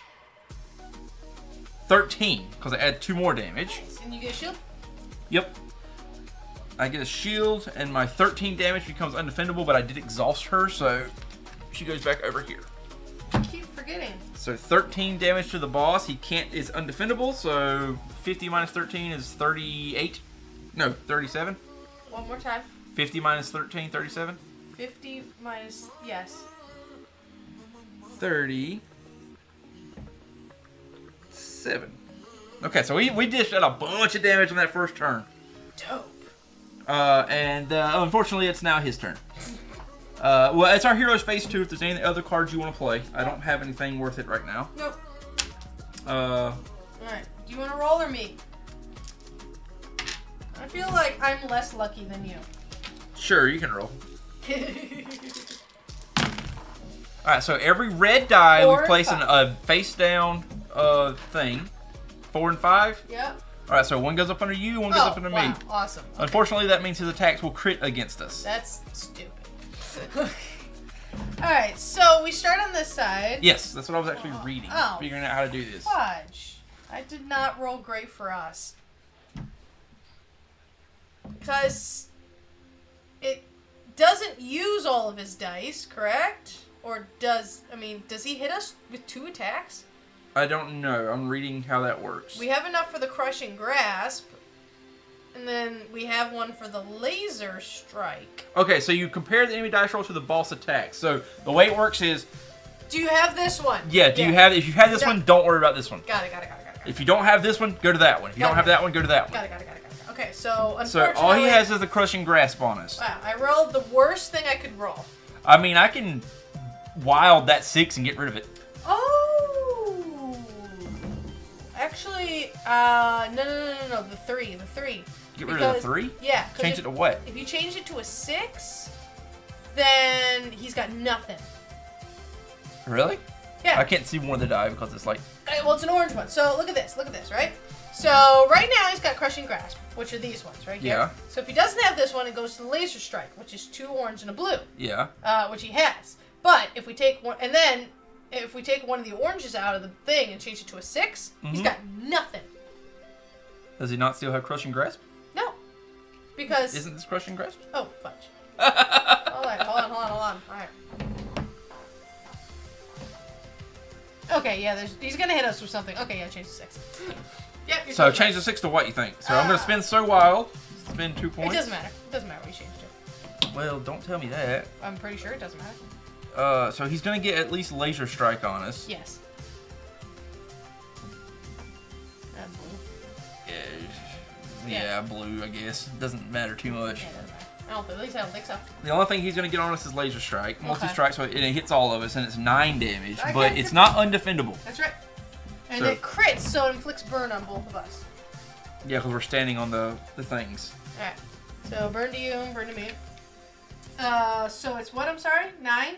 13, because I add 2 more damage. Nice. And you get a shield? Yep. I get a shield, and my 13 damage becomes undefendable, but I did exhaust her, so she goes back over here. I keep forgetting. So 13 damage to the boss. He is undefendable, so 50 minus 13 is 38. No, 37. One more time. 50 minus 13, 37. 50 minus, yes. 37. Okay, so we dished out a bunch of damage on that first turn. Dope. And unfortunately, it's now his turn. Well, it's our hero's phase 2. If there's any other cards you want to play, I don't have anything worth it right now. Nope. Alright. Do you want to roll or me? I feel like I'm less lucky than you. Sure, you can roll. Alright, so every red die we place in a face down thing. 4 and 5? Yep. Alright, so one goes up under you, one goes up under me. Awesome. Okay. Unfortunately, that means his attacks will crit against us. That's stupid. Alright, so we start on this side. Yes, that's what I was actually reading. Figuring out how to do this. Fudge. I did not roll great for us. Because it doesn't use all of his dice, correct? Or does he hit us with 2 attacks? I don't know. I'm reading how that works. We have enough for the crushing grasp. And then we have one for the laser strike. Okay, so you compare the enemy dice roll to the boss attack. So the way it works is... Do you have this one? Yeah, if you have this one, don't worry about this one. Got it. If you don't have this one, go to that one. If you don't have that one, go to that one. Got it. Okay, so unfortunately... So all he has is the crushing grasp on us. Wow, I rolled the worst thing I could roll. I mean, I can wild that 6 and get rid of it. Oh! Actually, no, the 3. Get rid of the 3? Yeah. Change it to what? If you change it to a 6, then he's got nothing. Really? Yeah. I can't see one of the die because it's like... Well, it's an orange one. So look at this, right? So right now he's got crushing grasp, which are these ones right here. Yeah. So if he doesn't have this one, it goes to the laser strike, which is 2 orange and a blue. Yeah. Which he has. But if we take one, and then if we take one of the oranges out of the thing and change it to a 6, he's got nothing. Does he not still have crushing grasp? No. Because... Isn't this crushing grasp? Oh, fudge. Hold on. All right. Okay, yeah, he's going to hit us with something. Okay, yeah, change to 6. Yeah, so change the 6 to what you think? So I'm going to spend So Wild. Spend 2 points. It doesn't matter. It doesn't matter what you change it to. Well, don't tell me that. I'm pretty sure it doesn't matter. So he's going to get at least laser strike on us. Yes. Yeah, blue, I guess. Doesn't matter too much. Yeah, it doesn't matter. At least I don't think so. The only thing he's going to get on us is laser strike. Multi Okay. strike, so it hits all of us, and it's 9 damage. But it's not undefendable. That's right. And it crits, so it inflicts burn on both of us. Yeah, because we're standing on the things. Alright. So burn to you, burn to me. So it's what, I'm sorry? 9?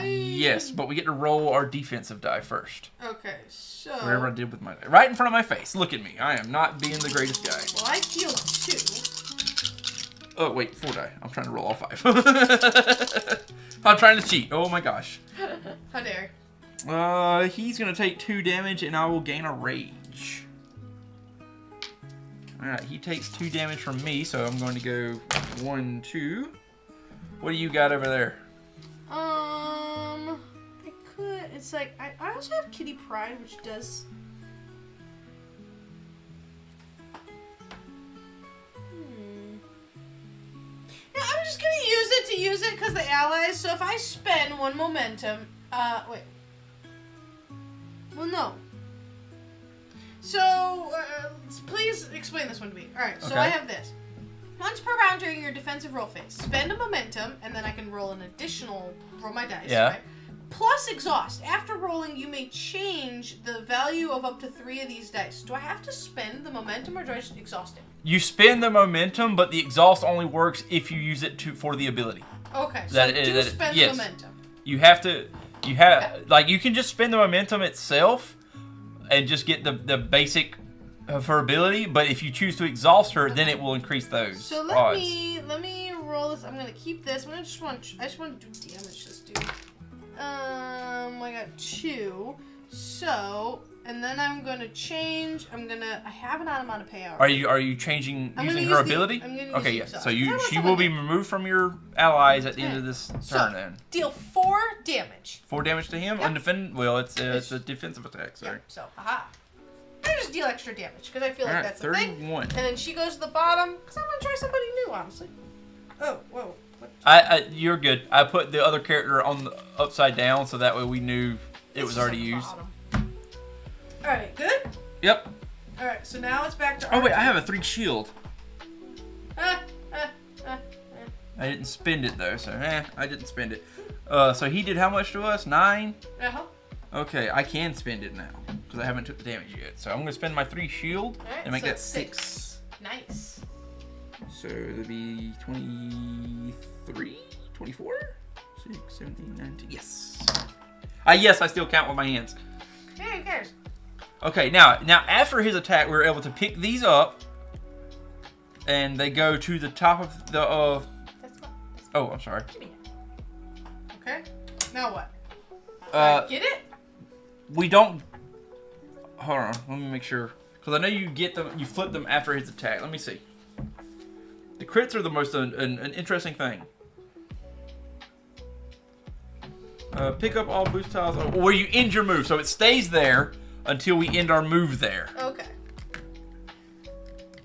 Yes, but we get to roll our defensive die first. Okay, so... Whatever I did with my die. Right in front of my face. Look at me. I am not being the greatest guy. Well, I healed 2. Oh, wait. 4 die. I'm trying to roll all 5. I'm trying to cheat. Oh, my gosh. How dare. He's going to take 2 damage, and I will gain a rage. Alright, he takes 2 damage from me, so I'm going to go 1, 2. What do you got over there? I could. It's like I also have Kitty Pride, which does. Yeah, I'm just gonna use it to use it because the allies. So if I spend 1 momentum, wait. Well, no. So please explain this one to me. All right. So I have this. Once per round during your defensive roll phase, spend a momentum, and then I can roll an additional. Roll my dice. Yeah. Right? Plus exhaust. After rolling, you may change the value of up to 3 of these dice. Do I have to spend the momentum, or do I just exhaust it? You spend the momentum, but the exhaust only works if you use it for the ability. Okay, so spend the momentum. You have to. Like you can just spend the momentum itself, and just get the basic for ability. But if you choose to exhaust her, then it will increase those. So let me roll this. I'm gonna keep this. I just want to do damage this dude. I got 2. So, and then I'm gonna change. I have an odd amount of payout. Are you changing using her ability? I'm gonna use okay, yeah. exhaust. So she will be removed from your allies at the end of this turn. Then deal 4 damage. 4 damage to him. Undefended. Well, it's a defensive attack. Sorry. Yep, so, I just deal extra damage because I feel like that's the thing. 31. And then she goes to the bottom because I'm gonna try somebody new, honestly. Oh, whoa. You're good. I put the other character on the upside down so that way we knew it was already used. Alright, good? Yep. Alright, so now it's back to Oh wait, I have a 3 shield. I didn't spend it though, so I didn't spend it. So he did how much to us? 9? Uh-huh. Okay, I can spend it now because I haven't took the damage yet. So I'm gonna spend my 3 shield and make that 6. Nice. So it'll be 23, 24, 6, 17, 19. Yes. Yes, I still count with my hands. Yeah, who cares? Okay, now after his attack, we were able to pick these up, and they go to the top of the. Oh, I'm sorry. Okay. Now what? Get it? We don't. Hold on. Let me make sure, because I know you get them. You flip them after his attack. Let me see. The crits are the most an interesting thing. Pick up all boost tiles where you end your move, so it stays there until we end our move there. Okay.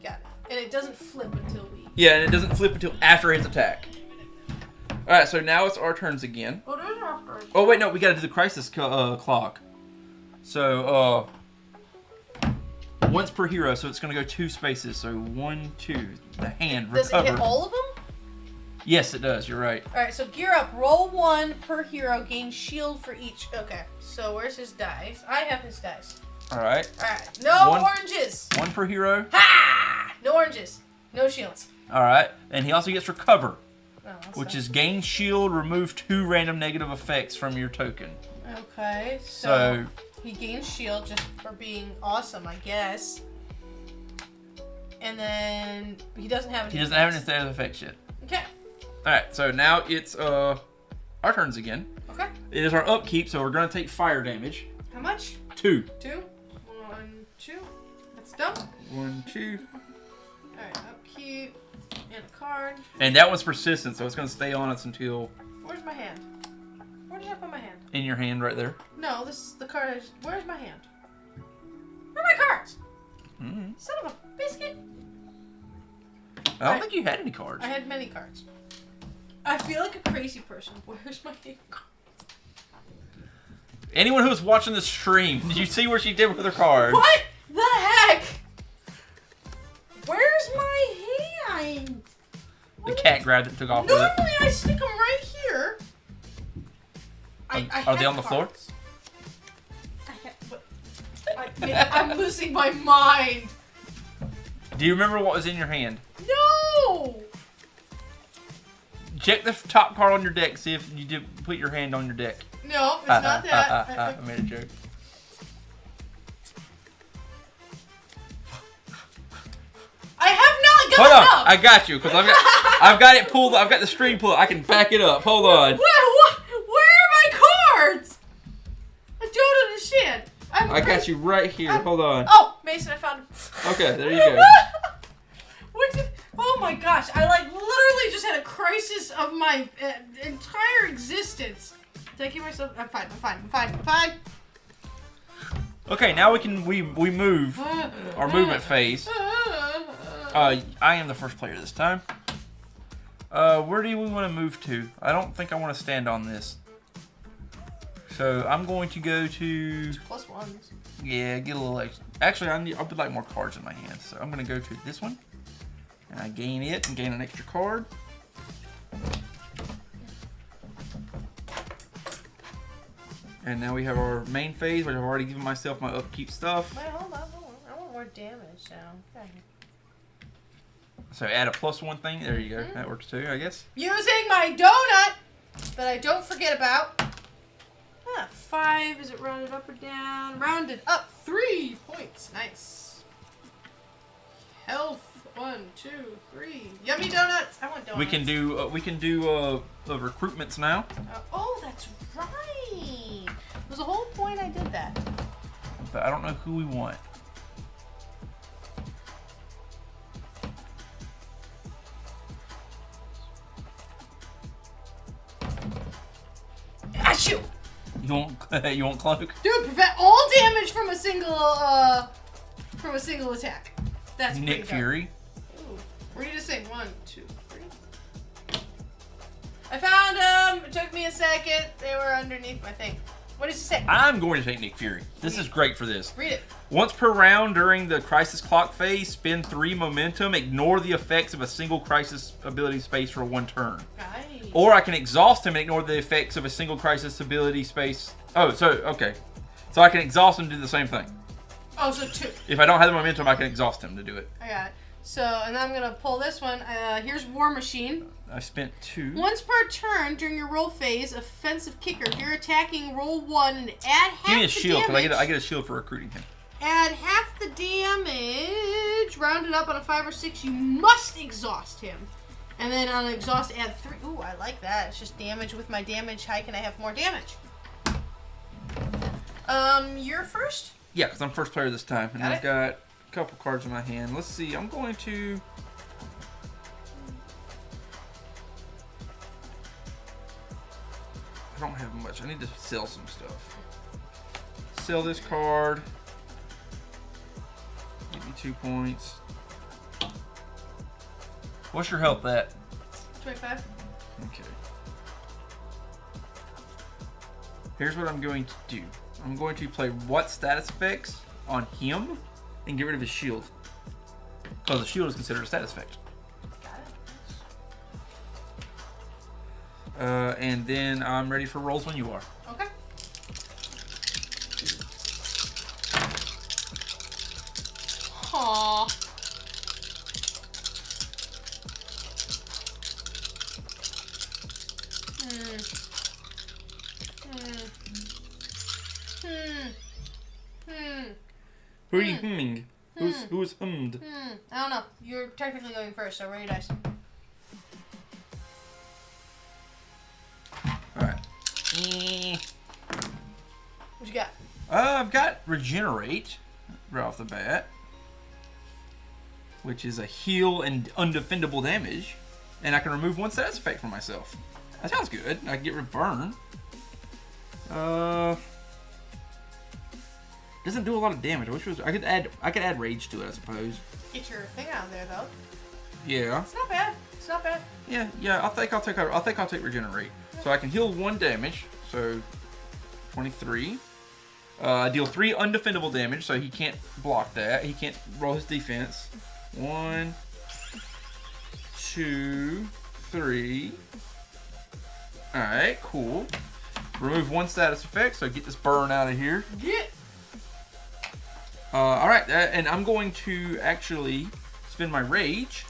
Got it. And it doesn't flip until we... Yeah, and it doesn't flip until after his attack. Alright, so now it's our turns again. Oh, wait, no, we gotta do the crisis clock. So, once per hero, so it's gonna go 2 spaces. So 1, 2, the hand, recover. Does it hit all of them? Yes, it does, you're right. Alright, so gear up. Roll 1 per hero. Gain shield for each. Okay, so where's his dice? I have his dice. Alright. Alright, no oranges! 1 per hero. Ha! No oranges. No shields. Alright, and he also gets recover. Oh, which is gain shield, remove 2 random negative effects from your token. Okay, so he gains shield just for being awesome, I guess. And then he doesn't have any. He doesn't have any negative effects yet. Okay. Alright, so now it's our turns again. Okay. It is our upkeep, so we're gonna take fire damage. How much? 2. 2? 1, 2. That's done. 1, 2. Alright, upkeep. And a card. And that one's persistent, so it's gonna stay on us until. Where's my hand? Where did I put my hand? In your hand right there. No, this is the card. Where's my hand? Where are my cards? Mm-hmm. Son of a biscuit. I don't think you had any cards. I had many cards. I feel like a crazy person. Where's my cards? Anyone who was watching the stream, did you see what she did with her cards? What the heck? Where's my hand? The cat grabbed it and took off with it. Normally I stick them right here. Are they on the floor? I'm losing my mind. Do you remember what was in your hand? No! Check the top card on your deck, see if you did put your hand on your deck. No, it's not that. I made a joke. I have not got Hold on, up. I got you, because I've got it pulled, I've got the string pulled, I can back it up. Hold on. Where are my cards? I don't understand. I got you right here. Hold on. Oh, Mason, I found him. Okay, there you go. Oh my gosh, I literally just had a crisis of my entire existence. Did I keep myself? I'm fine. Okay, now we move our movement phase. I am the first player this time. Where do we want to move to? I don't think I want to stand on this. So I'm going to go to... +1s. Yeah, get a little extra. Actually, I would like more cards in my hand. So I'm going to go to this one. And I gain it and gain an extra card. And now we have our main phase, which I've already given myself my upkeep stuff. Wait, hold on. I want more damage now. Okay. So add a +1 thing. There you go. That works too, I guess. Using my donut that I don't forget about. 5. Is it rounded up or down? Rounded up. 3 points. Nice. Health. 1, 2, 3. Yummy donuts. I want donuts. We can do recruitments now. Oh, that's right. It was the whole point I did that. But I don't know who we want. Achoo! You want cloak? Dude, prevent all damage from a single attack. That's Nick Fury. Ooh. Read us thing. 1, 2, 3. I found them. It took me a second. They were underneath my thing. What did you say? I'm going to take Nick Fury. This is great for this. Read it. Once per round during the crisis clock phase, spend 3 momentum. Ignore the effects of a single crisis ability space for 1 turn. Nice. Or I can exhaust him and ignore the effects of a single crisis ability space. Oh, so, okay. So I can exhaust him and do the same thing. Oh, so 2. If I don't have the momentum, I can exhaust him to do it. I got it. So, and then I'm going to pull this one. Here's War Machine. I spent 2. Once per turn during your roll phase, offensive kicker. If you're attacking, roll 1 and add half Give me a the shield, because damage. I get a shield for recruiting him. Add half the damage. Rounded up on a 5 or 6, you must exhaust him. And then on exhaust, add 3. Ooh, I like that. It's just damage with my damage. How can I have more damage? You're first? Yeah, because I'm first player this time. And Got I've it. got a couple cards in my hand. Let's see. I'm going to... I don't have much. I need to sell some stuff. Sell this card. Give me 2 points. What's your health at? 25. Okay. Here's what I'm going to do. I'm going to play what status effects on him and get rid of his shield. Because the shield is considered a status effect. Got it. And then I'm ready for rolls when you are. Okay. Aww. Who are you humming? Who's hummed? I don't know. You're technically going first, so roll your dice. Alright. What you got? I've got Regenerate right off the bat, which is a heal and undefendable damage, and I can remove 1 status effect from myself. That sounds good. I can get rid of Burn. Doesn't do a lot of damage. I wish it was. I could add Rage to it, I suppose. Get your thing out of there, though. Yeah. It's not bad. It's not bad. Yeah. I'll take Regenerate. So I can heal 1 damage. So 23. Deal 3 undefendable damage, so he can't block that. He can't roll his defense. 1, 2, 3. All right, cool. Remove 1 status effect, so get this burn out of here. Get. All right, and I'm going to actually spend my rage,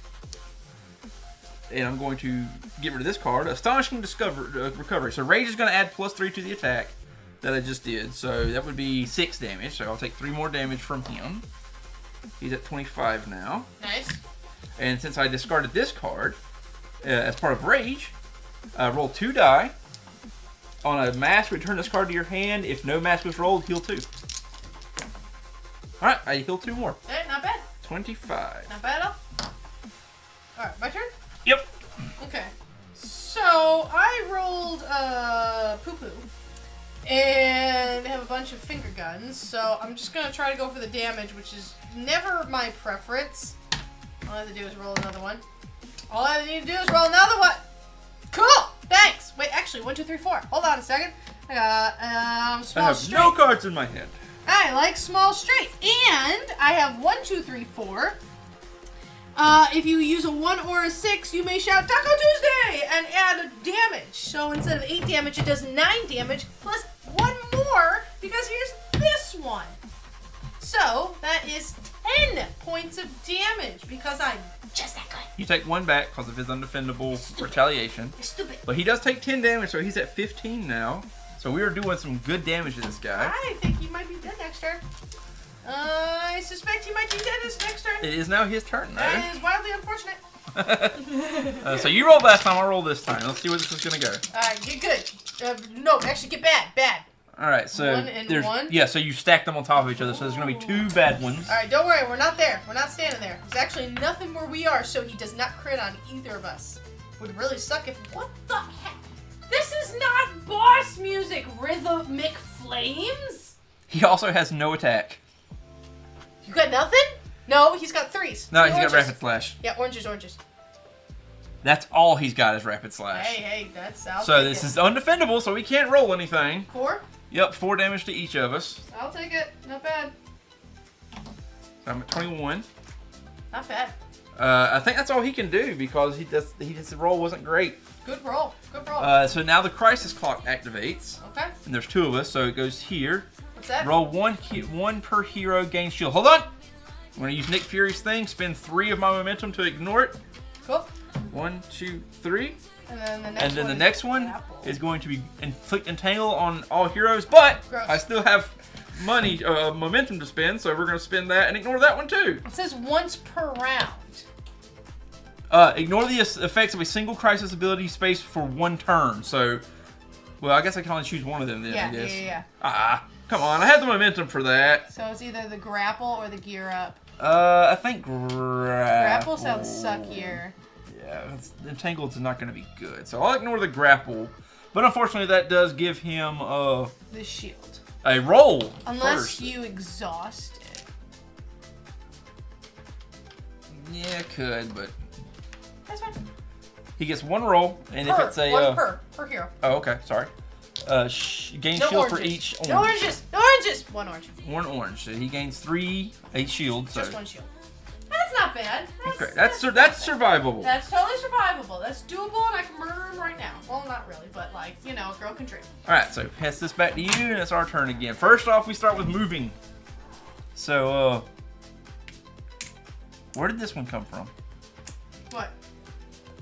and I'm going to get rid of this card. Astonishing recovery. So rage is going to add +3 to the attack that I just did. So that would be 6 damage. So I'll take 3 more damage from him. He's at 25 now. Nice. And since I discarded this card as part of rage, roll 2 die. On a mask, return this card to your hand. If no mask was rolled, heal 2. Alright, I heal 2 more. Hey, not bad. 25. Not bad at all. Alright, my turn? Yep. Okay. So, I rolled poo-poo. And have a bunch of finger guns. So, I'm just going to try to go for the damage, which is never my preference. All I have to do is roll another one. All I need to do is roll another one. Cool. Thanks. Wait, actually, 1, 2, 3, 4. Hold on a second. I got small I have straight. no cards in my hand. I like small straight. And I have 1, 2, 3, 4. If you use a 1 or a 6, you may shout Taco Tuesday and add a damage. So instead of 8 damage, it does 9 damage plus 1 more because here's this one. So that is 10 points of damage because I'm just that good. You take 1 back because of his undefendable retaliation. You're stupid. But he does take 10 damage, so he's at 15 now. So we are doing some good damage to this guy. I think he might be dead next turn. I suspect he might be dead this next turn. It is now his turn, though. That is wildly unfortunate. So you rolled last time, I rolled this time. Let's see where this is going to go. Alright, get good. No, actually get bad. Bad. Alright, so 1 and there's 1. yeah, so you stack them on top of each other, so there's gonna be 2 bad ones. Alright, don't worry, we're not there. We're not standing there. There's actually nothing where we are, so he does not crit on either of us. Would really suck if what the heck? This is not boss music, rhythmic flames? He also has no attack. You got nothing? No, he's got 3s. No, 3 he's got oranges. rapid slash. Yeah, oranges. That's all he's got is rapid slash. Hey, that's out. So this is undefendable, so we can't roll anything. 4? Yep, 4 damage to each of us. I'll take it. Not bad. So I'm at 21. Not bad. I think that's all he can do because his roll wasn't great. Good roll. Good roll. So now the crisis clock activates. Okay. And there's 2 of us, so it goes here. What's that? Roll 1 per hero, gain shield. Hold on! I'm going to use Nick Fury's thing, spend 3 of my momentum to ignore it. Cool. 1, 2, 3. And then the next one is going to be inflict entangle on all heroes, but Gross. I still have money, momentum to spend, so we're going to spend that and ignore that one too. It says once per round. Ignore the effects of a single crisis ability space for 1 turn. So, well, I guess I can only choose one of them then, I guess. Yeah. Come on, I have the momentum for that. So it's either the grapple or the gear up. I think grapple. Grapple sounds suckier. Yeah, entangled is not going to be good. So I'll ignore the grapple. But unfortunately, that does give him the shield. A roll. Unless first. you exhaust it. Yeah, could, but That's fine. he gets 1 roll, and if it's a one per hero. Oh, okay, sorry. Gain No shield oranges. for each orange. No oranges. No oranges. 1 orange. 1 orange. So he gains 3 shield. So Just 1 shield. That's not bad. okay, that's survivable. That's totally survivable. That's doable, and I can murder him right now. Well, not really, but like, you know, a girl can dream. All right, so pass this back to you, and it's our turn again. First off, we start with moving. So, where did this one come from? What?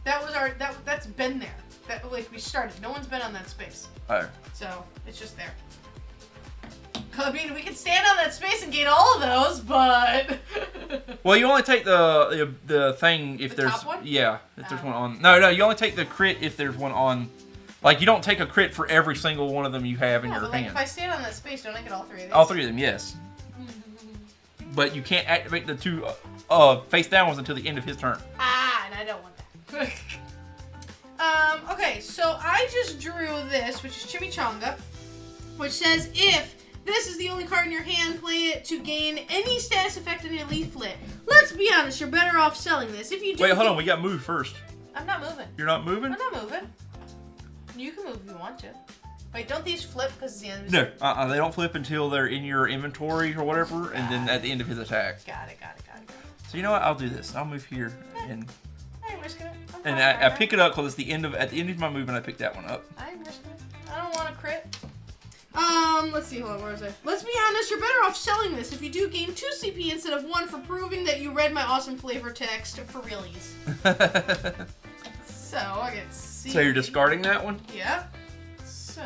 That was our. That's been there. That like we started. No one's been on that space. Oh. So it's just there. I mean, we could stand on that space and gain all of those, but. Well, you only take the thing if The there's top one? yeah, if there's one on. No, you only take the crit if there's one on. Like you don't take a crit for every single one of them you have in No, your but like hand. if I stand on that space, don't I get all 3 of these? All 3 of them, yes. But you can't activate the 2 face down ones until the end of his turn. Ah, and I don't want that. Okay, so I just drew this, which is Chimichanga, which says if this is the only card in your hand, play it to gain any status effect in your leaflet. Let's be honest, you're better off selling this. If you do. Wait, hold on, we got move first. I'm not moving. You're not moving? I'm not moving. You can move if you want to. Wait, don't these flip because it's the end of No, they don't flip until they're in your inventory or whatever, and then at the end of his attack. Got it. So you know what? I'll do this. I'll move here, and I ain't risking it. I pick it up because it's at the end of my movement. I pick that one up. I ain't risking it. I don't want to crit. Let's see. Hold on. Where is it? Let's be honest. You're better off selling this. If you do, gain 2 CP instead of 1 for proving that you read my awesome flavor text for realies. So I get C. So you're discarding that one? Yep. So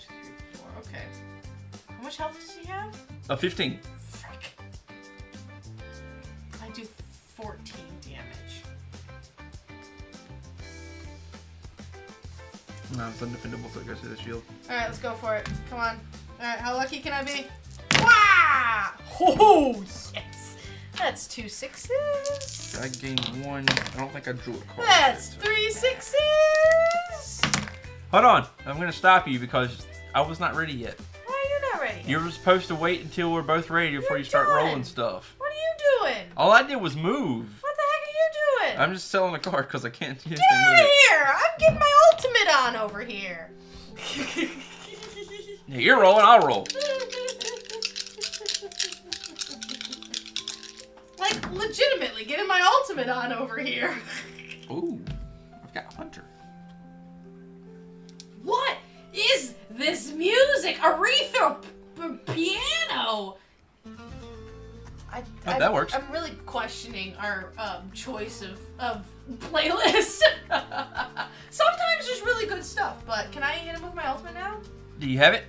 2, 3, 4. Okay. How much health does he have? 15. Frick. I do 14 damage. No, it's undefendable, so it goes to the shield. Alright, let's go for it. Come on. Alright, how lucky can I be? Wow! Oh, yes! That's 2 6s. I gained 1. I don't think I drew a card. That's 3 6s. Hold on. I'm going to stop you because I was not ready yet. Why are you not ready? You're supposed to wait until we're both ready before you start rolling stuff. What are you doing? All I did was move. What the heck are you doing? I'm just selling a card because I can't do anything Get out with of it. here! I'm getting my ultimate on over here. Yeah, you're rolling, I'll roll. Like, legitimately, getting my ultimate on over here. Ooh, I've got Hunter. What is this music? Aretha piano. That works. I'm really questioning our choice of playlist. Sometimes there's really good stuff, but can I hit him with my ultimate now? Do you have it?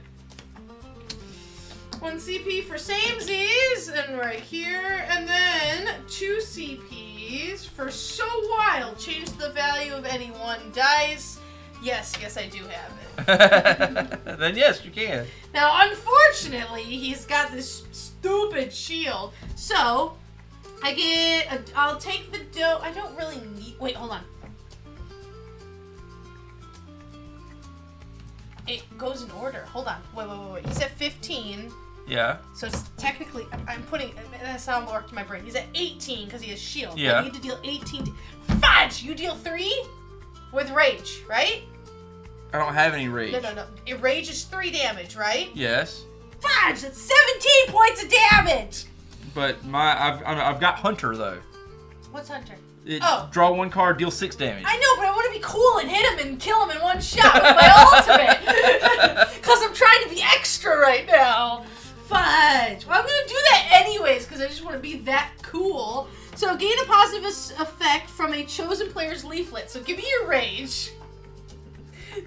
1 CP for samesies, and right here, and then 2 CPs for so wild. Change the value of any one dice. Yes, I do have it. Then yes, you can. Now, unfortunately, he's got this stupid shield, so I'll take the dough. I don't really need. Wait, hold on. It goes in order. Hold on. Wait. He's at 15. Yeah. So it's technically, I'm putting, that's how it worked in my brain. He's at 18 because he has shield. Yeah. I need to deal 18. Fudge! You deal 3 with rage, right? I don't have any rage. No. Rage is 3 damage, right? Yes. Fudge! That's 17 points of damage! But I've got Hunter though. What's Hunter? Draw 1 card, deal 6 damage. I know, but I want to be cool and hit him and kill him in one shot with my ultimate. Because I'm trying to be extra right now. Fudge. Well, I'm going to do that anyways because I just want to be that cool. So gain a positive effect from a chosen player's leaflet. So give me your rage.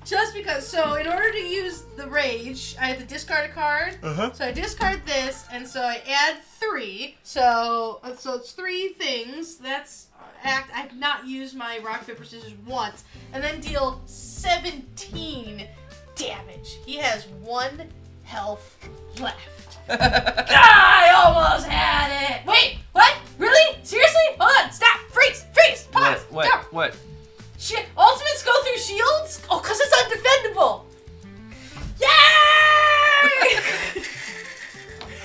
Just because. So in order to use the rage, I have to discard a card. So I discard this, and so I add 3. So it's 3 things. That's act. I've not used my rock paper scissors once, and then deal 17 damage. He has 1 health left. I almost had it. Wait, what? Really? Seriously? Hold on. Stop. Freeze. Pause. What? Shit. Ultimates go through shields? Oh, because it's undefendable. Yay!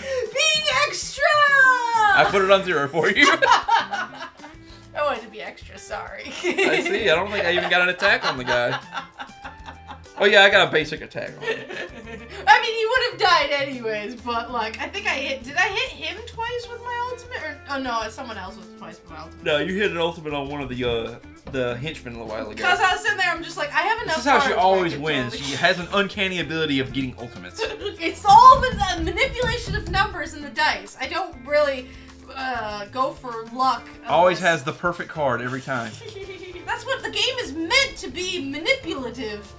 Being extra! I put it on 0 for you. I wanted to be extra, sorry. I see. I don't think I even got an attack on the guy. Oh yeah, I got a basic attack on him. I mean, he would have died anyways, but like, I think did I hit him twice with my ultimate? Or, oh no, it's someone else with twice with my ultimate. No, you hit an ultimate on one of the henchmen a while ago. Because I was sitting there, I'm just like, I have enough. This is how she cards always where I wins. could She has an uncanny ability of getting ultimates. It's all the manipulation of numbers in the dice. I don't really go for luck. Always has the perfect card every time. That's what the game is meant to be, manipulative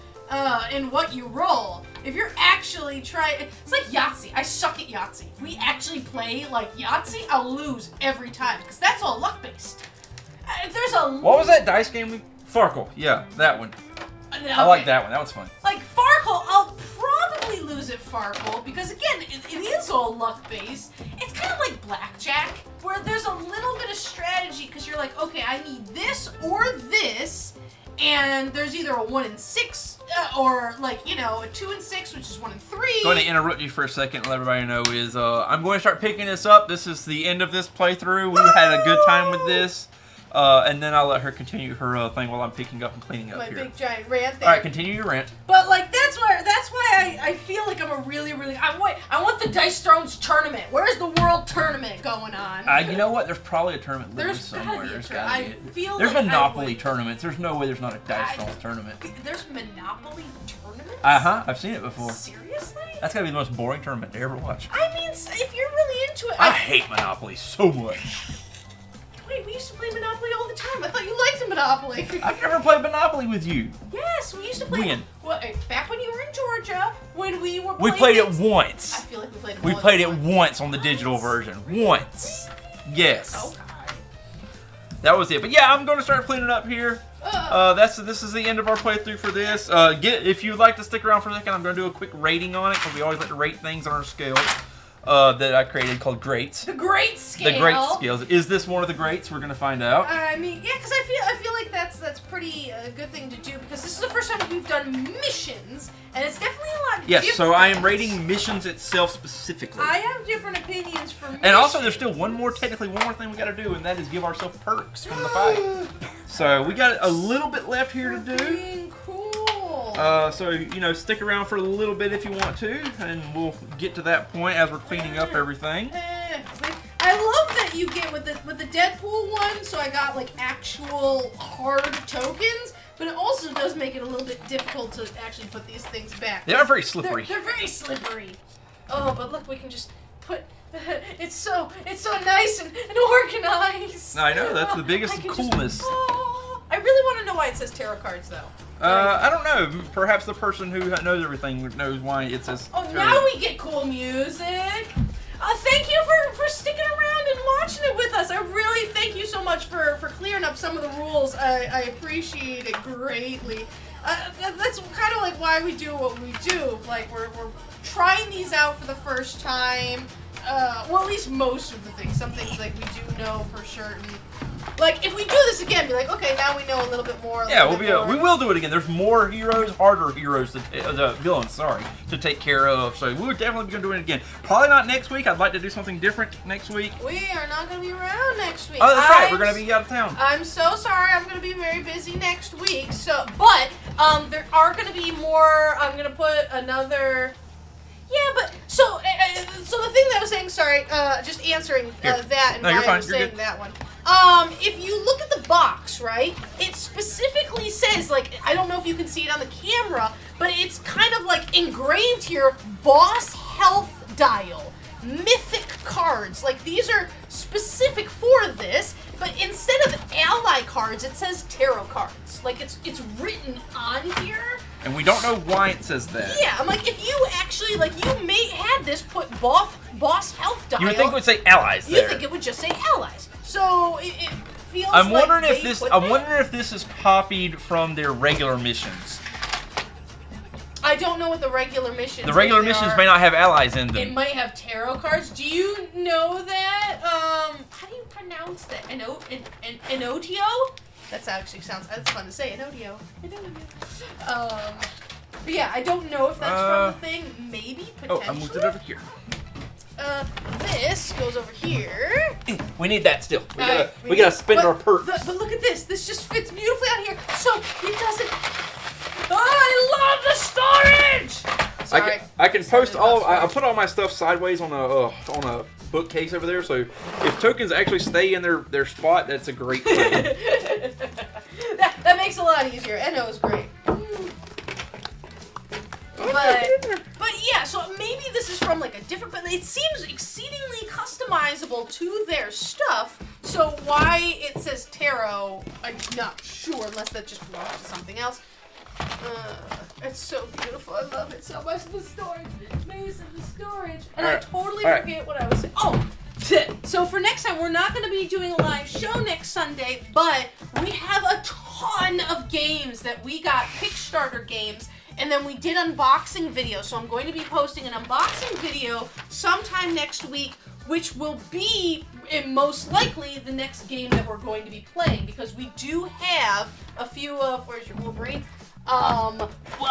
in what you roll. If you're actually trying, it's like Yahtzee. I suck at Yahtzee. If we actually play like Yahtzee, I'll lose every time because that's all luck based. If there's a What was that dice game? Farkle. Yeah, that one. Okay. I like that one. That one's fun. Like Farkle, I'll probably lose at Farkle because again, it is all luck based. It's kind of like blackjack, where there's a little bit of strategy because you're like, okay, I need this or this, and there's either a 1 in 6 or like a 2 in 6, which is 1 in 3. Going to interrupt you for a second and let everybody know is I'm going to start picking this up. This is the end of this playthrough. We had a good time with this. And then I'll let her continue her thing while I'm picking up and cleaning up My here. big giant rant there. All right, continue your rant. But like that's why I feel like I'm a really I want the Dice Thrones tournament. Where's the world tournament going on? You know what? There's probably a tournament literally There's somewhere. gotta be a There's tournament. gotta I be. feel There's like Monopoly tournaments. There's no way there's not a Dice Thrones tournament. There's Monopoly tournaments? I've seen it before. Seriously? That's gotta be the most boring tournament to ever watch. I mean, if you're really into it, I hate Monopoly so much. Wait, we used to play Monopoly all the time. I thought you liked Monopoly. I've never played Monopoly with you. Yes, we used to play. When? Well, back when you were in Georgia, when we were. We played it once. I feel like we played it. We once. played it once on the digital version. Once. Yes. Okay. That was it. But yeah, I'm going to start cleaning up here. This is the end of our playthrough for this. If you'd like to stick around for a second, I'm going to do a quick rating on it because we always like to rate things on our scale. that I created called Greats. The Great Scale. The Great Scales. Is this one of the Greats? We're going to find out. I mean, yeah, because I feel like that's pretty good thing to do, because this is the first time we've done missions, and it's definitely a lot different. Yes, so I am rating missions itself specifically. I have different opinions for missions. And also, there's still one more thing we got to do, and that is give ourselves perks from the fight. So we got a little bit left here to do. Being cool. So, stick around for a little bit if you want to, and we'll get to that point as we're cleaning up everything. I love that you get with the Deadpool one, so I got like actual hard tokens, but it also does make it a little bit difficult to actually put these things back. They are very slippery. They're very slippery. Oh, but look, we can just put. It's so nice and organized. I know, that's the biggest coolness. I really want to know why it says tarot cards, though. I don't know. Perhaps the person who knows everything knows why it says tarot. Now we get cool music. Thank you for sticking around and watching it with us. I really thank you so much for clearing up some of the rules. I appreciate it greatly. That's kind of like why we do what we do. Like, we're trying these out for the first time. Well, at least most of the things. Some things, like, we do know for certain. Like, if we do this again, be like, okay, now we know a little bit more. We will do it again. There's more heroes, harder heroes, villains, to take care of. So we're definitely going to do it again. Probably not next week. I'd like to do something different next week. We are not going to be around next week. Oh, that's right. We're going to be out of town. I'm so sorry. I'm going to be very busy next week. But there are going to be more. I'm going to put another. Yeah, but so the thing that I was saying, sorry, just answering that and why I was saying that one. If you look at the box, right, it specifically says, like, I don't know if you can see it on the camera, but it's kind of like engraved here, boss health dial, mythic cards. Like, these are specific for this, but instead of ally cards, it says tarot cards. Like, it's written on here. And we don't know why it says that. Yeah, I'm like, if you actually, like, you may have this put boss health dial. You would think it would say allies there. You think it would just say allies. So it feels I'm like wondering if this is copied from their regular missions. I don't know what the regular missions. The regular missions may not have allies in them. It might have tarot cards. Do you know that? How do you pronounce that? Enotio? That actually sounds. That's fun to say. Enotio. But yeah, I don't know if that's from the thing. Maybe potentially. Oh, I moved it over here. This goes over here. We need that still. We gotta spend our perks. But look at this. This just fits beautifully on here. So it doesn't. Oh, I love the storage. Sorry. I can post all. I put all my stuff sideways on a bookcase over there. So if tokens actually stay in their spot, that's a great thing. that makes it a lot easier. Eno is great. But yeah, so maybe this is from like a different, but it seems exceedingly customizable to their stuff. So why it says tarot, I'm not sure, unless that just belongs to something else. It's so beautiful. I love it so much. The storage, it's amazing. The storage, and I totally forget what I was saying. Oh. So for next time, we're not going to be doing a live show next Sunday, but we have a ton of games that we got, Kickstarter games, and then we did unboxing videos. So I'm going to be posting an unboxing video sometime next week, which will be most likely the next game that we're going to be playing, because we do have a few of, where's your Wolverine? A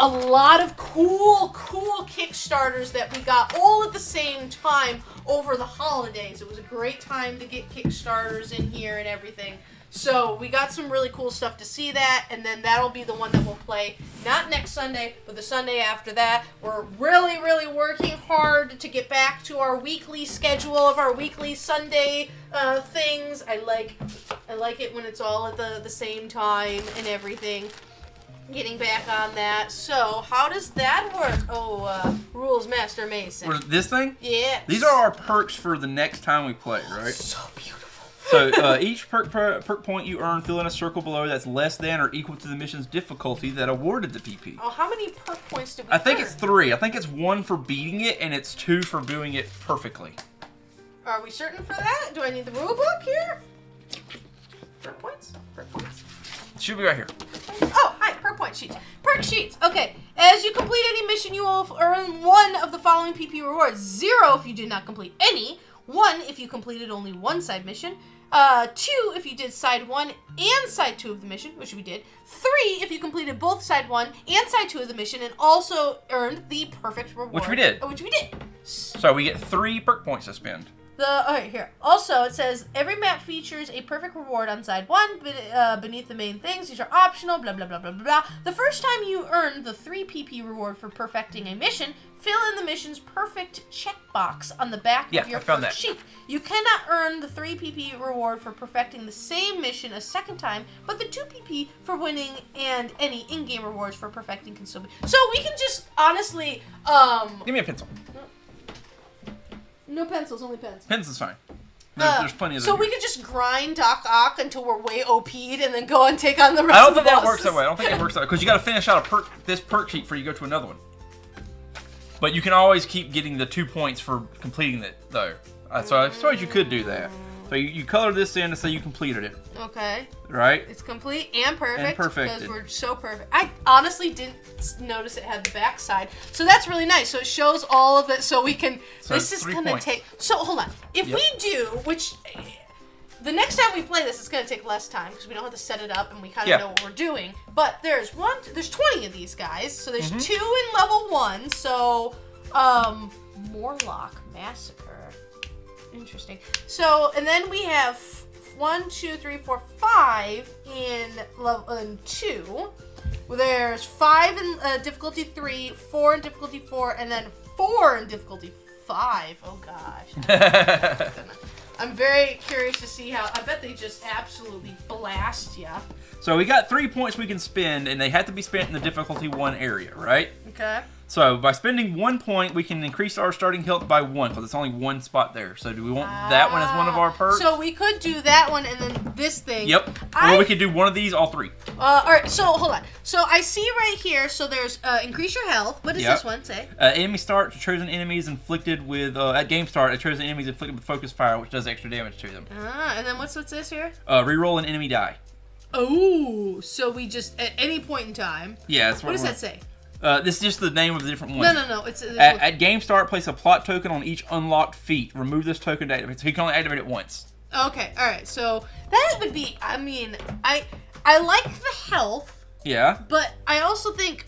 lot of cool Kickstarters that we got all at the same time over the holidays. It was a great time to get Kickstarters in here and everything. So we got some really cool stuff to see that, and then that'll be the one that we'll play, not next Sunday, but the Sunday after that. We're really working hard to get back to our weekly schedule of our weekly Sunday things. I like it when it's all at the same time and everything. Getting back on that. So, how does that work? Oh, Rules Master Mason. This thing? Yeah. These are our perks for the next time we play, right? So beautiful. So, each perk point you earn, fill in a circle below that's less than or equal to the mission's difficulty that awarded the PP. Oh, how many perk points do we I think it's 3. I think it's 1 for beating it, and it's 2 for doing it perfectly. Are we certain for that? Do I need the rule book here? Perk points? Perk points. It should be right here. Oh, hi, perk point sheets. Perk sheets. Okay. As you complete any mission, you will earn 1 of the following PP rewards. 0 if you did not complete any. 1 if you completed only one side mission. 2 if you did side 1 and side 2 of the mission, which we did. 3 if you completed both side 1 and side 2 of the mission and also earned the perfect reward. Which we did. Which we did. So we get 3 perk points to spend. Okay, here. Also, it says, every map features a perfect reward on side 1 beneath the main things. These are optional, blah, blah, blah, blah, blah. The first time you earn the 3 PP reward for perfecting a mission, fill in the mission's perfect checkbox on the back of your perk sheet. You cannot earn the 3 PP reward for perfecting the same mission a second time, but the 2 PP for winning and any in-game rewards for perfecting can still be. So we can just, honestly, Give me a pencil. No pencils, only pens. Pens is fine. There's plenty of them. So we could just grind Doc Ock until we're way OP'd and then go and take on the rest I don't of the think that bosses. works that way. I don't think it works that way. Because you got to finish out this perk sheet before you go to another one. But you can always keep getting the 2 points for completing it, though. So I suppose you could do that. So you color this in to say you completed it. Okay. Right? It's complete and perfect. And perfected. Because we're so perfect. I honestly didn't notice it had the back side. So that's really nice. So it shows all of it so we can... So this is 3 going to points. take... So hold on. If we do, which... The next time we play this, it's going to take less time because we don't have to set it up and we kind of know what we're doing. But there's 20 of these guys. So there's 2 in level 1. So, Morlock Massacre. Interesting. So, and then we have 1, 2, 3, 4, 5 in level 2. There's 5 in difficulty 3, 4 in difficulty 4, and then 4 in difficulty 5. Oh gosh. I'm very curious to see how. I bet they just absolutely blast you. So we got 3 points we can spend, and they have to be spent in the difficulty 1 area, right? Okay. So by spending 1 point, we can increase our starting health by 1, because it's only 1 spot there. So do we want that one as one of our perks? So we could do that one and then this thing. Yep. Or we could do one of these, all 3. All right. So hold on. So I see right here. So there's increase your health. What does this one say? Enemy start chosen enemies inflicted with at game start. Chosen enemies inflicted with focus fire, which does extra damage to them. And then what's this here? Reroll an enemy die. Oh, so we just at any point in time. Yeah. That's what does that say? This is just the name of the different ones. No. It's at game start, place a plot token on each unlocked feat. Remove this token to activate. So you can only activate it once. Okay, all right. So that would be. I mean, I like the health. Yeah. But I also think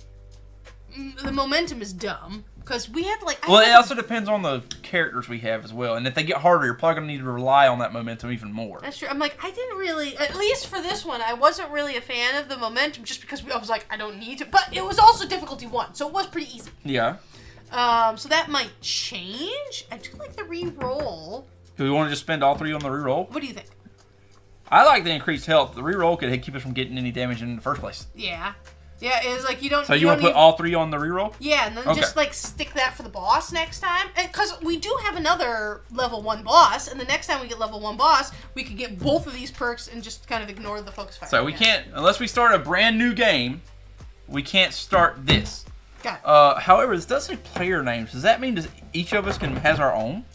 the momentum is dumb because we have like. Well, it also depends on the characters we have as well, and if they get harder, you're probably gonna need to rely on that momentum even more. That's true. I'm like, I didn't really, at least for this one, I wasn't really a fan of the momentum just because I was like, I don't need to. But it was also difficulty 1, so it was pretty easy. Yeah. So that might change. I do like the re-roll. Do we want to just spend all 3 on the reroll? What do you think? I like the increased health. The reroll could keep us from getting any damage in the first place. Yeah. Yeah, it's like you don't. So you want to put all 3 on the reroll? Yeah, and then just like stick that for the boss next time. Because we do have another level 1 boss, and the next time we get level 1 boss, we could get both of these perks and just kind of ignore the focus fire. So we can't, unless we start a brand new game, we can't start this. Got it. However, this does say player names. Does that mean each of us has our own?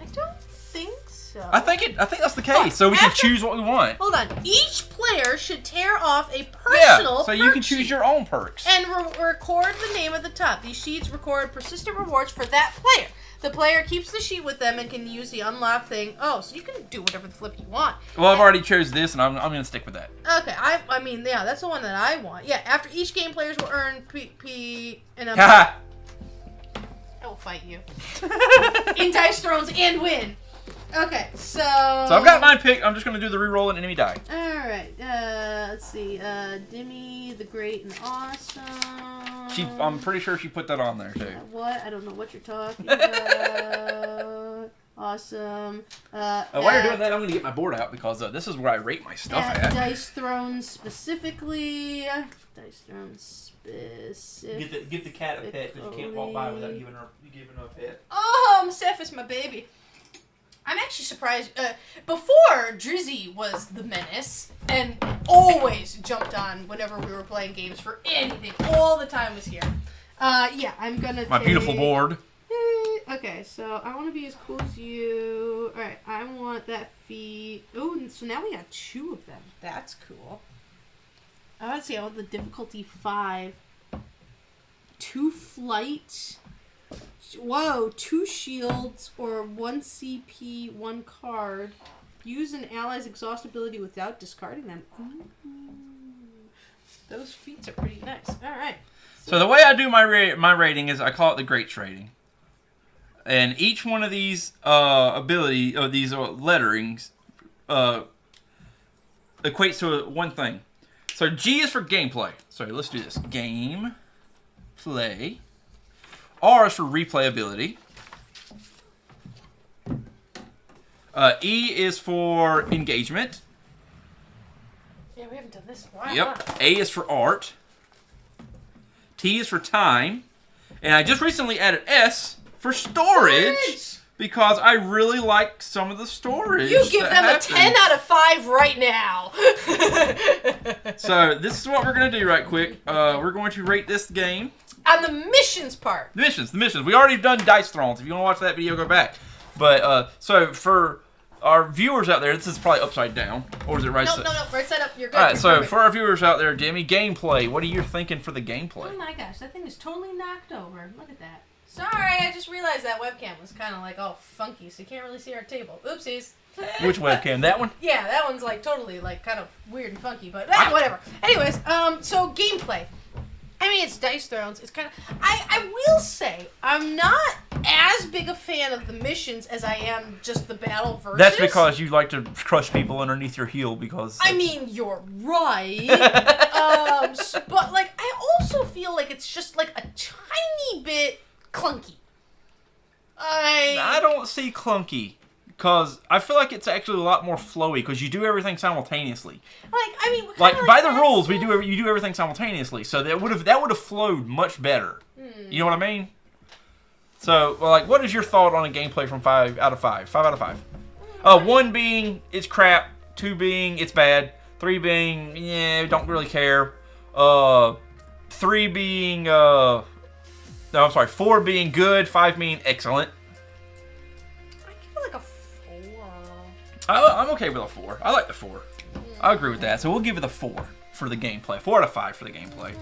I don't think so. I think that's the case. So we can choose what we want. Hold on. Each player should tear off a personal so you can choose sheet your own perks. and record the name at the top. These sheets record persistent rewards for that player. The player keeps the sheet with them and can use the unlock thing. Oh, so you can do whatever the flip you want. Well, I've already chose this, and I'm going to stick with that. Okay, I mean, yeah, that's the one that I want. Yeah, after each game, players will earn P and Haha. I will fight you in Dice Thrones and win. Okay, so I've got mine picked. I'm just going to do the reroll and enemy die. All right, let's see. Demi, the Great and Awesome. I'm pretty sure she put that on there too. What? I don't know what you're talking about. Awesome. While you're doing that, I'm going to get my board out because this is where I rate my stuff at. Dice Thrones specifically. Dice Thrones specific. Give the cat a pet because you can't walk by without giving her a pet. Oh, Sephis, my baby. I'm actually surprised. Before, Drizzy was the Menace and always jumped on whenever we were playing games for anything. All the time was here. Yeah, I'm gonna My beautiful board. Okay, so I want to be as cool as you. Alright, I want that feat. Oh, so now we got 2 of them. That's cool. I would say I want the difficulty 5. 2 flight. Whoa, 2 shields or 1 CP, 1 card. Use an ally's exhaust ability without discarding them. Ooh. Those feats are pretty nice. Alright. So the way I do my rating is I call it the Greats rating. And each one of these these letterings equates to one thing. So G is for gameplay. So let's do this. Game, play. R is for replayability. E is for engagement. Yeah, we haven't done this in a while. Yep. A is for art. T is for time. And I just recently added S for storage. Because I really like some of the storage. You give them a 10 out of 5 right now. So this is what we're going to do right quick. We're going to rate this game. On the missions part. The missions. We already done Dice Thrones. If you want to watch that video, go back. But, so for our viewers out there, this is probably upside down. Or is it right side? No, right side up. You're good. Alright, so for our viewers out there, Demi, gameplay. What are you thinking for the gameplay? Oh my gosh, that thing is totally knocked over. Look at that. Sorry, I just realized that webcam was kind of like all funky, so you can't really see our table. Oopsies. Which webcam? That one? Yeah, that one's like totally like kind of weird and funky, but whatever. Anyways, so gameplay. I mean, it's Dice Thrones. It's kind of... I will say, I'm not as big a fan of the missions as I am just the battle versus. That's because you like to crush people underneath your heel because... I mean, you're right. But, like, I also feel like it's just, like, a tiny bit clunky. I don't see clunky. Because I feel like it's actually a lot more flowy because you do everything simultaneously. By the rules, you do everything simultaneously, so that would have flowed much better. You know what I mean? So, well, like, what is your thought on a gameplay from 5 out of 5? 5 out of 5. 1 being it's crap, 2 being it's bad, 3 being don't really care, 3 being 4 being good, 5 being excellent. I'm okay with a 4. I like the 4. I agree with that. So we'll give it a 4 for the gameplay. 4 out of 5 for the gameplay.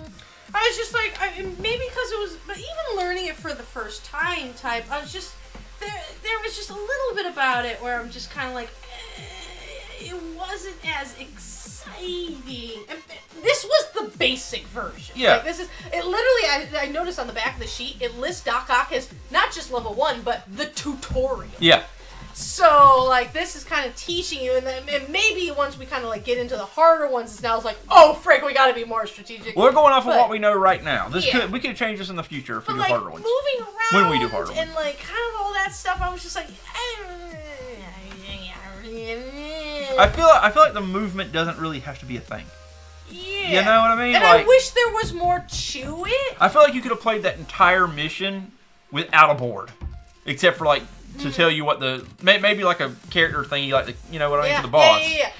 I was just like, maybe because it was, but even learning it for the first time type, I was just, there was just a little bit about it where I'm just kind of like, it wasn't as exciting. This was the basic version. Yeah. Like, it literally, I noticed on the back of the sheet, it lists Doc Ock as not just level 1, but the tutorial. Yeah. So, like, this is kind of teaching you, and then maybe once we kind of, like, get into the harder ones, it's now like, oh, frick, we gotta be more strategic. We're going off of what we know right now. We could change this in the future if we do like, harder ones. Moving around when we do harder ones. And, like, kind of all that stuff, I was just like, I feel like the movement doesn't really have to be a thing. Yeah. You know what I mean? And like, I wish there was more to it. I feel like you could have played that entire mission without a board. Except for, like, to tell you what maybe like a character thing you like to, you know what I mean, for the boss. Yeah.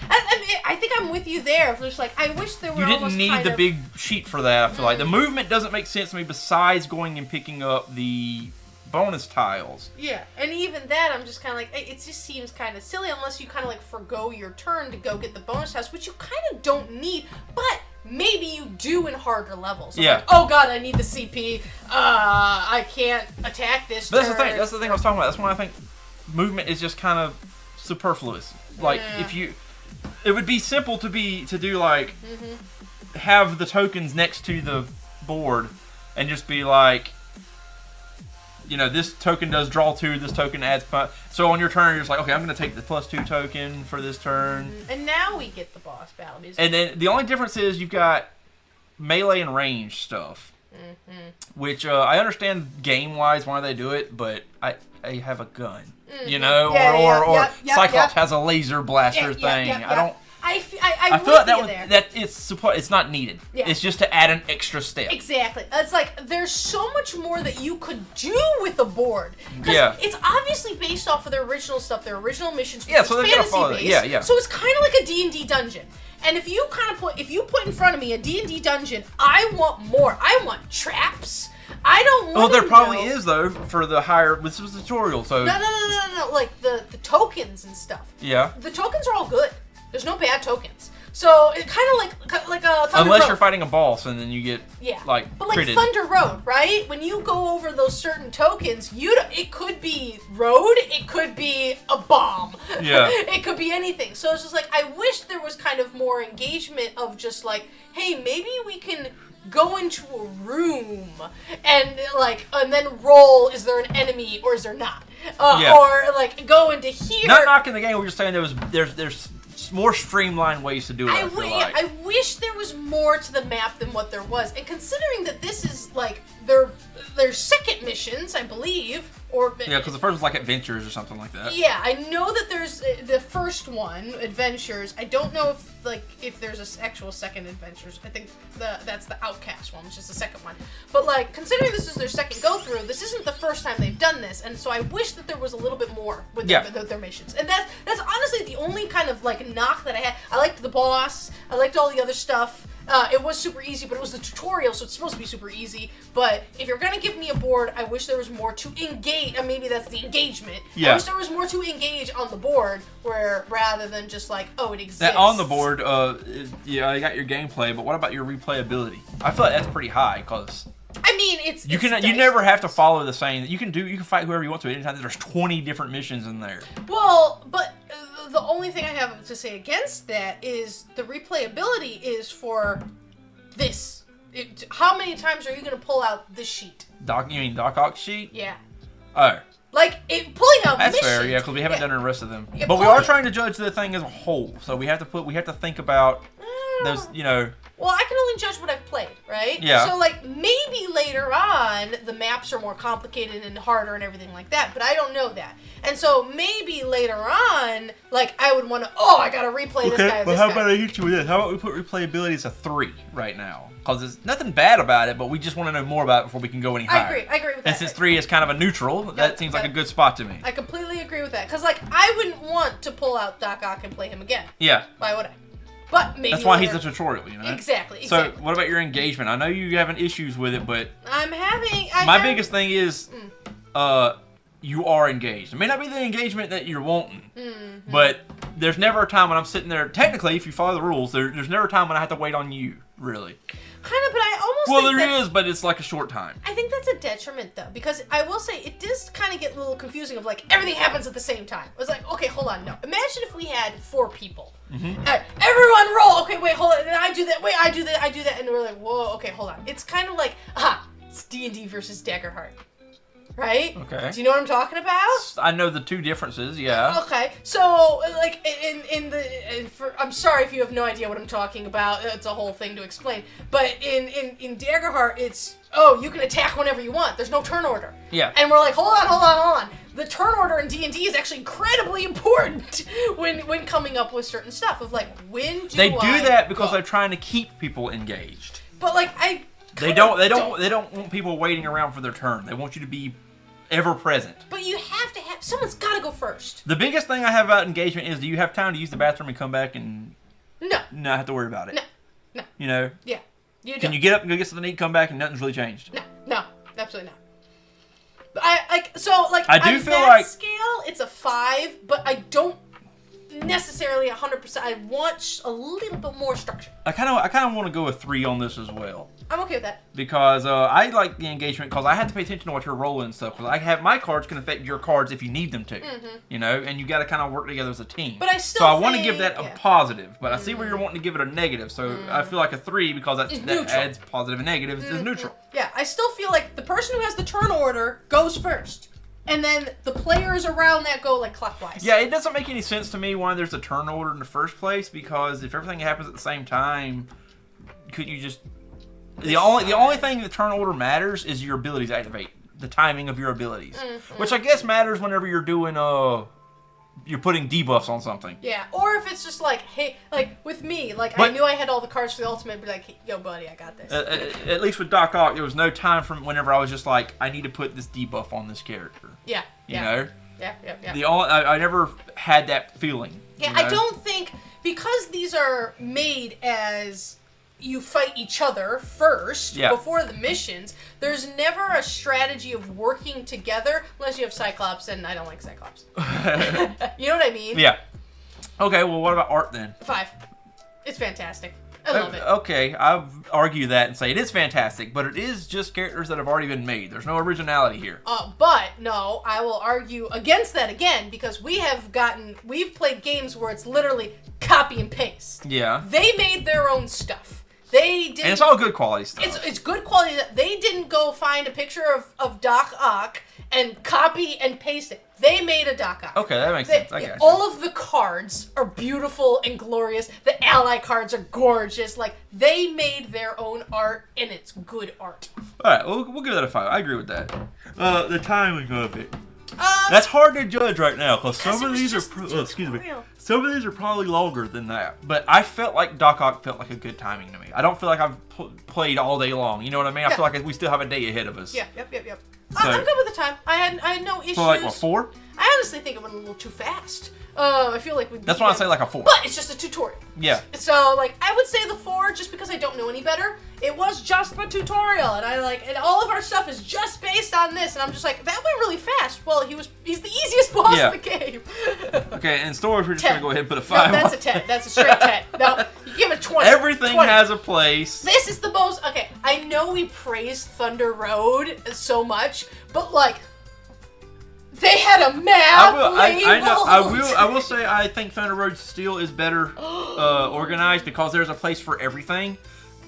I think I'm with you there. Just like, I wish there were. You didn't need the big sheet for that. I feel like the movement doesn't make sense to me besides going and picking up the bonus tiles. Yeah, and even that, I'm just kind of like, it just seems kind of silly unless you kind of like forgo your turn to go get the bonus tiles, which you kind of don't need, but maybe you do in harder levels. Yeah. Like, oh god, I need the CP. I can't attack this. But that's the thing I was talking about. That's why I think movement is just kind of superfluous. Like it would be simple to do like have the tokens next to the board and just be like, you know, this token does draw 2, this token adds. So on your turn, you're just like, okay, I'm going to take the +2 token for this turn. And now we get the boss battle music. And then the only difference is you've got melee and range stuff. Which I understand game-wise why they do it, but I have a gun. You know? Or Cyclops has a laser blaster thing. I don't... I feel like it's not needed. Yeah. It's just to add an extra step. Exactly. It's like there's so much more that you could do with the board. Yeah. It's obviously based off of their original stuff, their original missions. Yeah, so they're gonna follow that. Yeah. So it's kind of like a D&D dungeon. And if you put in front of me a D&D dungeon, I want more. I want traps. I don't want. Well, there probably is though for the higher. This was a tutorial, so. No. Like the tokens and stuff. Yeah. The tokens are all good. There's no bad tokens. So it kind of like a Thunder Unless Road. you're fighting a boss and then you get but like critted. Thunder Road, right? When you go over those certain tokens, it could be road, it could be a bomb, it could be anything. So it's just like I wish there was kind of more engagement of just like, hey, maybe we can go into a room and then roll. Is there an enemy or is there not? Or like go into here. Not knocking the game. We're just saying there's more streamlined ways to do it. I wish there was more to the map than what there was. And considering that this is like their second missions, I believe, because the first was like Adventures or something like that. Yeah, I know that there's the first one, Adventures. I don't know if there's an actual second Adventures. I think that's the Outcast one, which is the second one. But like considering this is their second go through, this isn't the first time they've done this, and so I wish that there was a little bit more with their missions. And that's honestly the only kind of like knock that I had. I liked the boss. I liked all the other stuff. It was super easy, but it was the tutorial, so it's supposed to be super easy. But if you're gonna give me a board, I wish there was more to engage. Maybe that's the engagement. Yeah. I wish there was more to engage on the board, rather than just like, oh, it exists. That on the board, you got your gameplay, but what about your replayability? I feel like that's pretty high, because I mean, you never have to follow the same. You can fight whoever you want to at any time. There's 20 different missions in there. Well, but the only thing I have to say against that is the replayability is for this. How many times are you going to pull out this sheet? You mean Doc Ock's sheet? Yeah. Oh. Like, pulling out That's missions. fair, yeah, because we haven't done the rest of them. Yeah, but we are trying to judge the thing as a whole, so we have to think about those, Well, I can only judge what I've played, right? Yeah. So, like, maybe later on, the maps are more complicated and harder and everything like that, but I don't know that. And so, maybe later on, like, I would want to, I gotta replay this guy. Well, how about I hit you with this? How about we put replayability as a 3 right now? Because there's nothing bad about it, but we just want to know more about it before we can go any higher. I agree with that. And since 3 is kind of a neutral, that seems like a good spot to me. I completely agree with that. Because, like, I wouldn't want to pull out Doc Ock and play him again. Yeah. Why would I? But maybe that's why later. he's the tutorial, Exactly. So, what about your engagement? I know you having issues with it, but my biggest thing is, you are engaged. It may not be the engagement that you're wanting, but there's never a time when I'm sitting there. Technically, if you follow the rules, there's never a time when I have to wait on you, really. Kind of, but I almost think there is, but it's like a short time. I think that's a detriment, though, because I will say it does kind of get a little confusing of, like, everything happens at the same time. It was like, okay, hold on, no. Imagine if we had 4 people. Everyone roll! Okay, wait, hold on, and I do that, wait, I do that, and we're like, whoa, okay, hold on. It's kind of like, it's D&D versus Daggerheart. Right? Okay. Do you know what I'm talking about? I know the 2 differences, yeah. Okay. So, like, I'm sorry if you have no idea what I'm talking about. It's a whole thing to explain. But in Daggerheart, it's, you can attack whenever you want. There's no turn order. Yeah. And we're like, hold on. The turn order in D&D is actually incredibly important when coming up with certain stuff of, like, when do They do that because go? they're trying to keep people engaged. But, like, They don't want people waiting around for their turn. They want you to be ever present. But you have to have, someone's got to go first. The biggest thing I have about engagement is, do you have time to use the bathroom and come back and not have to worry about it? No. Yeah. You Can you get up and go get something to eat, come back, and nothing's really changed? No, absolutely not. I do feel like scale, it's a 5, but I don't necessarily 100%. I want a little bit more structure. I kind of want to go with 3 on this as well. I'm okay with that. Because I like the engagement because I have to pay attention to what you're rolling and stuff. Because my cards can affect your cards if you need them to. And you got to kind of work together as a team. But I want to give that a positive. But I see where you're wanting to give it a negative. So I feel like a 3 because that adds positive and negatives is neutral. Yeah, I still feel like the person who has the turn order goes first. And then the players around that go, like, clockwise. Yeah, it doesn't make any sense to me why there's a turn order in the first place, because if everything happens at the same time, could you just... The only thing the turn order matters is your abilities activate. The timing of your abilities. Which I guess matters whenever you're doing, you're putting debuffs on something. Yeah, or if it's just like, hey, like, with me, like, I knew I had all the cards for the ultimate, but like, yo, buddy, I got this. At least with Doc Ock, there was no time from whenever I was just like, I need to put this debuff on this character. Yeah. You know? Yeah. I never had that feeling. Yeah, I don't think, because these are made as... you fight each other first before the missions. There's never a strategy of working together unless you have Cyclops, and I don't like Cyclops. You know what I mean? Yeah. Okay, well, what about art then? 5. It's fantastic. I love it. Okay, I'll argue that and say it is fantastic, but it is just characters that have already been made. There's no originality here. But no, I will argue against that again because we've played games where it's literally copy and paste. Yeah. They made their own stuff. They did. And it's all good quality stuff. It's good quality. They didn't go find a picture of Doc Ock and copy and paste it. They made a Doc Ock. Okay, that makes sense. I got you. All of the cards are beautiful and glorious. The ally cards are gorgeous. Like, they made their own art, and it's good art. All right, we'll give that a 5. I agree with that. The timing of it. That's hard to judge right now because some of these are some of these are probably longer than that. But I felt like Doc Ock felt like a good timing to me. I don't feel like I've played all day long. You know what I mean? I feel like we still have a day ahead of us. Yeah. Yep. So, I'm good with the time. I had no issues. So like what, 4? I honestly think it went a little too fast. I feel like that's why I say like a 4. But it's just a tutorial. Yeah. So like I would say the 4 just because I don't know any better. It was just the tutorial, and and all of our stuff is just based on this, and I'm just like, that went really fast. Well, he's the easiest boss in the game. Okay, and storage, we're just 10. gonna go ahead and put a 5. No, that's a 10. That's a straight 10. No, you give it 20. Everything 20. has a place. This is the most. Okay, I know we praise Thunder Road so much, but like. They had a map. I will say I think Thunder Road still is better organized because there's a place for everything.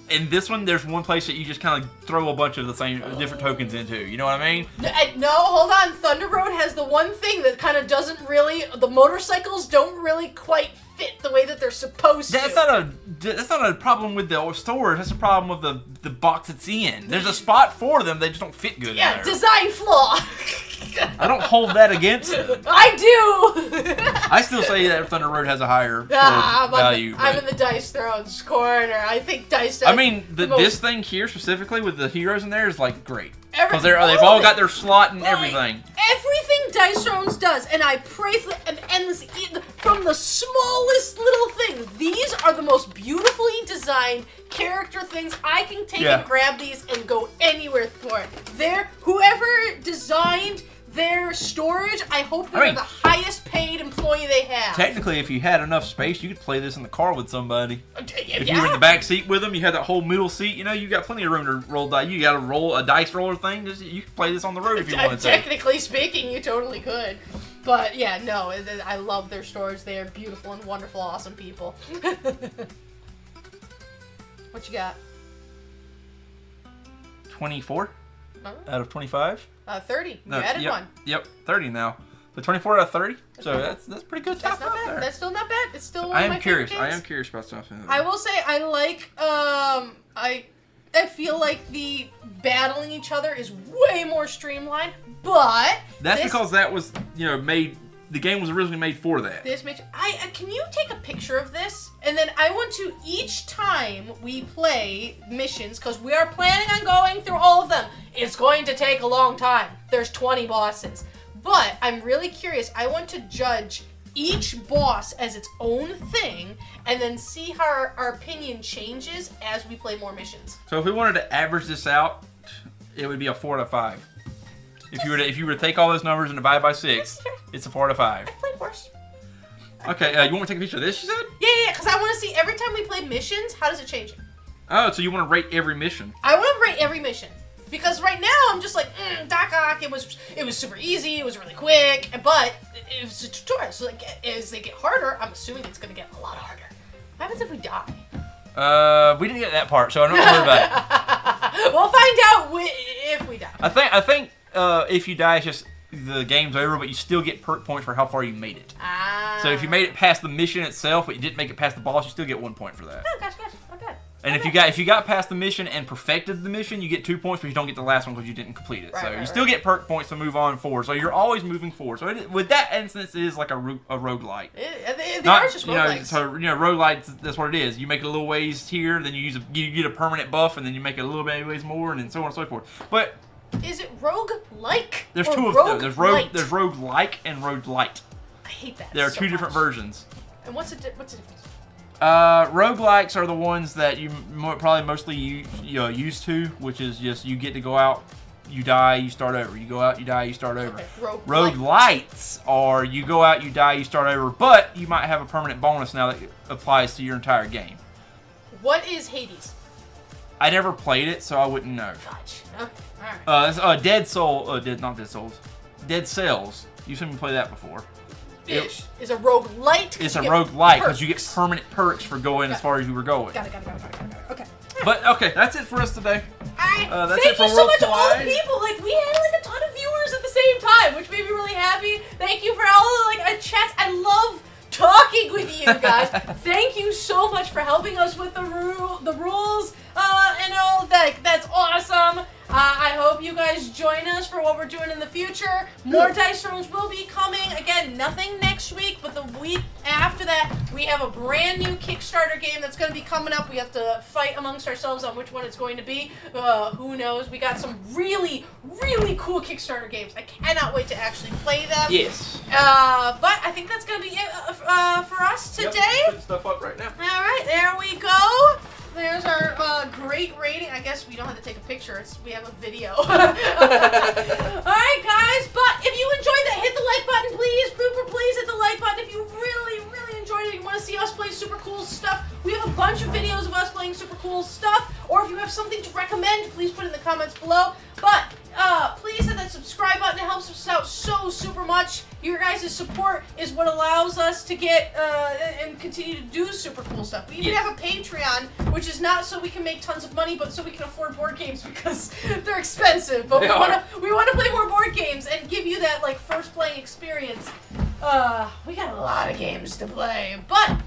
In this one, there's one place that you just kind of throw a bunch of the same different tokens into. You know what I mean? No, hold on. Thunder Road has the one thing that kind of doesn't really. The motorcycles don't really quite fit the way that they're supposed to. That's not a problem with the storage. That's a problem with the box it's in. There's a spot for them. They just don't fit good in there. Design flaw. I don't hold that against them. I do. I still say that Thunder Road has a higher value. I'm in the Dice Thrones corner. I think Dice Thrones. I mean, this thing here specifically with the heroes in there is like great because they've all got their slot and everything. Everything Dice Thrones does, and I praise them endlessly from the smallest little thing. These are the most beautifully designed character things. I can take and grab these and go anywhere for it. Whoever designed their storage, I hope they're the highest paid employee they have. Technically, if you had enough space, you could play this in the car with somebody. If you were in the back seat with them, you had that whole middle seat, you got plenty of room to roll dice. You got a dice roller thing. You could play this on the road if you wanted to. Technically speaking, you totally could. But yeah, no, I love their storage. They are beautiful and wonderful, awesome people. What you got? 24 out of 25. 30. You added one. Yep, 30 now. The 24 out of 30. So that's pretty good. That's not bad. There. That's still not bad. It's still one of my favorite games. I am curious about something. I will say I like. I feel like the battling each other is way more streamlined, but that's because that was made. The game was originally made for that. Can you take a picture of this? And then I want to, each time we play missions, because we are planning on going through all of them. It's going to take a long time. There's 20 bosses. But I'm really curious. I want to judge each boss as its own thing, and then see how our opinion changes as we play more missions. So if we wanted to average this out, it would be a 4 out of 5. If you were to take all those numbers and divide by 6, it's a 4 out of 5. I've played worse. Okay, you want me to take a picture of this, you said? Yeah, because I want to see every time we play missions, how does it change it? Oh, so you want to rate every mission? I want to rate every mission. Because right now, I'm just like, Doc Ock, it was super easy, it was really quick, but it was a tutorial. So as they get harder, I'm assuming it's going to get a lot harder. What happens if we die? We didn't get that part, so I don't worry about it. We'll find out if we die. I think if you die, it's just the game's over, but you still get perk points for how far you made it. So if you made it past the mission itself, but you didn't make it past the boss, you still get 1 point for that. Oh, gotcha. Okay. And if you got past the mission and perfected the mission, you get 2 points, but you don't get the last one because you didn't complete it. So you still get perk points to move on forward. So you're always moving forward. So with that instance, it is like a roguelite. They are just roguelites. So roguelite, that's what it is. You make it a little ways here, then you get a permanent buff, and then you make it a little bit ways more, and then so on and so forth. But is it rogue-like? There's two of them. There's rogue-like and roguelite. I hate that. There are two different versions. And what's the difference? Roguelikes are the ones that you probably mostly used to, which is just you get to go out, you die, you start over. You go out, you die, you start over. Okay, roguelites are you go out, you die, you start over, but you might have a permanent bonus now that applies to your entire game. What is Hades? I never played it, so I wouldn't know. Gotcha. Okay. All right. It's, not Dead Souls. Dead Cells. You've seen me play that before. Ish is a roguelite. It's a roguelite because you get permanent perks for going as far as you were going. Got it. Okay. But okay, that's it for us today. Alright, that's thank it for you so much, Worldwide. all the people. Like, we had like a ton of viewers at the same time, which made me really happy. Thank you for all the chats. I love talking with you guys. Thank you so much for helping us with the rules. And all that. That's awesome. I hope you guys join us for what we're doing in the future. More dice rooms will be coming. Again, nothing next week, but the week after that, we have a brand new Kickstarter game that's going to be coming up. We have to fight amongst ourselves on which one it's going to be. Who knows? We got some really, really cool Kickstarter games. I cannot wait to actually play them. Yes. But I think that's going to be it for us today. Yep, putting stuff up right now. All right, there we go. There's our great rating. I guess we don't have to take a picture. We have a video. All right, guys. But if you enjoyed that, hit the like button, please. Please hit the like button if you really, really enjoyed it. You want to see us play super cool stuff. We have a bunch of videos of us playing super cool stuff. Or if you have something to recommend, please put it in the comments below. But please hit that subscribe button. It helps us out so super much. Your guys' support is what allows us to get and continue to do super cool stuff. We even have a Patreon, which is not so we can make tons of money, but so we can afford board games because they're expensive. But we want to play more board games and give you that first playing experience. We got a lot of games to play, but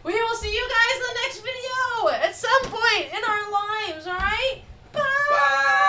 we will see you guys in the next video at some point in our lives. All right, bye.